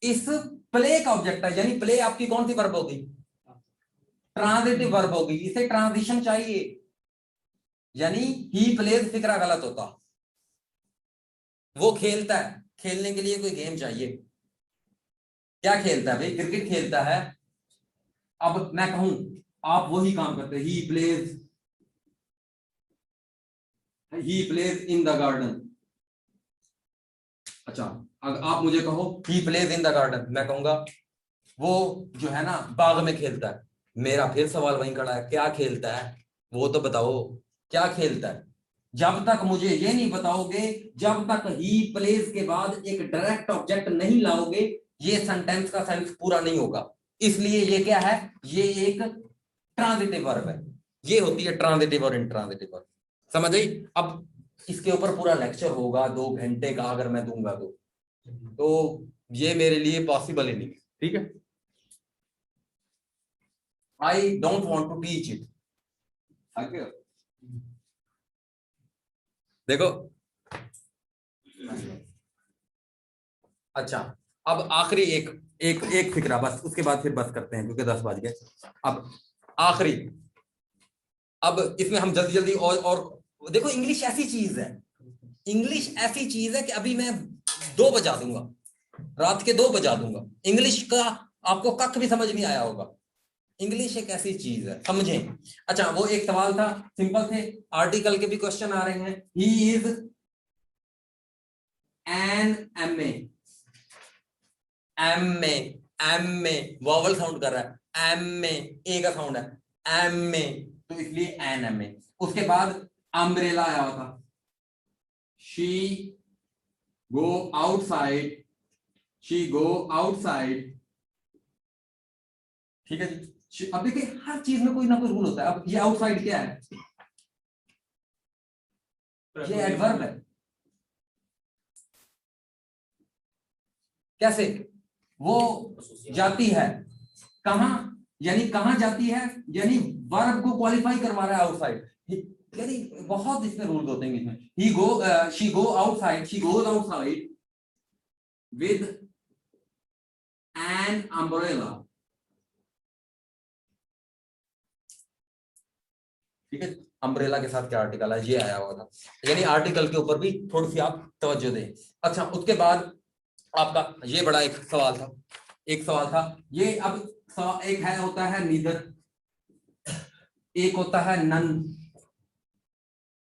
इस प्ले का ऑब्जेक्ट है। यानी प्ले आपकी कौन सी वर्ब होगी? ट्रांजिटिव वर्ब होगी। इसे ट्रांजिशन चाहिए, यानी ही प्लेज फिक्रा गलत होता। वो खेलता है, खेलने के लिए कोई गेम चाहिए। क्या खेलता है भाई? क्रिकेट खेलता है। अब मैं कहूं आप वही काम करते, he plays in the garden. अच्छा, अगर आप मुझे कहो he plays in the garden, मैं कहूंगा वो जो है ना बाग में खेलता है। मेरा फिर सवाल वहीं खड़ा है, क्या खेलता है? वो तो बताओ क्या खेलता है। जब तक मुझे ये नहीं बताओगे, जब तक ही प्लेज के बाद एक डायरेक्ट ऑब्जेक्ट नहीं लाओगे, ये सेंटेंस का सेंस पूरा नहीं होगा। इसलिए ये क्या है? ये एक ट्रांजिटिव वर्ब है। ये होती है ट्रांजिटिव और इंट्रांजिटिव वर्ब। समझ आई? अब इसके ऊपर पूरा लेक्चर होगा 2 घंटे का अगर मैं दूंगा तो ये मेरे लिए पॉसिबल ही नहीं। ठीक है, I don't want to teach it. देखो, अच्छा, अब आखिरी एक एक एक फिक्रा बस, उसके बाद फिर बस करते हैं क्योंकि 10 बज गए। अब आखिरी, अब इसमें हम जल्दी जल्दी और देखो, इंग्लिश ऐसी चीज है, इंग्लिश ऐसी चीज है कि अभी मैं 2 बजा दूंगा, रात के 2 बजा दूंगा। इंग्लिश का आपको कख भी समझ नहीं आया होगा। इंग्लिश एक ऐसी चीज है, समझें। अच्छा, वो एक सवाल था, सिंपल थे, आर्टिकल के भी क्वेश्चन आ रहे हैं। He is an MA, M A vowel sound कर रहा है, MA ए का साउंड है, MA, तो इसलिए एन MA। उसके बाद अम्ब्रेला आया हुआ था, she go outside, she go outside, ठीक है जी। अब देखिए, हर चीज में कोई ना कोई रूल होता है। अब ये आउटसाइड क्या है? ये एडवर्ब है। कैसे? वो जाती है कहां, यानी कहां जाती है, यानी वर्ब को क्वालिफाई करवा रहा है आउटसाइड। यानी बहुत इसमें रूल होते हैं इसमें। He go, she go outside, she goes outside with an umbrella, ठीक है। अम्ब्रेला के साथ क्या आर्टिकल है, ये आया हुआ था। यानी आर्टिकल के ऊपर भी थोड़ी सी आप तवज्जो दें। अच्छा, उसके बाद आपका ये बड़ा एक सवाल था, एक सवाल था ये। अब एक है, होता है नीदर, एक होता है नन,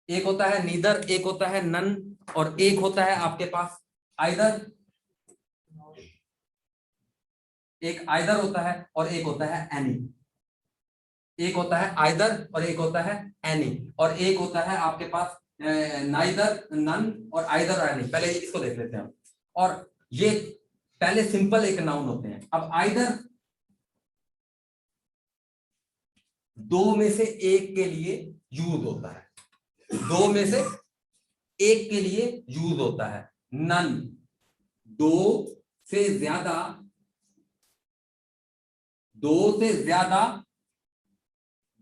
एक होता है नीदर, एक होता है नन, और एक होता है आपके पास आइदर। एक आइदर होता है और एक होता है एनी। एक होता है आइदर और एक होता है एनी, और एक होता है आपके पास नाइदर, नन और आइदर और एनी। पहले इसको देख लेते हैं। और ये पहले सिंपल एक नाउन होते हैं। अब आइदर 2 में से एक के लिए यूज होता है, 2 में से एक के लिए यूज होता है। नन 2 से ज्यादा, 2 से ज्यादा,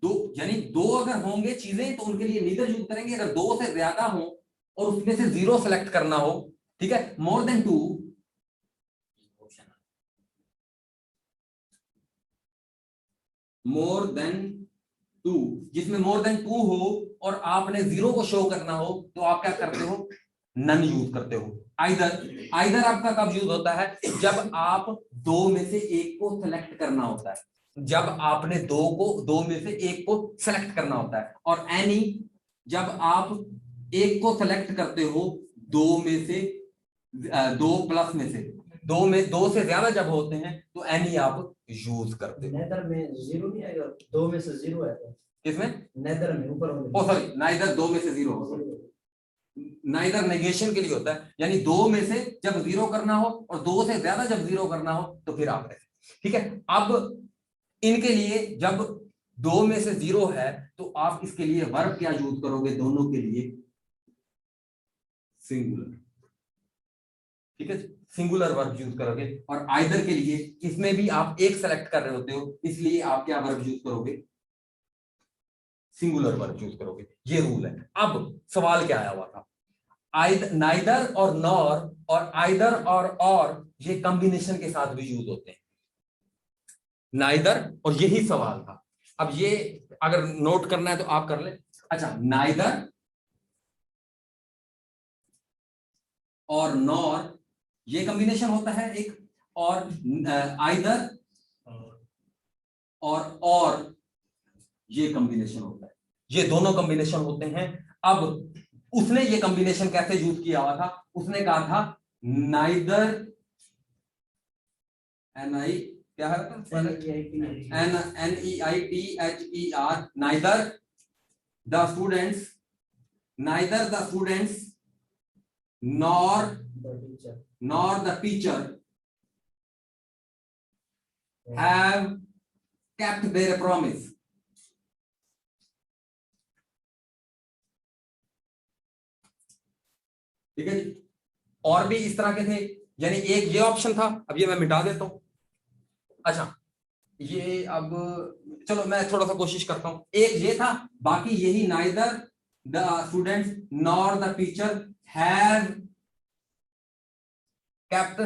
2 यानी 2 अगर होंगे चीजें तो उनके लिए नीदर यूज करेंगे। अगर 2 से ज्यादा हो और उसमें से 0 सेलेक्ट करना हो, ठीक है, मोर देन 2, मोर देन 2, जिसमें मोर देन 2 हो और आपने 0 को शो करना हो तो आप क्या करते हो? नन यूज करते हो। आइदर, आइदर आपका कब यूज होता है? जब आप 2 में से एक को सेलेक्ट करना होता है, जब आपने 2 में से एक को सेलेक्ट करना होता है। और एनी, जब आप एक को सेलेक्ट करते हो 2 में से, 2 प्लस में से, 2 से ज्यादा जब होते हैं तो एनी आप यूज करते हो। नेदर में 0 नहीं आएगा, 2 में से 0 आएगा। किसमें? नेदर में, ऊपर वाले ओ सॉरी, नाइदर 2 में से 0 होगा, नाइदर नेगेशन के लिए होता है। यानी 2 में से जब 0 करना हो और 2 से ज्यादा जब 0 करना हो तो फिर आप ऐसे, ठीक है। अब इनके लिए जब 2 में से 0 है तो आप इसके लिए वर्ब क्या यूज करोगे, दोनों के लिए सिंगुलर, ठीक है, सिंगुलर वर्ब यूज करोगे। और आइदर के लिए इसमें भी आप एक सेलेक्ट कर रहे होते हो, इसलिए आप क्या वर्ब यूज करोगे, सिंगुलर वर्ब यूज करोगे। ये रूल है। अब सवाल क्या आया हुआ था, नाइदर और नॉर और आइदर और ये कॉम्बिनेशन के साथ भी यूज होते हैं, नाइदर, और यही सवाल था। अब ये अगर नोट करना है तो आप कर ले। अच्छा, नाइदर और नॉर ये कॉम्बिनेशन होता है एक, और आइदर और ये कॉम्बिनेशन होता है, ये दोनों कॉम्बिनेशन होते हैं। अब उसने ये कॉम्बिनेशन कैसे यूज किया हुआ था, उसने कहा था नाइदर, क्या है, NEITHER, neither the students nor the teacher have kept their promise. ठीक है जी। और भी इस तरह के थे, यानी एक ये ऑप्शन था, अब ये मैं मिटा देता हूं। अच्छा, ये अब चलो मैं थोड़ा सा कोशिश करता हूं। एक ये था, बाकी यही neither the students nor the teacher have kept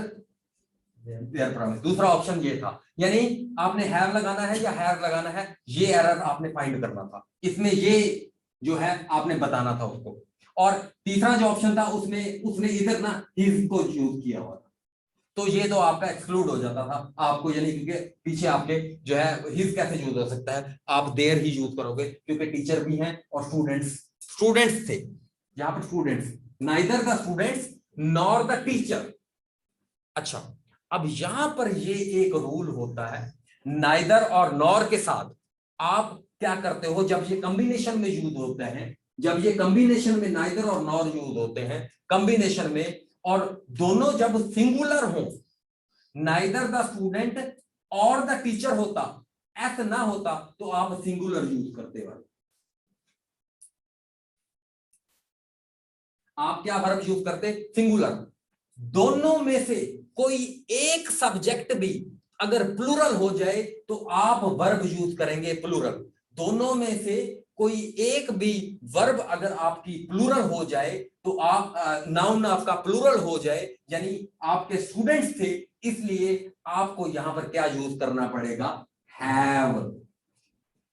their promise, दूसरा ऑप्शन ये था। यानी आपने हैव लगाना है या हैव लगाना है, ये एरर आपने फाइंड करना था, इसमें ये जो है आपने बताना था उसको। और तीसरा जो ऑप्शन था उसमें उसने इधर ना हिज को यूज किया हुआ था, तो ये तो आपका एक्सक्लूड हो जाता था आपको, यानी क्योंकि पीछे आपके जो है हिज कैसे यूज हो सकता है, आप देयर ही यूज करोगे, क्योंकि टीचर भी हैं और स्टूडेंट्स थे, यहाँ पर students, neither the students nor the teacher. अच्छा, अब यहां पर ये एक रूल होता है, नाइदर और नॉर के साथ आप क्या करते हो, जब ये कॉम्बिनेशन में यूज होते हैं, जब ये कॉम्बिनेशन में नाइदर और नॉर यूज होते हैं कॉम्बिनेशन में, और दोनों जब सिंगुलर हो, नाइदर द स्टूडेंट और द टीचर होता, ऐसा ना होता, तो आप सिंगुलर यूज करते हो। आप क्या वर्ब यूज करते, सिंगुलर। दोनों में से कोई एक सब्जेक्ट भी अगर प्लूरल हो जाए तो आप वर्ब यूज करेंगे प्लूरल। दोनों में से कोई एक भी वर्ब अगर आपकी प्लूरल हो जाए तो आप नाउन आपका प्लूरल हो जाए, यानी आपके स्टूडेंट्स थे, इसलिए आपको यहां पर क्या यूज करना पड़ेगा, have.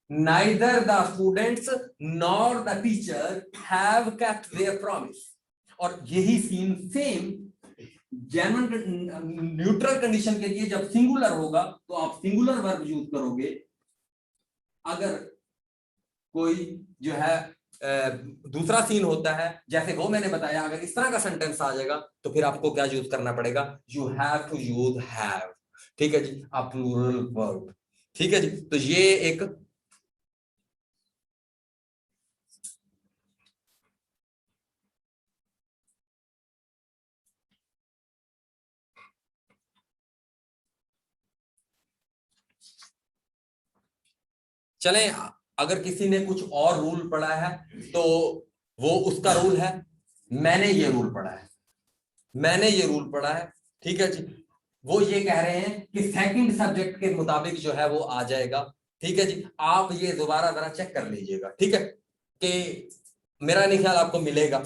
Neither the students nor the teacher have kept their promise. और यही scene same genuine neutral condition के लिए जब सिंगुलर होगा तो आप सिंगुलर वर्ब यूज करोगे। अगर कोई जो है दूसरा सीन होता है, जैसे वो मैंने बताया, अगर इस तरह का सेंटेंस आ जाएगा तो फिर आपको क्या यूज करना पड़ेगा, you have to use have. ठीक है जी, अ प्लूरल वर्ब। ठीक है जी, तो ये एक चलें, अगर किसी ने कुछ और रूल पढ़ा है तो वो उसका रूल है, मैंने ये रूल पढ़ा है, मैंने ये रूल पढ़ा है। ठीक है जी, वो ये कह रहे हैं कि सेकंड सब्जेक्ट के मुताबिक जो है वो आ जाएगा। ठीक है जी, आप ये दोबारा जरा चेक कर लीजिएगा, ठीक है, कि मेरा नहीं ख्याल आपको मिलेगा।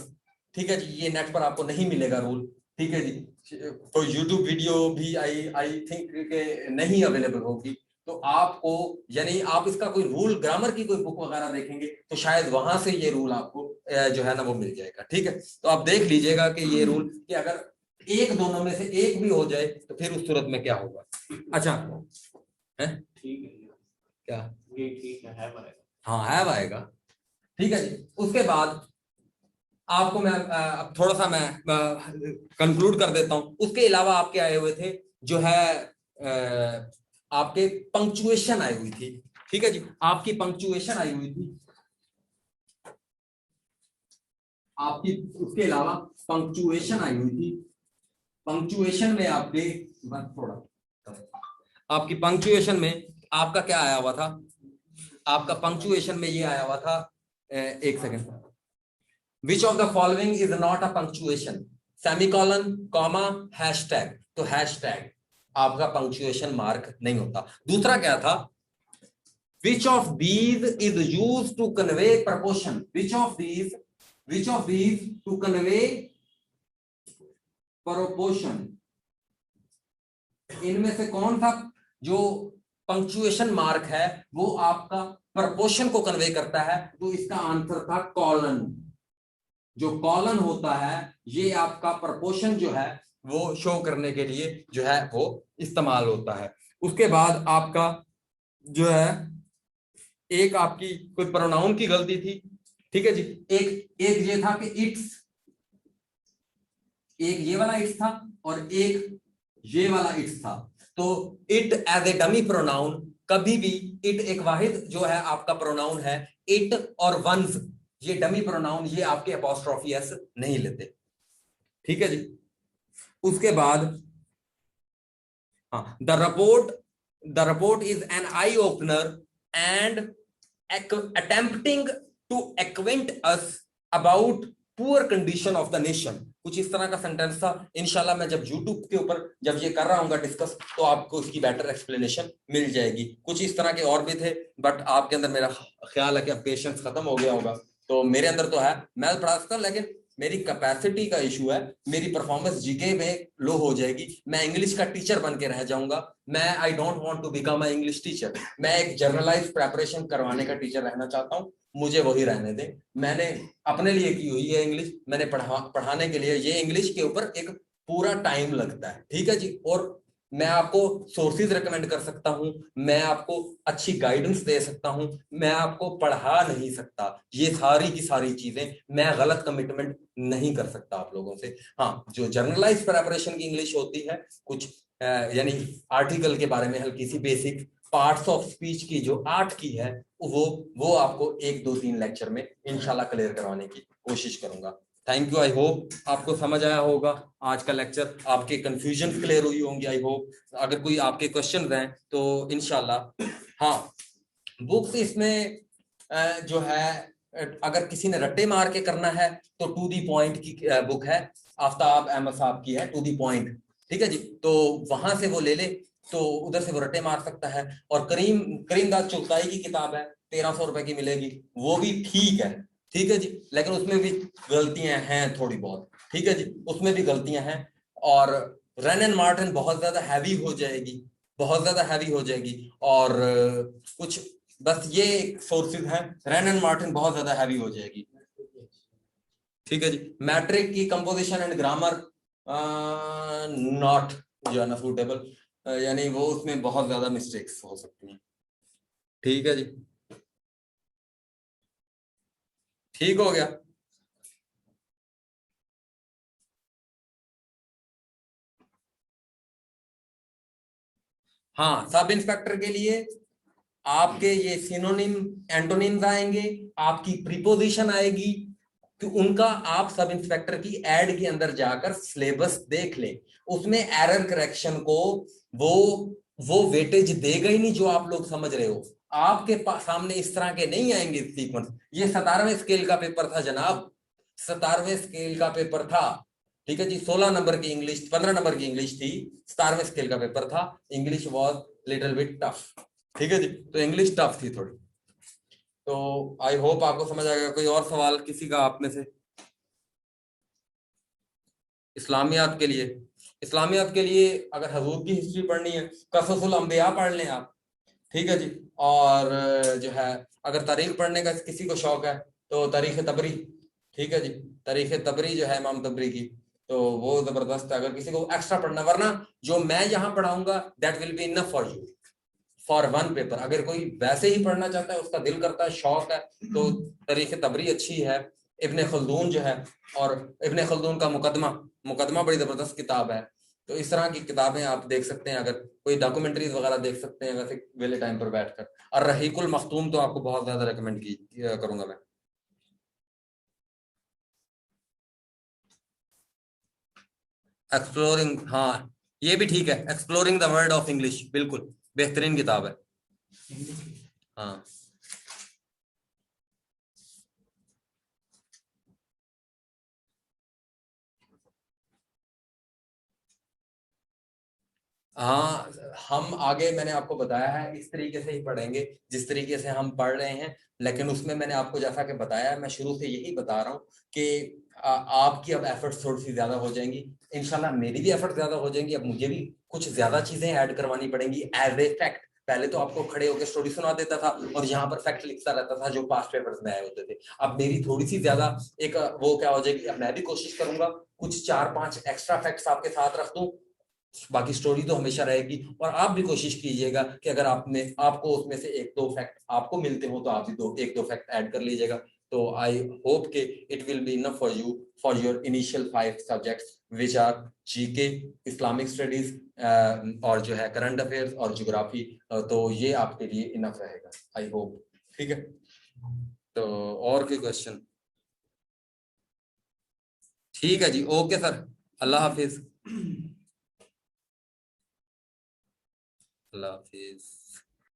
ठीक है जी, ये नेट पर आपको नहीं मिलेगा रूल। ठीक है जी, तो यूट्यूब वीडियो भी आई थिंक के नहीं अवेलेबल होगी, तो आपको यानी आप इसका कोई रूल, ग्रामर की कोई बुक वगैरह देखेंगे तो शायद वहां से ये रूल आपको जो है ना वो मिल जाएगा। ठीक है, तो आप देख लीजिएगा कि ये रूल कि अगर एक दोनों में से एक भी हो जाए तो फिर उस सूरत में क्या होगा। अच्छा है, ठीक है क्या ये ठीक है आएगा। हाँ हैव आएगा। ठीक है जी, उसके बाद आपको मैं अब थोड़ा सा मैं कंक्लूड कर देता हूं। उसके अलावा आपके आए हुए थे जो है आपके पंक्चुएशन आई हुई थी। ठीक है जी, आपकी पंक्चुएशन आई हुई थी, आपकी उसके अलावा पंक्चुएशन आई हुई थी। पंक्चुएशन में आपके थोड़ा आपकी पंक्चुएशन में आपका क्या आया हुआ था, आपका पंक्चुएशन में ये आया हुआ था, एक second, which of the following is not a punctuation, semicolon, comma, hashtag. तो हैशटैग आपका पंक्चुएशन मार्क नहीं होता। दूसरा क्या था, which of these is used to convey proportion, which of these to convey proportion, इनमें से कौन था जो पंक्चुएशन मार्क है वो आपका प्रपोर्शन को कन्वे करता है। तो इसका आंसर था कॉलन। जो कॉलन होता है ये आपका प्रपोर्शन जो है वो शो करने के लिए जो है वो इस्तेमाल होता है। उसके बाद आपका जो है एक आपकी कोई प्रोनाउन की गलती थी, ठीक है जी। एक ये था कि इट्स, एक ये वाला इट्स था और एक ये वाला इट्स था। तो it as a dummy pronoun, कभी भी इट एक वाहिद जो है आपका प्रोनाउन है, इट और वंस ये डमी प्रोनाउन, ये आपके अपॉस्ट्रोफी एस नहीं लेते, ठीक है जी। उसके बाद हाँ, the report is an eye opener and attempting to acquaint us about poor condition of the nation, कुछ इस तरह का सेंटेंस था। इंशाल्लाह मैं जब YouTube के ऊपर जब ये कर रहा हूँ डिस्कस तो आपको इसकी बेटर एक्सप्लेनेशन मिल जाएगी। कुछ इस तरह के और भी थे बट आपके अंदर मेरा ख्याल है कि अब पेशेंस खत्म हो गया होगा, तो मेरे अंदर तो है, मैं पढ़ा सकता हूँ लेकिन मेरी कैपेसिटी का इशू है, मेरी परफॉर्मेंस जीके में लो हो जाएगी, मैं इंग्लिश का टीचर बन के रह जाऊंगा। मैं I don't want to become a English teacher, मैं एक जर्नलाइज प्रेपरेशन करवाने का टीचर रहना चाहता हूं, मुझे वही रहने दें। मैंने अपने लिए की हुई है इंग्लिश, मैंने पढ़ाने के लिए ये इंग्लिश के ऊपर एक पूरा टाइम लगता है, ठीक है जी। और मैं आपको सोर्सेज रेकमेंड कर सकता हूं, मैं आपको अच्छी गाइडेंस दे सकता हूं, मैं आपको पढ़ा नहीं सकता, ये सारी की सारी चीजें मैं गलत कमिटमेंट नहीं कर सकता आप लोगों से। हाँ, जो जर्नलाइज प्रेपरेशन की इंग्लिश होती है, कुछ यानी आर्टिकल के बारे में हल्की सी बेसिक, पार्ट्स ऑफ स्पीच की जो 8 की है वो आपको 1 2 3 लेक्चर में इंशाल्लाह क्लियर करवाने की कोशिश करूंगा। थैंक यू, आई होप आपको समझ आया होगा आज का लेक्चर, आपके कंफ्यूजन क्लियर हुई होंगी आई होप। अगर कोई आपके क्वेश्चन हैं तो इंशाल्लाह, हाँ बुक्स इसमें जो है अगर किसी ने रट्टे मार के करना है तो टू दी पॉइंट की बुक है, आफ्ताब अहमद साहब की है टू दी पॉइंट, ठीक है जी। तो वहां से वो ले ले, तो उधर से वो रट्टे मार सकता है। और करीमदास चुगताई की किताब है, 1300 रुपए की मिलेगी, वो भी ठीक है, ठीक है जी, लेकिन उसमें भी गलतियां हैं थोड़ी बहुत, ठीक है जी, उसमें भी गलतियां हैं। और रन एंड मार्टिन बहुत ज्यादा हैवी हो जाएगी, बहुत ज्यादा हैवी हो जाएगी। और कुछ बस ये सोर्सेज हैं, रन एंड मार्टिन बहुत ज्यादा हैवी हो जाएगी, ठीक है जी। मैट्रिक की कंपोजिशन एंड ग्रामर नॉट जो है ना सूटेबल, यानी वो उसमें बहुत ज्यादा मिस्टेक्स हो सकती हैं, ठीक है जी। ठीक हो गया। हाँ, सब इंस्पेक्टर के लिए आपके ये सिनोनिम एंटोनिम्स आएंगे, आपकी प्रीपोजिशन आएगी, कि उनका आप सब इंस्पेक्टर की एड के अंदर जाकर सिलेबस देख लें, उसमें एरर करेक्शन को वो वेटेज देगा ही नहीं जो आप लोग समझ रहे हो। आपके सामने इस तरह के नहीं आएंगे सीक्वेंस। ये 17वें स्केल का पेपर था जनाब, 17वें स्केल का पेपर था, ठीक है जी। 16 नंबर की इंग्लिश, 15 नंबर की इंग्लिश थी, 17वें स्केल का पेपर था। English was little bit tough, ठीक है जी, तो इंग्लिश टफ थी थोड़ी। तो आई होप आपको समझ आ गया। कोई और सवाल किसी का आप में से? इस्लामियात के लिए, इस्लामियात के लिए अगर हजूर की हिस्ट्री पढ़नी है, कससुल अंबिया पढ़ लें आप, ठीक है जी। और जो है अगर तारीख पढ़ने का किसी को शौक है तो तारीख तबरी, ठीक है जी, तारीख तबरी जो है इमाम तबरी की, तो वो जबरदस्त है अगर किसी को एक्स्ट्रा पढ़ना। वरना जो मैं यहाँ पढ़ाऊंगा that will be enough for you for one paper. अगर कोई वैसे ही पढ़ना चाहता है, उसका दिल करता है, शौक है, तो तारीख तबरी अच्छी है। इब्ने खल्दून जो है, और इब्ने खल्दून का मुकदमा बड़ी जबरदस्त किताब है। तो इस तरह की किताबें आप देख सकते हैं। अगर कोई डॉक्यूमेंट्रीज वगैरह देख सकते हैं वैसे वेले टाइम पर बैठकर। और रहीकुल मखतूम तो आपको बहुत ज्यादा रेकमेंड करूंगा मैं। एक्सप्लोरिंग, हाँ ये भी ठीक है, exploring the world of English, बिल्कुल बेहतरीन किताब है। हाँ हाँ, हम आगे मैंने आपको बताया है इस तरीके से ही पढ़ेंगे जिस तरीके से हम पढ़ रहे हैं, लेकिन उसमें मैंने आपको जैसा कि बताया, मैं शुरू से यही बता रहा हूँ कि आपकी अब एफर्ट्स थोड़ी सी ज्यादा हो जाएंगी, इंशाल्लाह मेरी भी एफर्ट ज्यादा हो जाएंगी, अब मुझे भी कुछ ज्यादा चीजें ऐड करवानी पड़ेंगी एज ए फैक्ट। पहले तो आपको खड़े होकर स्टोरी सुना देता था और यहाँ पर फैक्ट लिखता रहता था जो पास्ट पेपर्स में आए होते थे। अब मेरी थोड़ी सी ज्यादा एक वो क्या हो जाएगी, अब मैं भी कोशिश करूंगा कुछ 4-5 एक्स्ट्रा फैक्ट्स आपके साथ रख दूं, बाकी स्टोरी तो हमेशा रहेगी। और आप भी कोशिश कीजिएगा कि अगर आपको उसमें से 1-2 फैक्ट आपको मिलते हो तो आप भी 1-2 फैक्ट ऐड कर लीजिएगा। तो आई होप के it will be enough for you for your initial 5 subjects which are GK, Islamic studies और जो है करंट अफेयर्स और ज्योग्राफी। तो ये आपके लिए इनफ रहेगा, आई होप। ठीक है, तो और कोई क्वेश्चन? ठीक है जी, ओके सर, अल्लाह हाफिज। अल्लाह हाफिज।